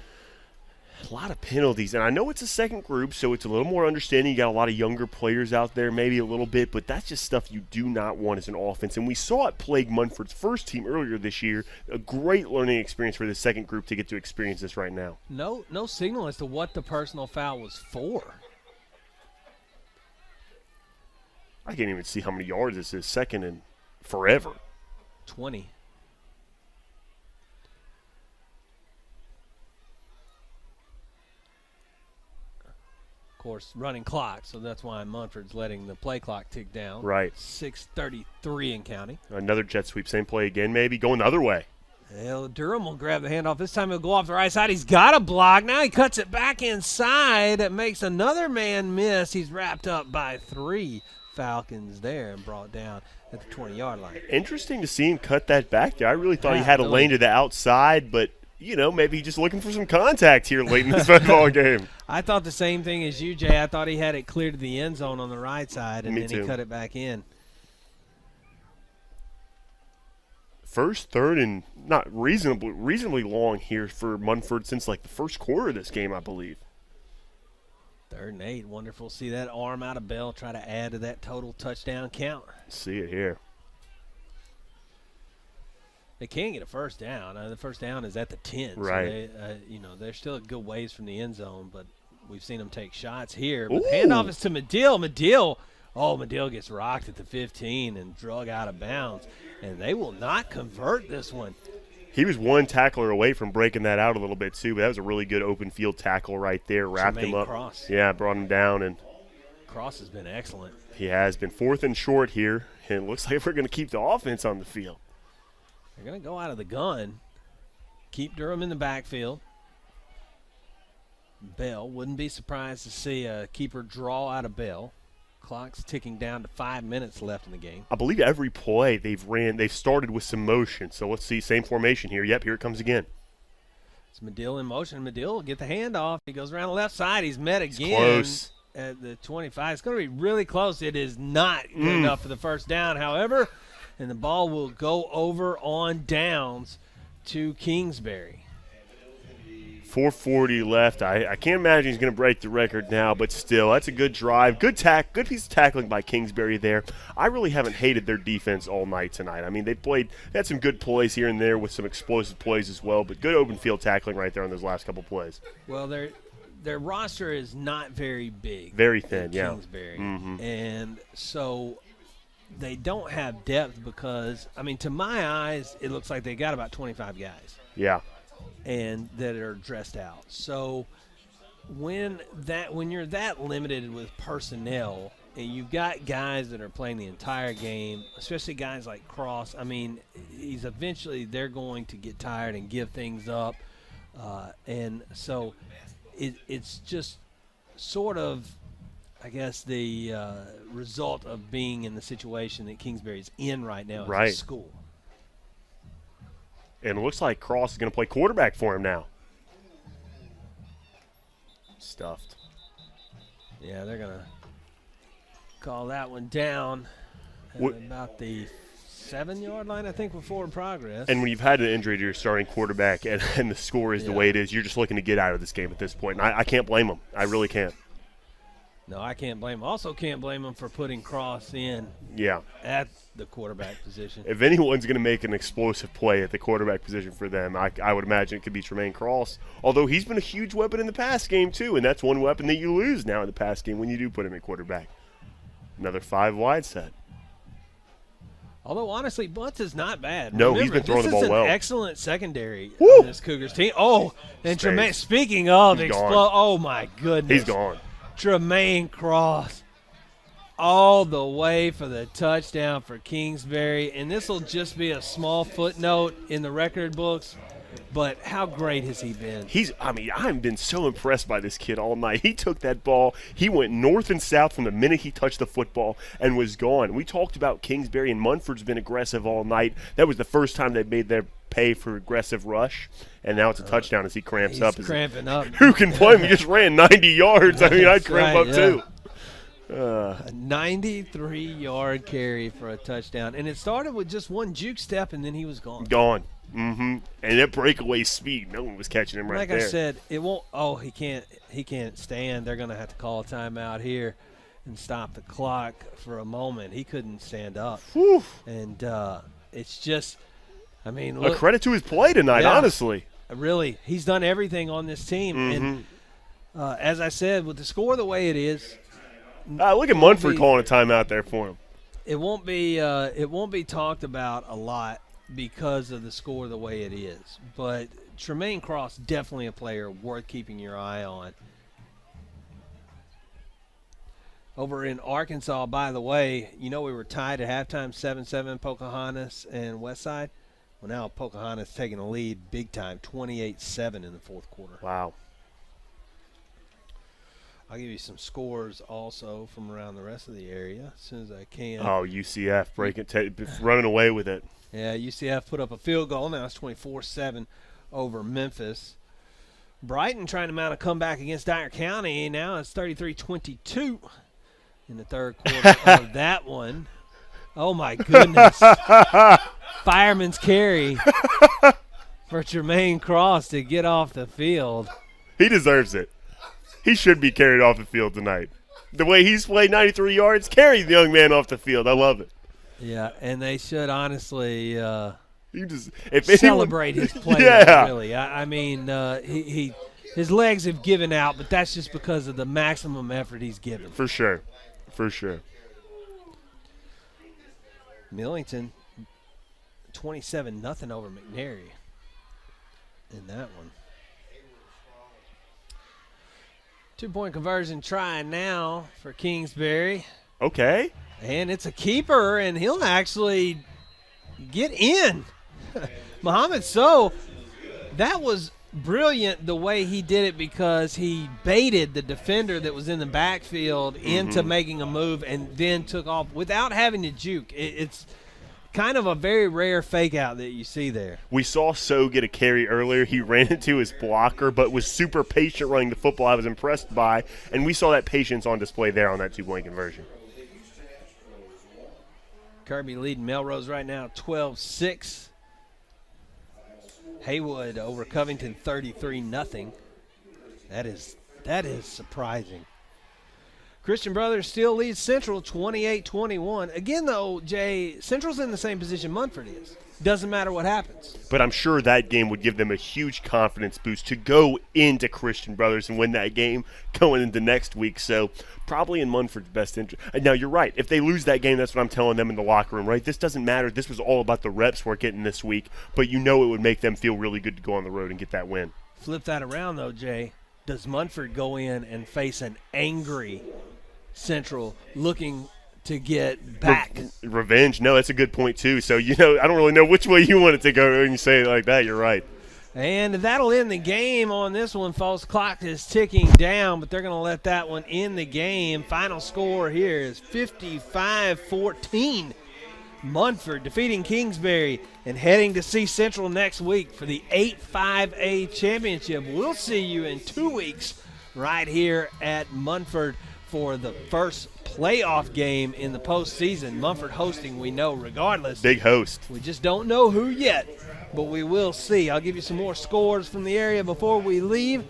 A lot of penalties, and I know it's a second group, so it's a little more understanding. You got a lot of younger players out there, maybe a little bit, but that's just stuff you do not want as an offense. And we saw it plague Munford's first team earlier this year. A great learning experience for the second group to get to experience this right now. No signal as to what the personal foul was for. I can't even see how many yards this is. Second and forever. 20. Of course, running clock, so that's why Munford's letting the play clock tick down. Right. 6:33 in counting. Another jet sweep, same play again, maybe going the other way. Well, Durham will grab the handoff. This time he'll go off the right side. He's got a block. Now he cuts it back inside. It makes another man miss. He's wrapped up by 3 Falcons there and brought down at the 20-yard line. Interesting to see him cut that back there. I really thought he had a lane to the outside, but maybe he's just looking for some contact here late in this football game. I thought the same thing as you, Jay. I thought he had it cleared to the end zone on the right side, and then he cut it back in. First, third, and not reasonably long here for Munford since like the first quarter of this game, I believe. 3rd and 8. Wonderful to see that arm out of Bell try to add to that total touchdown count. See it here. They can get a first down. The first down is at the 10. Right. So they're still a good ways from the end zone, but we've seen them take shots here. But the handoff is to Medill. Medill gets rocked at the 15 and drug out of bounds. And they will not convert this one. He was one tackler away from breaking that out a little bit, too, but that was a really good open field tackle right there. Wrapped him up. Cross. Yeah, brought him down. And Cross has been excellent. He has been 4th and short here, and it looks like we're going to keep the offense on the field. They're going to go out of the gun. Keep Durham in the backfield. Bell, wouldn't be surprised to see a keeper draw out of Bell. Clock's ticking down to 5 minutes left in the game. I believe every play they've started with some motion. So let's see, same formation here. Yep, here it comes again. It's Medill in motion. Medill will get the handoff. He goes around the left side. He's met again. Close. at the 25. It's going to be really close. It is not good enough for the first down, however, and the ball will go over on downs to Kingsbury. 4:40 left. I can't imagine he's going to break the record now, but still, that's a good drive. Good piece of tackling by Kingsbury there. I really haven't hated their defense all night tonight. I mean, they had some good plays here and there with some explosive plays as well, but good open field tackling right there on those last couple plays. Well, their roster is not very big. Very thin, Kingsbury. And so they don't have depth because, I mean, to my eyes, it looks like they got about 25 guys. Yeah. And that are dressed out. So when you're that limited with personnel and you've got guys that are playing the entire game, especially guys like Cross, I mean, they're going to get tired and give things up. And so it's just sort of, I guess, the result of being in the situation that Kingsbury's in right now as a school. And it looks like Cross is going to play quarterback for him now. Stuffed. Yeah, they're going to call that one down at about the 7-yard line, I think, with forward progress. And when you've had an injury to your starting quarterback and the score is the way it is, you're just looking to get out of this game at this point. And I can't blame him. I really can't. No, I can't blame him. Also can't blame him for putting Cross in at the quarterback position. If anyone's going to make an explosive play at the quarterback position for them, I would imagine it could be Tremaine Cross, although he's been a huge weapon in the pass game too, and that's one weapon that you lose now in the pass game when you do put him at quarterback. Another 5-wide set. Although, honestly, Bunce is not bad. No, Remember, he's been throwing the ball well. This is an excellent secondary on this Cougars team. Oh, and Tremaine, speaking of oh, my goodness. He's gone. Tremaine Cross all the way for the touchdown for Kingsbury. And this will just be a small footnote in the record books, but how great has he been? I've been so impressed by this kid all night. He took that ball. He went north and south from the minute he touched the football and was gone. We talked about Kingsbury, and Munford's been aggressive all night. That was the first time they made their pay for aggressive ruch, and now it's a touchdown as he cramps up. He's cramping up. Who can blame him? He just ran 90 yards. I mean, I'd cramp up too. A 93-yard carry for a touchdown. And it started with just one juke step, and then he was gone. Gone. And that breakaway speed, no one was catching him right there. Like I said, it won't – oh, he can't stand. They're going to have to call a timeout here and stop the clock for a moment. He couldn't stand up. Whew. And it's just – I mean, look, a credit to his play tonight, honestly. Really, he's done everything on this team. And as I said, with the score the way it is, look at Munford calling a timeout there for him. It won't be talked about a lot because of the score the way it is. But Tremaine Cross, definitely a player worth keeping your eye on. Over in Arkansas, by the way, we were tied at halftime, 7-7, Pocahontas and Westside. Well, now Pocahontas taking a lead big time, 28-7 in the fourth quarter. Wow. I'll give you some scores also from around the rest of the area as soon as I can. Oh, UCF running away with it. Yeah, UCF put up a field goal. Now it's 24-7 over Memphis. Brighton trying to mount a comeback against Dyer County. Now it's 33-22 in the third quarter of that one. Oh, my goodness. Fireman's carry for Tremaine Cross to get off the field. He deserves it. He should be carried off the field tonight. The way he's played 93 yards, carry the young man off the field. I love it. Yeah, and they should honestly celebrate his play. Yeah. Really. I mean, his legs have given out, but that's just because of the maximum effort he's given. For sure. For sure. Millington, 27-0 over McNary in that one. 2-point conversion try now for Kingsbury. Okay. And it's a keeper, and he'll actually get in. Muhammad Sow, that was brilliant the way he did it because he baited the defender that was in the backfield into making a move and then took off without having to juke. It's kind of a very rare fake out that you see there. We saw So get a carry earlier. He ran into his blocker, but was super patient running the football. I was impressed by, and we saw that patience on display there on that two-point conversion. Kirby leading Melrose right now 12-6. Haywood over Covington 33-0. That is surprising. Christian Brothers still leads Central 28-21. Again, though, Jay, Central's in the same position Munford is. Doesn't matter what happens. But I'm sure that game would give them a huge confidence boost to go into Christian Brothers and win that game going into next week. So probably in Munford's best interest. Now, you're right. If they lose that game, that's what I'm telling them in the locker room, right? This doesn't matter. This was all about the reps we're getting this week. But you know it would make them feel really good to go on the road and get that win. Flip that around, though, Jay. Does Munford go in and face an angry Central looking to get back? Revenge? No, that's a good point, too. So, I don't really know which way you want it to go when you say it like that. You're right. And that'll end the game on this one, folks. Clock is ticking down, but they're going to let that one end the game. Final score here is 55-14. Munford defeating Kingsbury and heading to see Central next week for the 8-5A championship. We'll see you in 2 weeks right here at Munford for the first playoff game in the postseason. Munford hosting, we know, regardless. Big host. We just don't know who yet, but we will see. I'll give you some more scores from the area before we leave.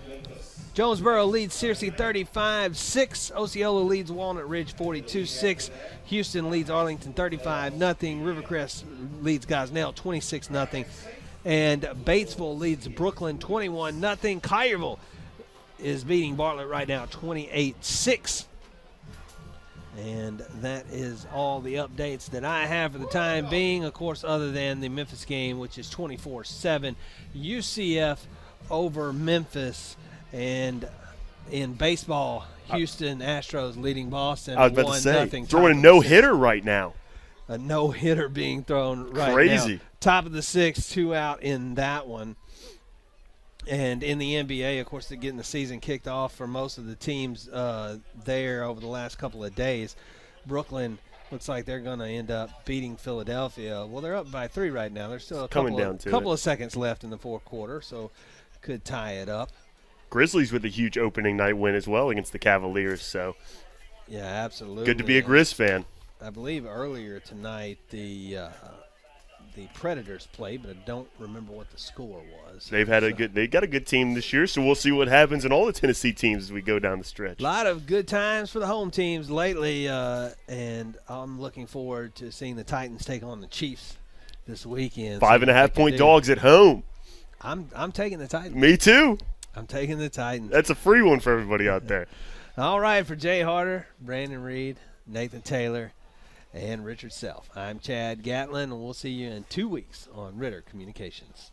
Jonesboro leads Searcy 35-6. Osceola leads Walnut Ridge 42-6. Houston leads Arlington 35-0. Rivercrest leads Gosnell 26-0. And Batesville leads Brooklyn 21-0. Collierville is beating Bartlett right now 28-6. And that is all the updates that I have for the time being, of course, other than the Memphis game, which is 24-7. UCF over Memphis. And in baseball, Houston Astros leading Boston. I was about to say, throwing a no-hitter right now. A no-hitter being thrown right now. Crazy. Top of the sixth, 2 out in that one. And in the NBA, of course, they're getting the season kicked off for most of the teams there over the last couple of days. Brooklyn looks like they're going to end up beating Philadelphia. Well, they're up by 3 right now. There's still a couple of seconds left in the fourth quarter, so could tie it up. Grizzlies with a huge opening night win as well against the Cavaliers. So, yeah, absolutely. Good to be a Grizz fan. I believe earlier tonight the Predators played, but I don't remember what the score was. They got a good team this year, so we'll see what happens in all the Tennessee teams as we go down the stretch. A lot of good times for the home teams lately, and I'm looking forward to seeing the Titans take on the Chiefs this weekend. 5.5-point dogs at home. I'm taking the Titans. Me too. I'm taking the Titans. That's a free one for everybody out there. All right, for Jay Harder, Brandon Reed, Nathan Taylor, and Richard Self, I'm Chad Gatlin, and we'll see you in 2 weeks on Ritter Communications.